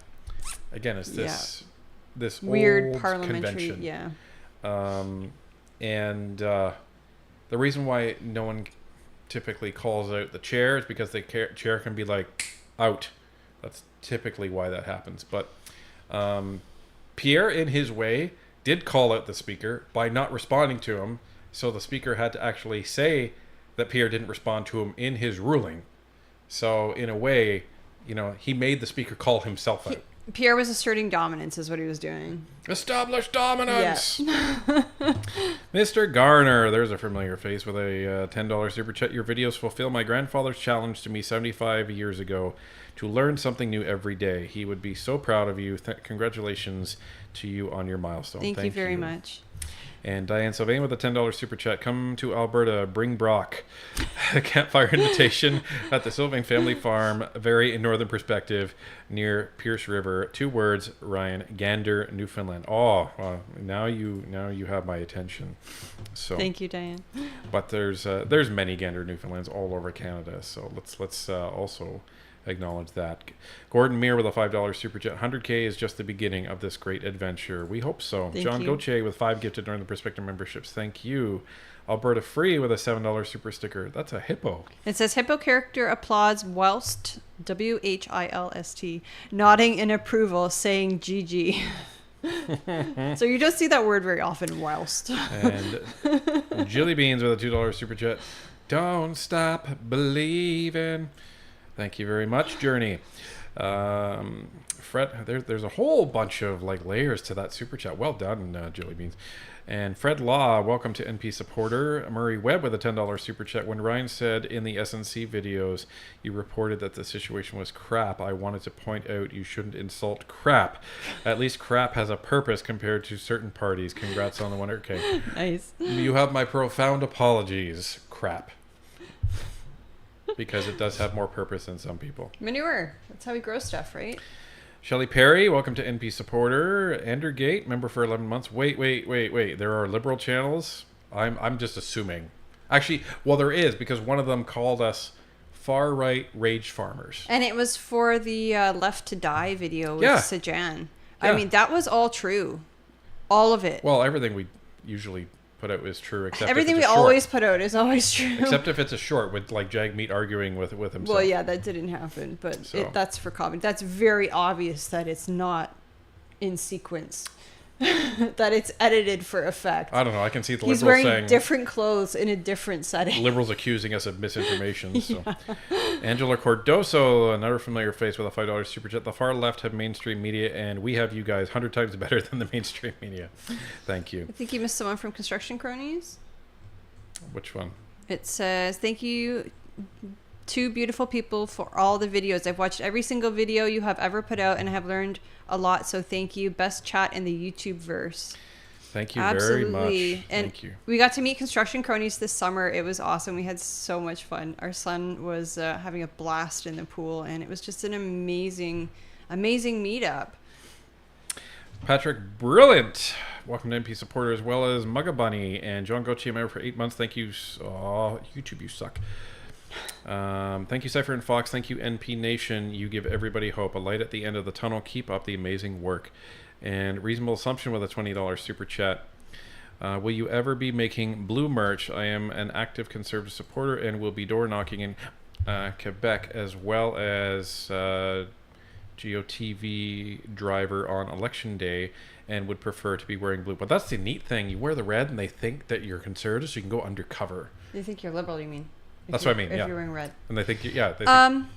[SPEAKER 1] Again, it's this
[SPEAKER 2] weird
[SPEAKER 1] old
[SPEAKER 2] parliamentary
[SPEAKER 1] convention. And the reason why no one typically calls out the chair is because the chair can be like out. That's typically why that happens. But Pierre, in his way, did call out the speaker by not responding to him. So the speaker had to actually say that Pierre didn't respond to him in his ruling. So in a way, he made the speaker call himself out.
[SPEAKER 2] Pierre was asserting dominance is what he was doing.
[SPEAKER 1] Establish dominance!
[SPEAKER 2] Yeah.
[SPEAKER 1] Mr. Garner, there's a familiar face with a $10 super chat. Your videos fulfill my grandfather's challenge to me 75 years ago to learn something new every day. He would be so proud of you. Congratulations to you on your milestone.
[SPEAKER 2] Thank you very much.
[SPEAKER 1] And Diane Sylvain with a $10 super chat. Come to Alberta, bring Brock. A campfire invitation at the Sylvain family farm, very in northern perspective, near Pierce River. 2 words, Ryan. Gander, Newfoundland. Oh, now you have my attention. So
[SPEAKER 2] thank you, Diane.
[SPEAKER 1] But there's many Gander, Newfoundlands all over Canada. So let's also acknowledge that. Gordon Meir with a $5 super chat. 100K is just the beginning of this great adventure. We hope so.
[SPEAKER 2] Thank
[SPEAKER 1] John
[SPEAKER 2] you.
[SPEAKER 1] Gauthier with 5 gifted Northern Perspective memberships. Thank you. Alberta Free with a $7 super sticker. That's a hippo.
[SPEAKER 2] It says hippo character applauds whilst WHILST nodding in approval, saying GG. So you don't see that word very often, whilst.
[SPEAKER 1] And Jilly Beans with a $2 super chat. Don't stop believing. Thank you very much, Journey. Fred, there's a whole bunch of layers to that super chat. Well done, Jilly Beans. And Fred Law, welcome to NP supporter. Murray Webb with a $10 super chat. When Ryan said in the SNC videos you reported that the situation was crap, I wanted to point out you shouldn't insult crap. At least crap has a purpose compared to certain parties. Congrats on the 100K.
[SPEAKER 2] Nice.
[SPEAKER 1] You have my profound apologies, crap. Because it does have more purpose than some people.
[SPEAKER 2] Manure. That's how we grow stuff, right?
[SPEAKER 1] Shelley Perry, welcome to NP supporter. Andrew Gate, member for 11 months. Wait. There are liberal channels? I'm just assuming. Actually, well, there is, because one of them called us far-right rage farmers.
[SPEAKER 2] And it was for the Left to Die video with Sajan.
[SPEAKER 1] Yeah.
[SPEAKER 2] I mean, that was all true. All of it.
[SPEAKER 1] Well, everything we usually put out is true, except
[SPEAKER 2] everything
[SPEAKER 1] if
[SPEAKER 2] we
[SPEAKER 1] it's a short.
[SPEAKER 2] always put out is always true.
[SPEAKER 1] Except if it's a short with Jagmeet arguing with himself.
[SPEAKER 2] Well, yeah, that didn't happen, but that's for comedy. That's very obvious that it's not in sequence. That it's edited for effect.
[SPEAKER 1] I don't know. I can see the
[SPEAKER 2] He's
[SPEAKER 1] liberals
[SPEAKER 2] wearing
[SPEAKER 1] saying
[SPEAKER 2] different clothes in a different setting.
[SPEAKER 1] Liberals accusing us of misinformation. So. Angela Cordoso, another familiar face with a $5 super chat. The far left have mainstream media, and we have you guys 100 times better than the mainstream media. Thank you.
[SPEAKER 2] I think you missed someone from Construction Cronies.
[SPEAKER 1] Which one?
[SPEAKER 2] It says, thank you, 2 beautiful people, for all the videos. I've watched every single video you have ever put out, and I have learned a lot, so thank you. Best chat in the YouTube verse.
[SPEAKER 1] Thank you
[SPEAKER 2] Absolutely.
[SPEAKER 1] very much.
[SPEAKER 2] And
[SPEAKER 1] thank you.
[SPEAKER 2] We got to meet Construction Cronies this summer. It was awesome. We had so much fun. Our son was having a blast in the pool, and it was just an amazing meetup.
[SPEAKER 1] Patrick Brilliant, welcome to NP supporter, as well as Mugga Bunny and John Gauthier member for 8 months. Thank you. Oh, YouTube, you suck. Thank you, Cypher and Fox. Thank you, NP Nation. You give everybody hope, a light at the end of the tunnel. Keep up the amazing work. And Reasonable Assumption with a $20 super chat. Will you ever be making blue merch? I am an active conservative supporter and will be door knocking in Quebec, as well as GOTV driver on election day, and would prefer to be wearing blue. But that's the neat thing. You wear the red and they think that you're conservative, so you can go undercover.
[SPEAKER 2] They think you're liberal, you mean?
[SPEAKER 1] That's what I mean,
[SPEAKER 2] if
[SPEAKER 1] yeah.
[SPEAKER 2] you're wearing red.
[SPEAKER 1] And they think, yeah. They
[SPEAKER 2] think,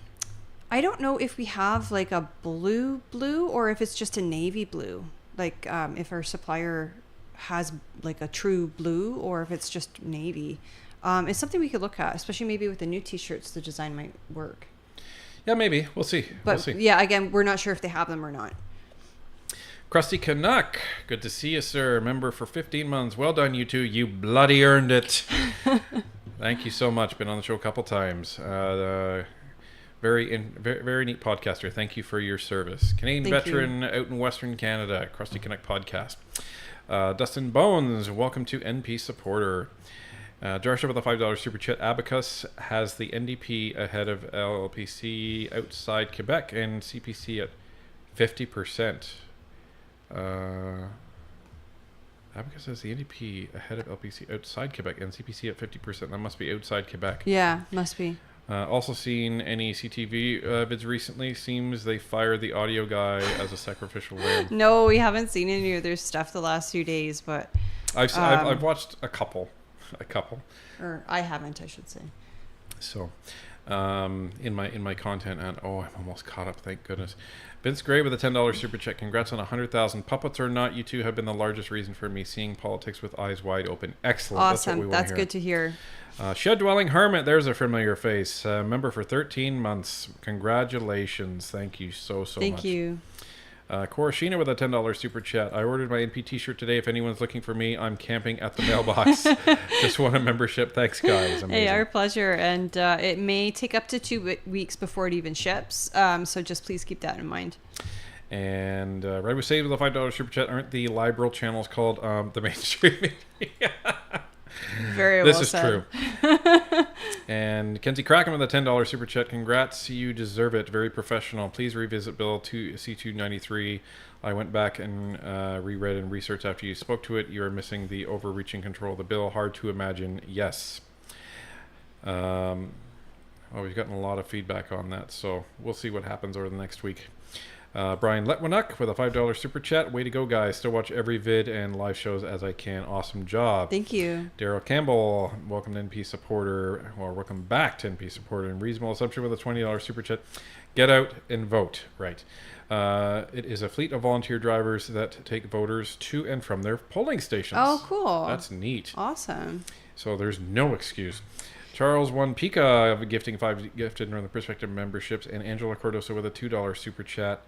[SPEAKER 2] I don't know if we have like a blue or if it's just a navy blue. Like if our supplier has like a true blue or if it's just navy. It's something we could look at, especially maybe with the new t-shirts, the design might work.
[SPEAKER 1] Yeah, maybe. We'll see.
[SPEAKER 2] But yeah, again, we're not sure if they have them or not.
[SPEAKER 1] Krusty Canuck, good to see you, sir. Member for 15 months. Well done, you two. You bloody earned it. Thank you so much. Been on the show a couple times. Very neat podcaster. Thank you for your service. Canadian veteran out in Western Canada. Krusty Canuck podcast. Dustin Bones, welcome to NP supporter. Joshua with a $5 super chat. Abacus has the NDP ahead of LPC outside Quebec and CPC at 50%. Abacus has the NDP ahead of LPC outside Quebec and CPC at 50%. That must be outside Quebec.
[SPEAKER 2] Yeah, must be.
[SPEAKER 1] Also seen any CTV vids recently. Seems they fired the audio guy as a sacrificial lamb.
[SPEAKER 2] No, we haven't seen any of their stuff the last few days, but
[SPEAKER 1] I've watched a couple.
[SPEAKER 2] Or I haven't, I should say.
[SPEAKER 1] So, in my content, and I'm almost caught up. Thank goodness. Vince Gray with a $10 super check. Congrats on 100,000 puppets or not. You two have been the largest reason for me seeing politics with eyes wide open. Excellent.
[SPEAKER 2] Awesome. That's good to hear.
[SPEAKER 1] Shed Dwelling Hermit. There's a familiar face. Member for 13 months. Congratulations. Thank you so much.
[SPEAKER 2] Thank you.
[SPEAKER 1] Korashina with a $10 super chat. I ordered my NP t-shirt today. If anyone's looking for me, I'm camping at the mailbox. Just want a membership. Thanks, guys. Amazing.
[SPEAKER 2] Hey, our pleasure. And it may take up to 2 weeks before it even ships. So just please keep that in mind.
[SPEAKER 1] And Red was saved with a $5 super chat. Aren't the liberal channels called the mainstream media?
[SPEAKER 2] Very well
[SPEAKER 1] This is
[SPEAKER 2] said.
[SPEAKER 1] true. And Kenzie Kraken with a $10 super chat. Congrats, you deserve it. Very professional. Please revisit Bill C-293. I went back and reread and researched after you spoke to it. You are missing the overreaching control of the bill. Hard to imagine. Yes. Well, we've gotten a lot of feedback on that, so we'll see what happens over the next week. Brian Letwinuk with a $5 super chat. Way to go, guys. Still watch every vid and live shows as I can. Awesome job.
[SPEAKER 2] Thank you.
[SPEAKER 1] Daryl Campbell, welcome to NP supporter, or welcome back to NP supporter. And Reasonable Assumption with a $20 super chat. Get out and vote. Right. It is a fleet of volunteer drivers that take voters to and from their polling stations.
[SPEAKER 2] Oh, cool.
[SPEAKER 1] That's neat.
[SPEAKER 2] Awesome.
[SPEAKER 1] So there's no excuse. Charles One Pika gifting 5 gifted Northern Perspective memberships, and Angela Cordosa with a $2 super chat.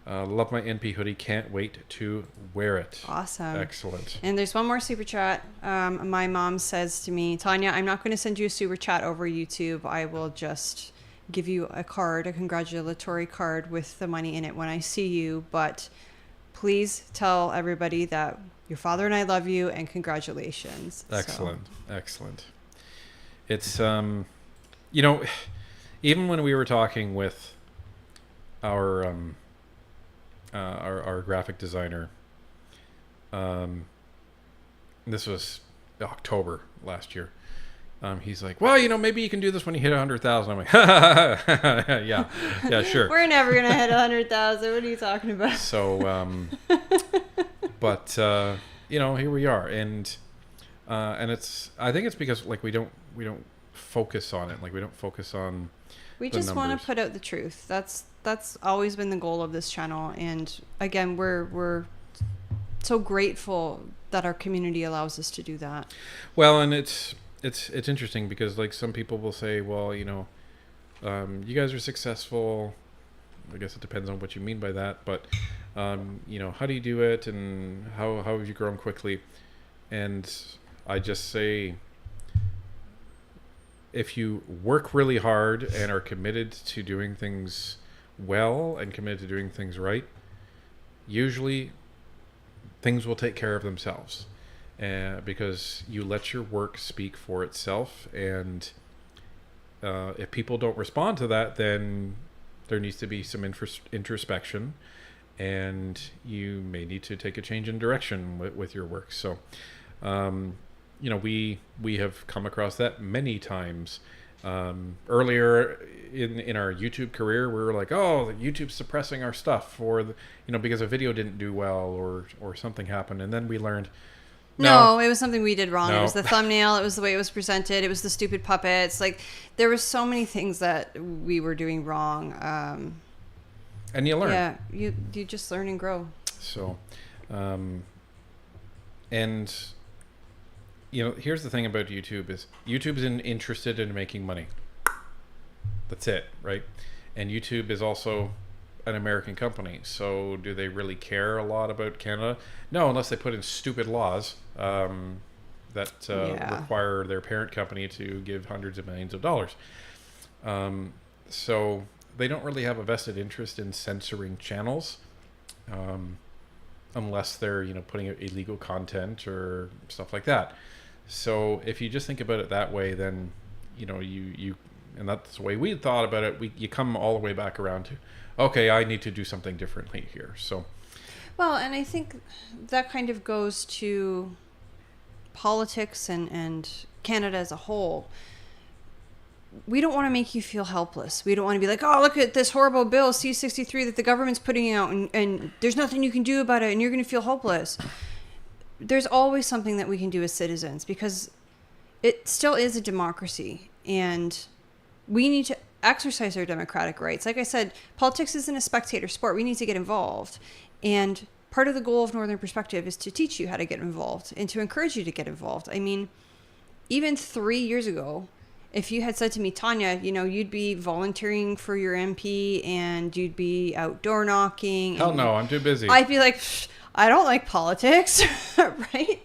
[SPEAKER 1] Love my NP hoodie. Can't wait to wear it.
[SPEAKER 2] Awesome.
[SPEAKER 1] Excellent.
[SPEAKER 2] And there's one more super chat. My mom says to me, Tanya, I'm not going to send you a super chat over YouTube. I will just give you a card, a congratulatory card with the money in it when I see you. But please tell everybody that your father and I love you and congratulations.
[SPEAKER 1] Excellent. So. Excellent. It's, you know, even when we were talking with our graphic designer, this was October last year. He's like, well, you know, maybe you can do this when you hit 100,000. I'm like, yeah, sure.
[SPEAKER 2] We're never gonna hit 100,000. What are you talking about?
[SPEAKER 1] So, but you know, here we are, and I think it's because like we don't focus on it. Like we don't focus on.
[SPEAKER 2] We just want to put out the truth. That's always been the goal of this channel. And again, we're so grateful that our community allows us to do that.
[SPEAKER 1] Well, and it's interesting because like some people will say, well, you know, you guys are successful. I guess it depends on what you mean by that, but you know, how do you do it, and how have you grown quickly? And I just say, if you work really hard and are committed to doing things well and committed to doing things right, usually things will take care of themselves, because you let your work speak for itself. And if people don't respond to that, then there needs to be some introspection, and you may need to take a change in direction with your work. So, we have come across that many times. Earlier in our YouTube career, we were like, oh, YouTube's suppressing our stuff, or because a video didn't do well, or something happened, and then we learned.
[SPEAKER 2] No, it was something we did wrong.
[SPEAKER 1] No.
[SPEAKER 2] It was the thumbnail. It was the way it was presented. It was the stupid puppets. Like, there were so many things that we were doing wrong.
[SPEAKER 1] And you learn.
[SPEAKER 2] Yeah, you just learn and grow.
[SPEAKER 1] So, and here's the thing about YouTube is YouTube's interested in making money. That's it, right? And YouTube is also an American company. So do they really care a lot about Canada? No, unless they put in stupid laws that require their parent company to give hundreds of millions of dollars. So they don't really have a vested interest in censoring channels, unless they're putting out illegal content or stuff like that. So if you just think about it that way, then you and that's the way we thought about it. You come all the way back around to, okay, I need to do something differently here. So,
[SPEAKER 2] well, and I think that kind of goes to politics and Canada as a whole. We don't want to make you feel helpless. We don't want to be like, oh, look at this horrible bill, C-63, that the government's putting out, and there's nothing you can do about it, and you're going to feel hopeless. There's always something that we can do as citizens, because it still is a democracy, and we need to exercise our democratic rights. Like I said, politics isn't a spectator sport. We need to get involved. And part of the goal of Northern Perspective is to teach you how to get involved and to encourage you to get involved. I mean, even 3 years ago, if you had said to me, Tanya, you'd be volunteering for your MP and you'd be outdoor knocking.
[SPEAKER 1] Hell no, I'm too busy.
[SPEAKER 2] I'd be like, I don't like politics, right?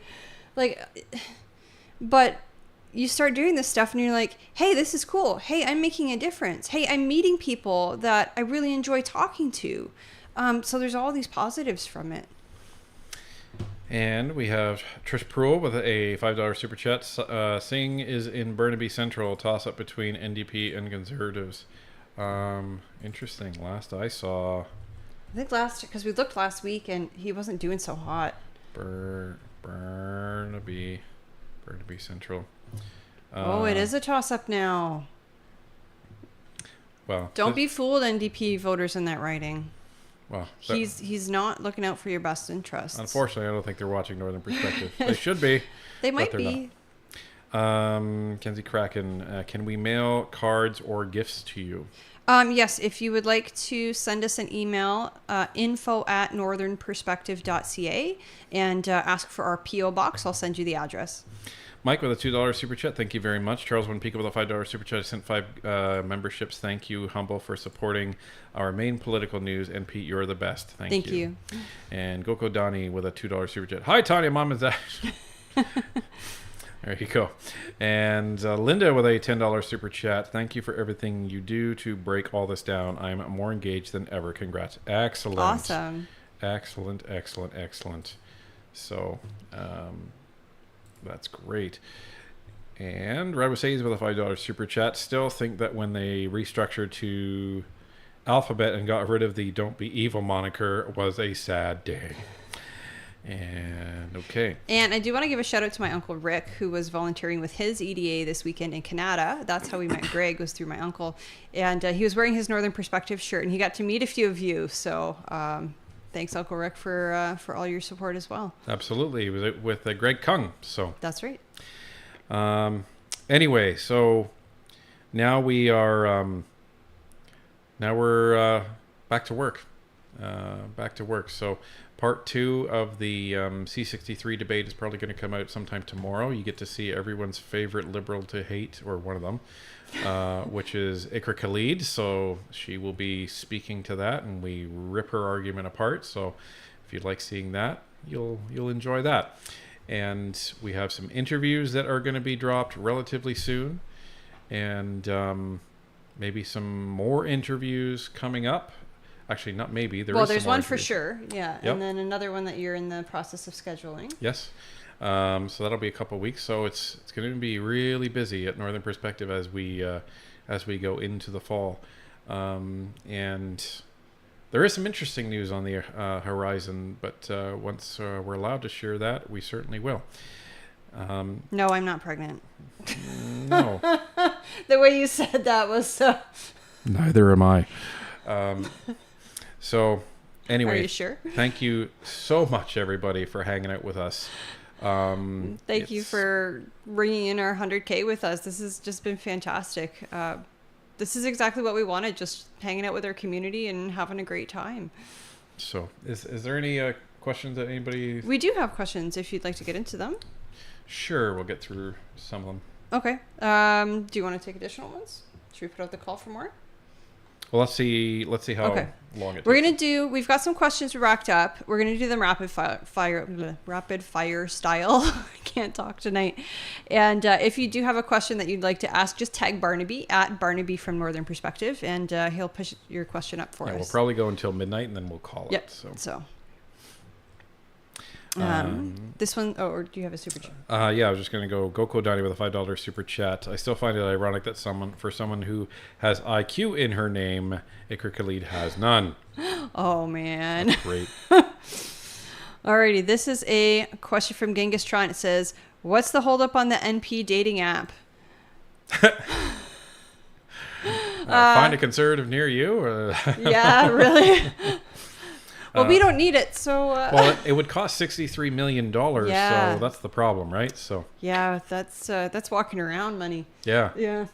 [SPEAKER 2] But you start doing this stuff and you're like, hey, this is cool. Hey, I'm making a difference. Hey, I'm meeting people that I really enjoy talking to. So there's all these positives from it.
[SPEAKER 1] And we have Trish Pruill with a $5 super chat. Singh is in Burnaby Central, toss up between NDP and Conservatives. Interesting. Last I saw,
[SPEAKER 2] I think because we looked last week and he wasn't doing so hot.
[SPEAKER 1] Burnaby Central.
[SPEAKER 2] It is a toss-up now.
[SPEAKER 1] Well,
[SPEAKER 2] don't be fooled, NDP voters in that riding.
[SPEAKER 1] Well,
[SPEAKER 2] he's not looking out for your best interests.
[SPEAKER 1] Unfortunately, I don't think they're watching Northern Perspective. They should be.
[SPEAKER 2] They might be.
[SPEAKER 1] Kenzie Kraken, can we mail cards or gifts to you?
[SPEAKER 2] Yes, if you would like to send us an email, info@northernperspective.ca, and ask for our P.O. box, I'll send you the address.
[SPEAKER 1] Mike with a $2 super chat. Thank you very much. Charles Winpico with a $5 super chat. I sent 5 memberships. Thank you, Humble, for supporting our main political news. And Pete, you're the best. Thank you. And Goko Donnie with a $2 super chat. Hi, Tanya, Mom and Dad. There you go. And Linda with a $10 super chat. Thank you for everything you do to break all this down. I'm more engaged than ever. Congrats. Excellent.
[SPEAKER 2] Awesome.
[SPEAKER 1] Excellent. So, that's great. And Rabusays with a $5 super chat. Still think that when they restructured to Alphabet and got rid of the Don't Be Evil moniker was a sad day. And okay.
[SPEAKER 2] And I do want to give a shout out to my Uncle Rick, who was volunteering with his EDA this weekend in Canada. That's how we met Greg, was through my uncle. And he was wearing his Northern Perspective shirt, and he got to meet a few of you. So thanks, Uncle Rick, for all your support as well.
[SPEAKER 1] Absolutely. It was with Greg Kung. So
[SPEAKER 2] that's right.
[SPEAKER 1] Anyway, so now we're back to work. So part 2 of the C-63 debate is probably going to come out sometime tomorrow. You get to see everyone's favorite liberal to hate, or one of them, which is Ikra Khalid. So she will be speaking to that, and we rip her argument apart. So if you'd like seeing that, you'll enjoy that. And we have some interviews that are going to be dropped relatively soon, and maybe some more interviews coming up. Actually, not maybe.
[SPEAKER 2] There's
[SPEAKER 1] some more
[SPEAKER 2] one for
[SPEAKER 1] interviews.
[SPEAKER 2] sure. Yeah.
[SPEAKER 1] Yep.
[SPEAKER 2] And then another one that you're in the process of scheduling.
[SPEAKER 1] Yes. So that'll be a couple of weeks. So it's going to be really busy at Northern Perspective as we go into the fall. And there is some interesting news on the horizon, but once we're allowed to share that, we certainly will.
[SPEAKER 2] No, I'm not pregnant.
[SPEAKER 1] No.
[SPEAKER 2] The way you said that was
[SPEAKER 1] Neither am I. So anyway,
[SPEAKER 2] Are you sure?
[SPEAKER 1] Thank you so much, everybody, for hanging out with us.
[SPEAKER 2] Thank you for bringing in our 100K with us. This has just been fantastic. This is exactly what we wanted, just hanging out with our community and having a great time.
[SPEAKER 1] So is there any questions that anybody...
[SPEAKER 2] We do have questions if you'd like to get into them.
[SPEAKER 1] Sure, we'll get through some of them.
[SPEAKER 2] Okay. Do you want to take additional ones? Should we put out the call for more?
[SPEAKER 1] Well, let's see how long it takes.
[SPEAKER 2] We've got some questions racked up. We're going to do them rapid fire style. I can't talk tonight. And if you do have a question that you'd like to ask, just tag Barnaby at Barnaby from Northern Perspective, and he'll push your question up for us.
[SPEAKER 1] We'll probably go until midnight and then we'll call it.
[SPEAKER 2] So. This one, or do you have a super chat?
[SPEAKER 1] Yeah, I was just going to go Goko Donnie with a $5 super chat. I still find it ironic that someone who has IQ in her name, Iker Khalid has none.
[SPEAKER 2] Oh, man.
[SPEAKER 1] That's great.
[SPEAKER 2] Alrighty, this is a question from Genghis Tron. It says, what's the holdup on the NP dating app?
[SPEAKER 1] Find a conservative near you?
[SPEAKER 2] Yeah, really? Well, we don't need it, so...
[SPEAKER 1] Well, it would cost $63 million,
[SPEAKER 2] Yeah.
[SPEAKER 1] So that's the problem, right? So
[SPEAKER 2] yeah, that's walking around money.
[SPEAKER 1] Yeah.
[SPEAKER 2] Yeah.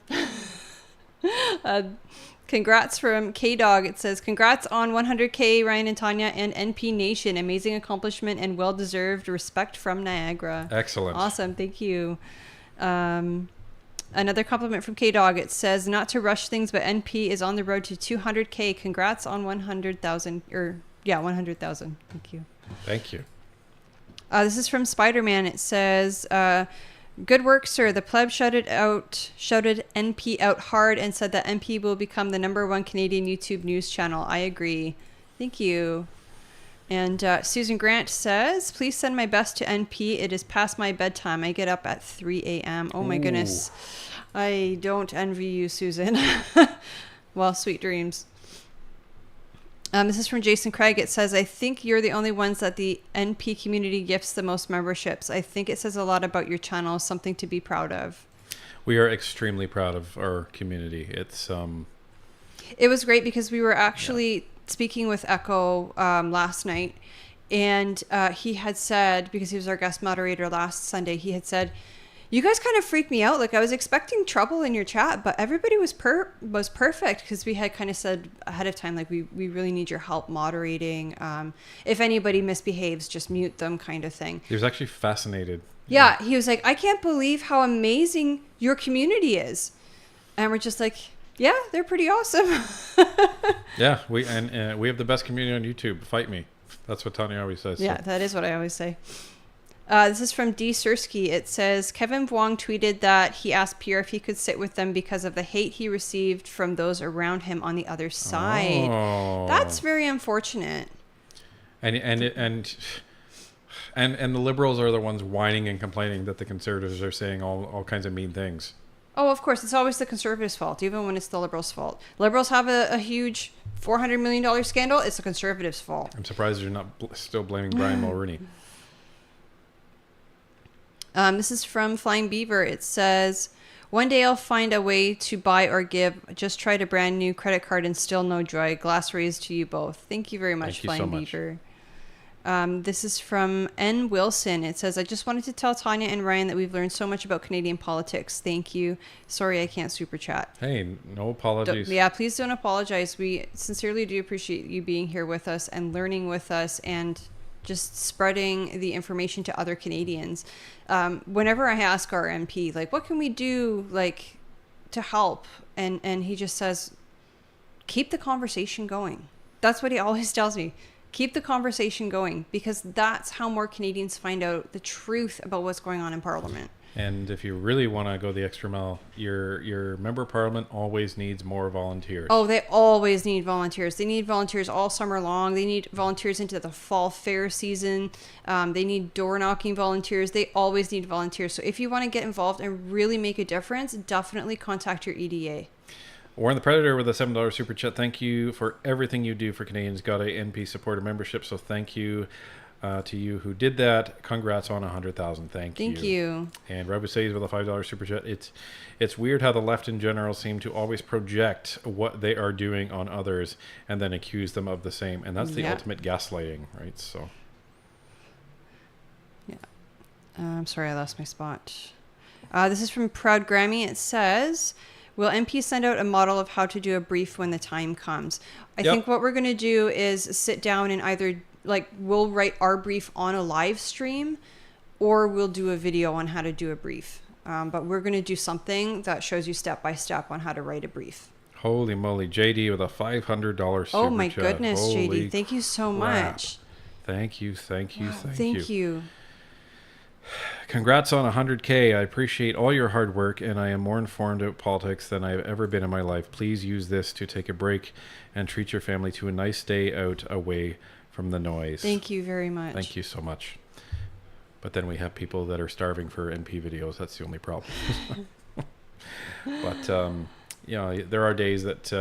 [SPEAKER 2] Congrats from K-Dog. It says, congrats on 100K, Ryan and Tanya, and NP Nation. Amazing accomplishment and well-deserved respect from Niagara.
[SPEAKER 1] Excellent.
[SPEAKER 2] Awesome. Thank you. Another compliment from K-Dog. It says, not to rush things, but NP is on the road to 200K. Congrats on 100,000. 100,000. Thank you.
[SPEAKER 1] Thank you.
[SPEAKER 2] This is from Spider-Man. It says, good work, sir. The pleb shouted NP out hard and said that NP will become the #1 Canadian YouTube news channel. I agree. Thank you. And Susan Grant says, please send my best to NP. It is past my bedtime. I get up at 3 a.m. Oh, my goodness. I don't envy you, Susan. Well, sweet dreams. This is from Jason Craig. It says, I think you're the only ones that the NP community gifts the most memberships. I think it says a lot about your channel, something to be proud of.
[SPEAKER 1] We are extremely proud of our community.
[SPEAKER 2] It was great because we were actually speaking with Echo last night, and he had said, because he was our guest moderator last Sunday, he had said, you guys kind of freaked me out. Like, I was expecting trouble in your chat, but everybody was perfect, because we had kind of said ahead of time, like, we really need your help moderating. If anybody misbehaves, just mute them, kind of thing.
[SPEAKER 1] He was actually fascinated.
[SPEAKER 2] Yeah, he was like, I can't believe how amazing your community is. And we're just like, yeah, they're pretty awesome.
[SPEAKER 1] Yeah, we have the best community on YouTube. Fight me. That's what Tanya always says.
[SPEAKER 2] Yeah, that is what I always say. This is from D. Sersky. It says, Kevin Vuong tweeted that he asked Pierre if he could sit with them because of the hate he received from those around him on the other side.
[SPEAKER 1] Oh.
[SPEAKER 2] That's very unfortunate.
[SPEAKER 1] And the Liberals are the ones whining and complaining that the Conservatives are saying all kinds of mean things.
[SPEAKER 2] Oh, of course. It's always the Conservatives' fault, even when it's the Liberals' fault. Liberals have a huge $400 million scandal. It's the Conservatives' fault.
[SPEAKER 1] I'm surprised you're not still blaming Brian Mulroney.
[SPEAKER 2] This is from Flying Beaver. It says, one day I'll find a way to buy or give. Just tried a brand new credit card and still no joy. Glass raised to you both. Thank you very much, Flying Beaver. This is from N. Wilson. It says, I just wanted to tell Tanya and Ryan that we've learned so much about Canadian politics. Thank you. Sorry I can't super chat.
[SPEAKER 1] Hey, no apologies.
[SPEAKER 2] Please don't apologize. We sincerely do appreciate you being here with us and learning with us and just spreading the information to other Canadians. Whenever I ask our MP, like, what can we do, like, to help? And he just says, keep the conversation going. That's what he always tells me. Keep the conversation going, because that's how more Canadians find out the truth about what's going on in Parliament.
[SPEAKER 1] And if you really want to go the extra mile, your member of Parliament always needs more volunteers.
[SPEAKER 2] Oh, they always need volunteers. They need volunteers all summer long. They need volunteers into the fall fair season. They need door knocking volunteers. They always need volunteers. So if you want to get involved and really make a difference, definitely contact your EDA.
[SPEAKER 1] Warren the Predator with a $7 super chat. Thank you for everything you do for Canadians. Got a NP supporter membership, so thank you to you who did that. Congrats on 100,000. Thank you. And Rob says with a $5 super chat. It's weird how the left in general seem to always project what they are doing on others and then accuse them of the same. And that's the ultimate gaslighting, right? So.
[SPEAKER 2] Yeah. I'm sorry, I lost my spot. This is from Proud Grammy. It says, will MP send out a model of how to do a brief when the time comes? I think what we're going to do is sit down and either, like, we'll write our brief on a live stream, or we'll do a video on how to do a brief. But we're going to do something that shows you step by step on how to write a brief.
[SPEAKER 1] Holy moly. JD with a $500 super chat.
[SPEAKER 2] Oh my goodness,
[SPEAKER 1] Holy
[SPEAKER 2] JD. Thank you so much.
[SPEAKER 1] Thank you.
[SPEAKER 2] Thank you.
[SPEAKER 1] Congrats on 100K. I appreciate all your hard work, and I am more informed about politics than I've ever been in my life. Please use this to take a break and treat your family to a nice day out away from the noise.
[SPEAKER 2] Thank you very much.
[SPEAKER 1] Thank you so much. But then we have people that are starving for NP videos. That's the only problem. But, you know, there are days that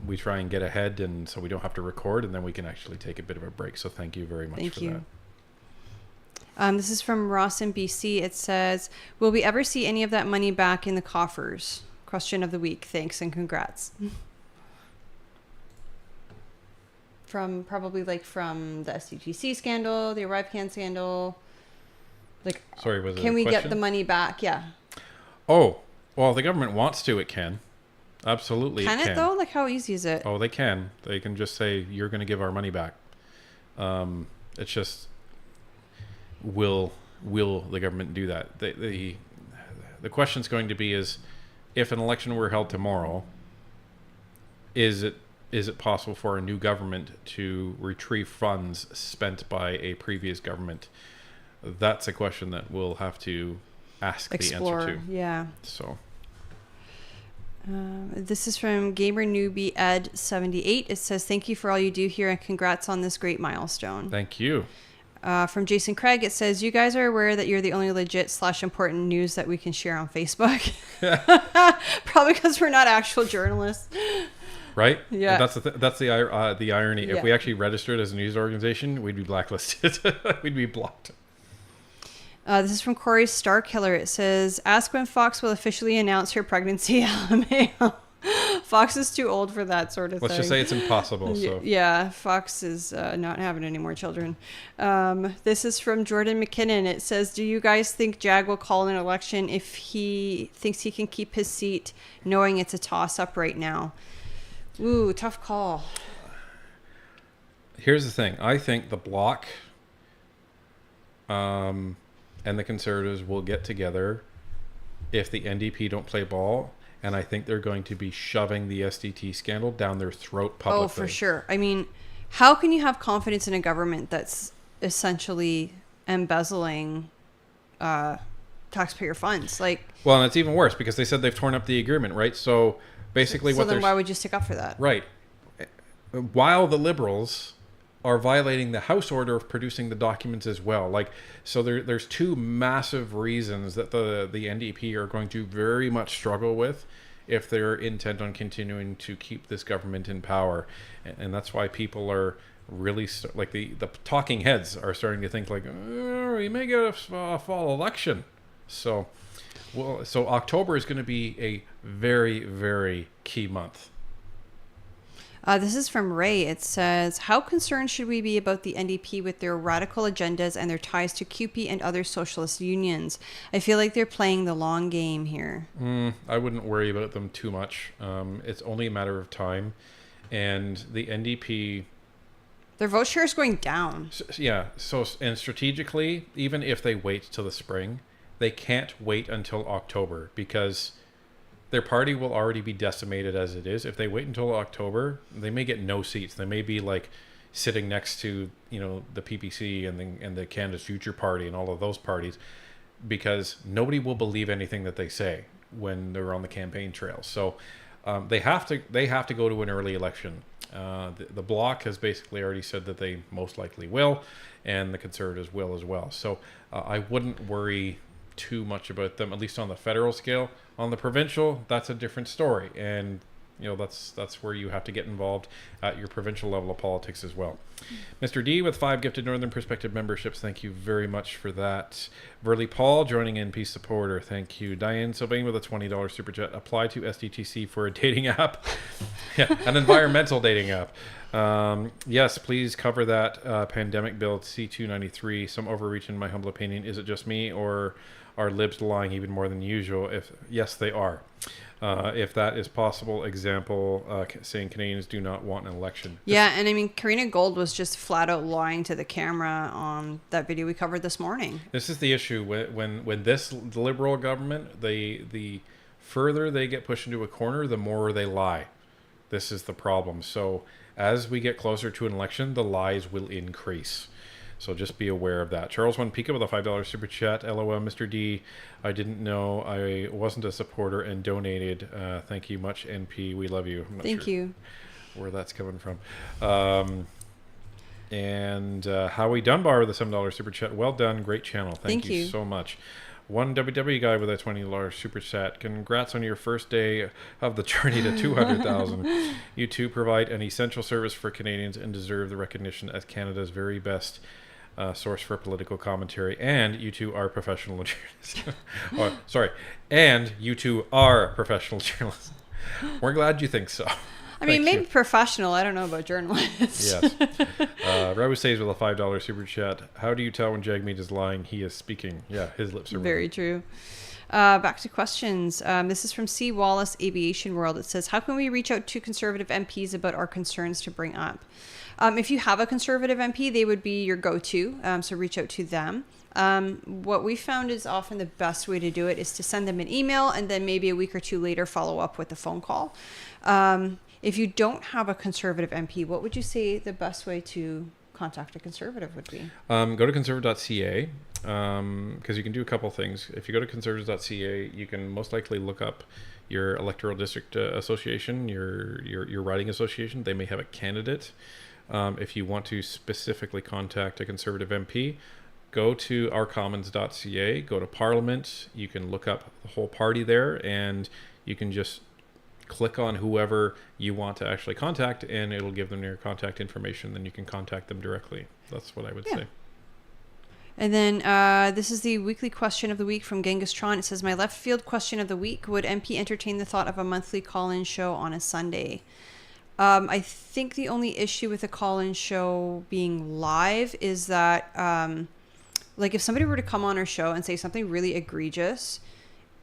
[SPEAKER 1] we try and get ahead, and so we don't have to record, and then we can actually take a bit of a break. So thank you very much for that.
[SPEAKER 2] This is from Ross in BC. It says, will we ever see any of that money back in the coffers? Question of the week. Thanks and congrats. From probably from the SDTC scandal, the ArriveCan scandal. Like,
[SPEAKER 1] sorry, was it
[SPEAKER 2] can we
[SPEAKER 1] question?
[SPEAKER 2] get the money back? Yeah.
[SPEAKER 1] Oh, well, if the government wants to, it can. Absolutely,
[SPEAKER 2] Can
[SPEAKER 1] it can.
[SPEAKER 2] it though? Like, how easy is it?
[SPEAKER 1] Oh, they can. They can just say, you're going to give our money back. It's just, will the government do that? The question's going to be is, if an election were held tomorrow, is it possible for a new government to retrieve funds spent by a previous government? That's a question that we'll have to explore the answer to.
[SPEAKER 2] Yeah.
[SPEAKER 1] So.
[SPEAKER 2] This is from Gamer Newbie Ed 78. It says, thank you for all you do here and congrats on this great milestone.
[SPEAKER 1] Thank you.
[SPEAKER 2] From Jason Craig, it says, you guys are aware that you're the only legit / important news that we can share on Facebook. Probably because we're not actual journalists.
[SPEAKER 1] Right?
[SPEAKER 2] Yeah.
[SPEAKER 1] That's the irony.
[SPEAKER 2] Yeah.
[SPEAKER 1] If we actually registered as a news organization, we'd be blacklisted. We'd be blocked.
[SPEAKER 2] This is from Corey Starkiller. It says, ask when Fox will officially announce her pregnancy. Fox is too old for that sort of thing.
[SPEAKER 1] Let's just say it's impossible. So.
[SPEAKER 2] Yeah, Fox is not having any more children. This is from Jordan McKinnon. It says, do you guys think Jag will call an election if he thinks he can keep his seat, knowing it's a toss-up right now? Ooh, tough call.
[SPEAKER 1] Here's the thing. I think the Bloc and the Conservatives will get together if the NDP don't play ball, and I think they're going to be shoving the SDT scandal down their throat publicly.
[SPEAKER 2] Oh, for sure. I mean, how can you have confidence in a government that's essentially embezzling taxpayer funds? Like,
[SPEAKER 1] well, and it's even worse because they said they've torn up the agreement, right? So basically,
[SPEAKER 2] so then why would you stick up for that?
[SPEAKER 1] Right. While the Liberals are violating the House order of producing the documents as well. Like, so there's two massive reasons that the NDP are going to very much struggle with if they're intent on continuing to keep this government in power. And that's why people are really, like the talking heads are starting to think like, we may get a fall election. So October is going to be a very, very key month.
[SPEAKER 2] This is from Ray. It says, how concerned should we be about the NDP with their radical agendas and their ties to CUPE and other socialist unions? I feel like they're playing the long game here.
[SPEAKER 1] I wouldn't worry about them too much. It's only a matter of time. And the NDP...
[SPEAKER 2] their vote share is going down.
[SPEAKER 1] And strategically, even if they wait till the spring, they can't wait until October because... their party will already be decimated as it is. If they wait until October, they may get no seats. They may be like, sitting next to, you know, the PPC and the Canada's Future Party and all of those parties, because nobody will believe anything that they say when they're on the campaign trail. So they have to go to an early election. The Bloc has basically already said that they most likely will, and the Conservatives will as well. So I wouldn't worry too much about them, at least on the federal scale. On the provincial, that's a different story, and you know, that's where you have to get involved at your provincial level of politics as well. Mr. D with 5 gifted Northern Perspective memberships. Thank you very much for that. Verley Paul joining in, peace supporter. Thank you. Diane Sylvain with a $20 super chat. Apply to SDTC for a dating app. Yeah, an environmental dating app. Yes, please cover that pandemic bill C-293. Some overreach in my humble opinion. Is it just me, or are libs lying even more than usual? Yes, they are. If that is possible, example, saying Canadians do not want an election.
[SPEAKER 2] Yeah, and I mean, Karina Gold was just flat out lying to the camera on that video we covered this morning.
[SPEAKER 1] This is the issue when this Liberal government, the further they get pushed into a corner, the more they lie. This is the problem. So as we get closer to an election, the lies will increase. So just be aware of that. Charles One Pika with a $5 super chat. LOL, Mr. D. I didn't know I wasn't a supporter and donated. Thank you much, NP. We love you. I'm not
[SPEAKER 2] Thank
[SPEAKER 1] sure
[SPEAKER 2] you.
[SPEAKER 1] Where that's coming from. And Howie Dunbar with a $7 super chat. Well done. Great channel. Thank you so much. One WW guy with a $20 super chat. Congrats on your first day of the journey to 200,000. You two provide an essential service for Canadians and deserve the recognition as Canada's very best source for political commentary, and you two are professional journalists. And you two are professional journalists. We're glad you think so.
[SPEAKER 2] I mean, maybe professional. I don't know about journalists.
[SPEAKER 1] Yes. Rabu says with a $5 super chat. How do you tell when Jagmeet is lying? He is speaking. Yeah, his lips are
[SPEAKER 2] very true. Back to questions. This is from C. Wallace, Aviation World. It says, how can we reach out to Conservative MPs about our concerns to bring up? If you have a Conservative MP, they would be your go-to, so reach out to them. What we found is often the best way to do it is to send them an email and then maybe a week or two later follow up with a phone call. If you don't have a Conservative MP, what would you say the best way to contact a Conservative would be?
[SPEAKER 1] Go to conservative.ca, because you can do a couple things. If you go to conservative.ca, you can most likely look up your electoral district association, your riding association. They may have a candidate. If you want to specifically contact a Conservative MP, go to ourcommons.ca, go to Parliament. You can look up the whole party there, and you can just click on whoever you want to actually contact, and it'll give them your contact information. Then you can contact them directly. That's what I would say.
[SPEAKER 2] And then this is the weekly question of the week from Genghis Tron. It says, my left field question of the week: would MP entertain the thought of a monthly call-in show on a Sunday? I think the only issue with a call-in show being live is that, like, if somebody were to come on our show and say something really egregious,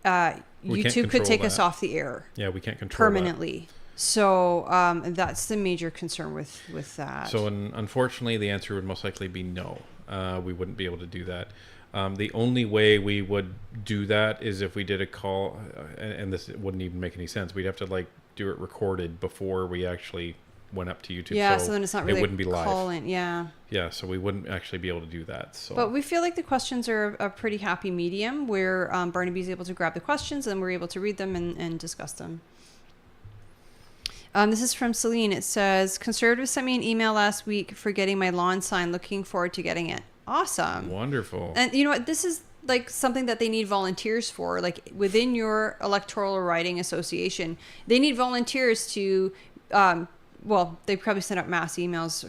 [SPEAKER 2] YouTube could take us off the air.
[SPEAKER 1] Yeah, we can't control
[SPEAKER 2] permanently. So that's the major concern with that.
[SPEAKER 1] So unfortunately, the answer would most likely be no. We wouldn't be able to do that. The only way we would do that is if we did a call, and this wouldn't even make any sense. We'd have to do it recorded before we actually went up to YouTube.
[SPEAKER 2] Yeah, so then it's not really
[SPEAKER 1] it wouldn't be live.
[SPEAKER 2] Call-in. Yeah.
[SPEAKER 1] Yeah, so we wouldn't actually be able to do that. So.
[SPEAKER 2] But we feel like the questions are a pretty happy medium where Barnaby's able to grab the questions and we're able to read them and discuss them. This is from Celine. It says, Conservatives sent me an email last week for getting my lawn sign. Looking forward to getting it. Awesome.
[SPEAKER 1] Wonderful.
[SPEAKER 2] And you know what? This is something that they need volunteers for. Like within your electoral riding association, they need volunteers to, they probably send out mass emails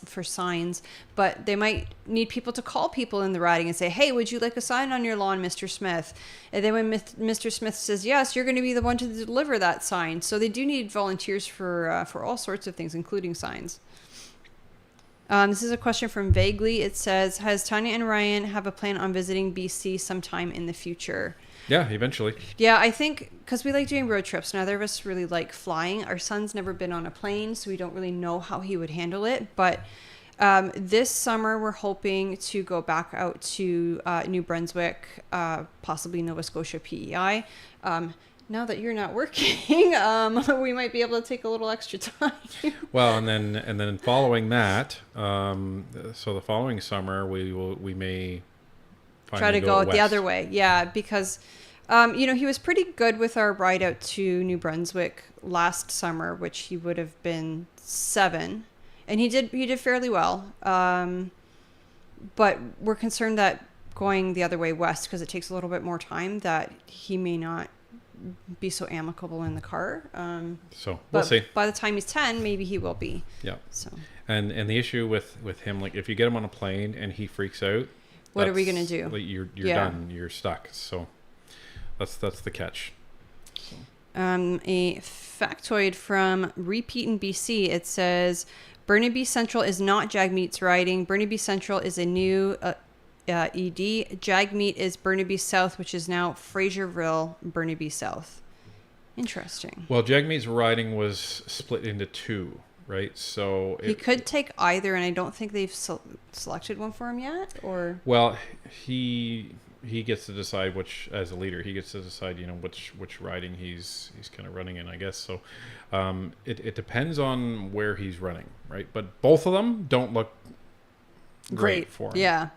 [SPEAKER 2] for signs, but they might need people to call people in the riding and say, hey, would you like a sign on your lawn, Mr. Smith? And then when Mr. Smith says yes, you're going to be the one to deliver that sign. So they do need volunteers for all sorts of things, including signs. This is a question from Vaguely. It says, has Tanya and Ryan have a plan on visiting BC sometime in the future?
[SPEAKER 1] Yeah, eventually.
[SPEAKER 2] Yeah, I think because we like doing road trips. Neither of us really like flying. Our son's never been on a plane, so we don't really know how he would handle it. But this summer, we're hoping to go back out to New Brunswick, possibly Nova Scotia PEI. now that you're not working, we might be able to take a little extra time.
[SPEAKER 1] Well, and then following that, so the following summer we may
[SPEAKER 2] try to go the other way. Yeah, because he was pretty good with our ride out to New Brunswick last summer, which he would have been 7, and he did fairly well. But we're concerned that going the other way west, because it takes a little bit more time, that he may not be so amicable in the car.
[SPEAKER 1] So we'll see.
[SPEAKER 2] By the time he's 10, maybe he will be.
[SPEAKER 1] Yeah.
[SPEAKER 2] So. And
[SPEAKER 1] the issue with him, like if you get him on a plane and he freaks out,
[SPEAKER 2] what are we gonna do?
[SPEAKER 1] Like you're done. You're stuck. So that's the catch. So.
[SPEAKER 2] A factoid from Repeat in BC. It says Burnaby Central is not Jagmeet's riding. Burnaby Central is a new ED. Jagmeet is Burnaby South, which is now Fraserville, Burnaby South. Interesting.
[SPEAKER 1] Well, Jagmeet's riding was split into 2, right? So
[SPEAKER 2] he could take either, and I don't think they've selected one for him yet. Or
[SPEAKER 1] he gets to decide which, as a leader, he gets to decide which riding he's kind of running in, I guess. So it depends on where he's running, right? But both of them don't look great for him.
[SPEAKER 2] Yeah.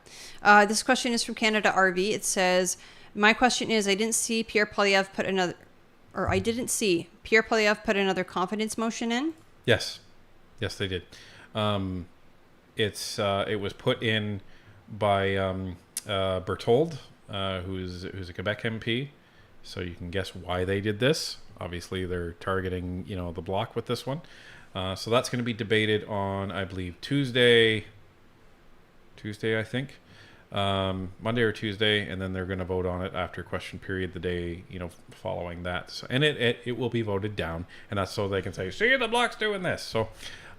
[SPEAKER 2] This question is from Canada RV. It says, my question is, I didn't see Pierre Poilievre put another confidence motion in.
[SPEAKER 1] Yes, they did. It was put in by Berthold, who's a Quebec MP. So you can guess why they did this. Obviously, they're targeting the Bloc with this one. So that's going to be debated on, I believe, Tuesday, I think, Monday or Tuesday, and then they're going to vote on it after question period the day following that. So, and it will be voted down, and that's so they can say, see, the Bloc's doing this. So,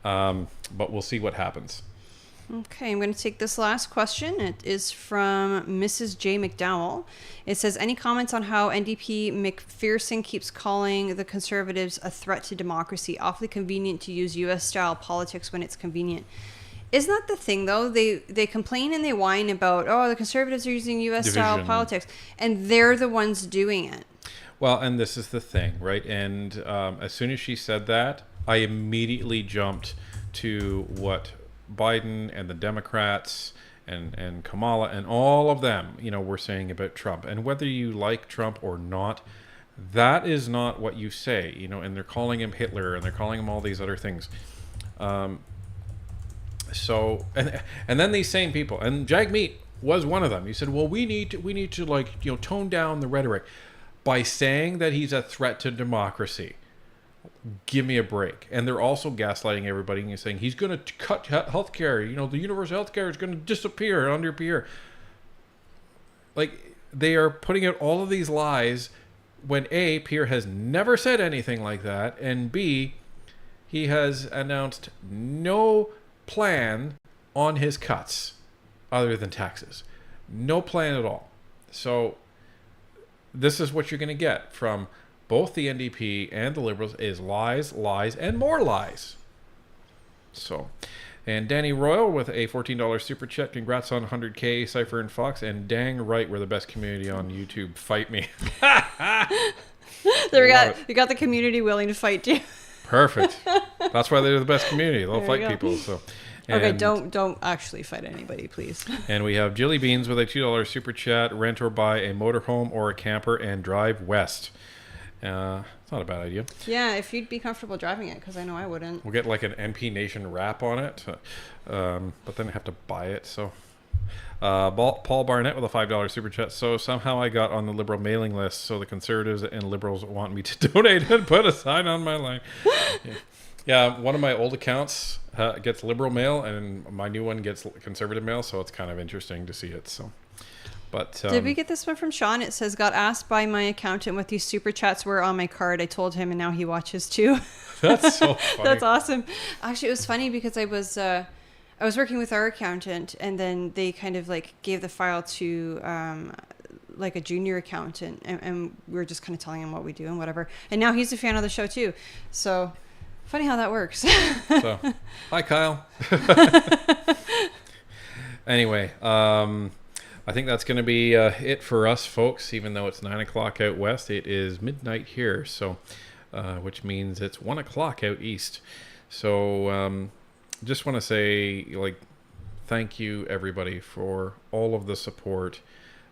[SPEAKER 1] but we'll see what happens.
[SPEAKER 2] Okay, I'm going to take this last question. It is from Mrs. J. McDowell. It says, any comments on how NDP McPherson keeps calling the Conservatives a threat to democracy? Awfully convenient to use U.S.-style politics when it's convenient. Isn't that the thing, though? They complain and they whine about, the Conservatives are using U.S.-style politics, and they're the ones doing it.
[SPEAKER 1] Well, and this is the thing, right? And as soon as she said that, I immediately jumped to what Biden and the Democrats and Kamala and all of them, were saying about Trump. And whether you like Trump or not, that is not what you say, and they're calling him Hitler and they're calling him all these other things. So and then these same people, and Jagmeet was one of them. He said, well, we need to tone down the rhetoric by saying that he's a threat to democracy. Give me a break. And they're also gaslighting everybody and saying he's going to cut healthcare. The universal healthcare is going to disappear under Pierre. Like, they are putting out all of these lies when A, Pierre has never said anything like that, and B, he has announced no plan on his cuts other than taxes. No plan at all. So this is what you're going to get from both the NDP and the Liberals, is lies, lies, and more lies. So, and Danny Royal with a $14 super chat. Congrats on 100K, Cypher and Fox. And dang right, we're the best community on YouTube. Fight me.
[SPEAKER 2] There you got the community willing to fight you.
[SPEAKER 1] Perfect. That's why they're the best community. They'll fight people. So.
[SPEAKER 2] Okay, don't actually fight anybody, please.
[SPEAKER 1] And we have Jilly Beans with a $2 super chat. Rent or buy a motorhome or a camper and drive west. It's not a bad idea.
[SPEAKER 2] Yeah, if you'd be comfortable driving it, because I know I wouldn't.
[SPEAKER 1] We'll get like an NP Nation wrap on it, but then I have to buy it. So, Paul Barnett with a $5 super chat. So somehow I got on the Liberal mailing list, so the Conservatives and Liberals want me to donate and put a sign on my line. Yeah, one of my old accounts gets Liberal mail, and my new one gets Conservative mail, so it's kind of interesting to see it. So. But,
[SPEAKER 2] did we get this one from Sean? It says, got asked by my accountant what these super chats were on my card. I told him, and now he watches too.
[SPEAKER 1] That's so funny.
[SPEAKER 2] That's awesome. Actually, it was funny because I was working with our accountant, and then they kind of like gave the file to like a junior accountant, and we were just kind of telling him what we do and whatever. And now he's a fan of the show too. So funny how that works.
[SPEAKER 1] So, hi, Kyle. Anyway, I think that's going to be it for us, folks. Even though it's 9 o'clock out west, it is midnight here. So, which means it's 1 o'clock out east. So, just want to say, like, thank you everybody for all of the support.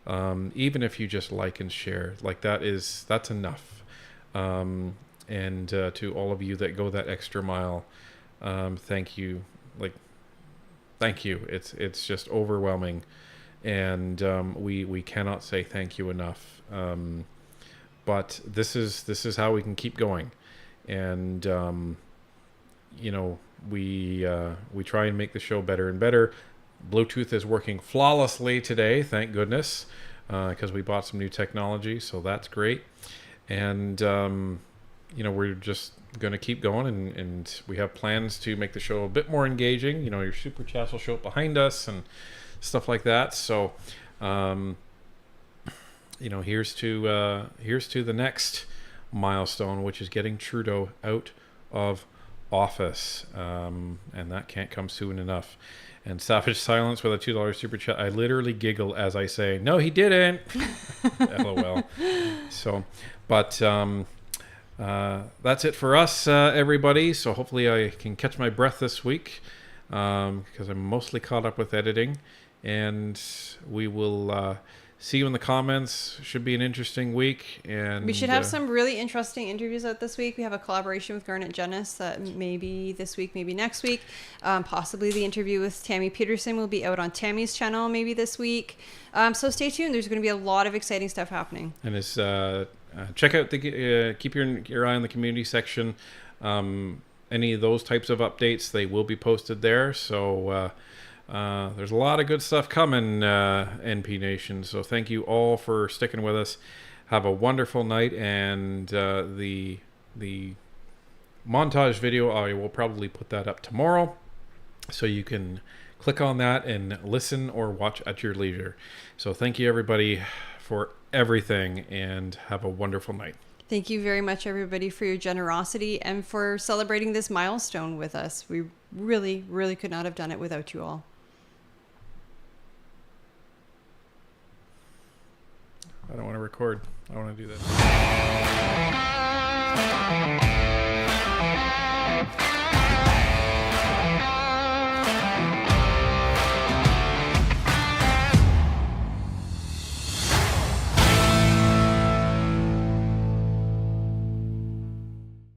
[SPEAKER 1] Even if you just like and share, like that's enough. And to all of you that go that extra mile, thank you. Like, thank you. It's just overwhelming, and we cannot say thank you enough. But this is how we can keep going, and you know, we try and make the show better and better. Bluetooth is working flawlessly today, thank goodness, because we bought some new technology, so that's great. And you know, we're just going to keep going, and we have plans to make the show a bit more engaging. You know, your super chats will show up behind us and stuff like that. So, you know, here's to the next milestone, which is getting Trudeau out of office, and that can't come soon enough. And Savage Silence with a $2 super chat. I literally giggle as I say, "No, he didn't." LOL. So, but that's it for us, everybody. So hopefully I can catch my breath this week, because I'm mostly caught up with editing. And we will see you in the comments. Should be an interesting week. And
[SPEAKER 2] we should have some really interesting interviews out this week. We have a collaboration with Garnet Jennis that maybe this week, maybe next week. Possibly the interview with Tammy Peterson will be out on Tammy's channel maybe this week. So stay tuned. There's going to be a lot of exciting stuff happening.
[SPEAKER 1] And it's check out the keep your eye on the community section. Any of those types of updates, they will be posted there. So there's a lot of good stuff coming, NP Nation. So thank you all for sticking with us. Have a wonderful night, and the montage video, I will probably put that up tomorrow, so you can click on that and listen or watch at your leisure. So thank you everybody for everything, and have a wonderful night.
[SPEAKER 2] Thank you very much, everybody, for your generosity and for celebrating this milestone with us. We really, really could not have done it without you all.
[SPEAKER 1] I don't want to record. I want to do this.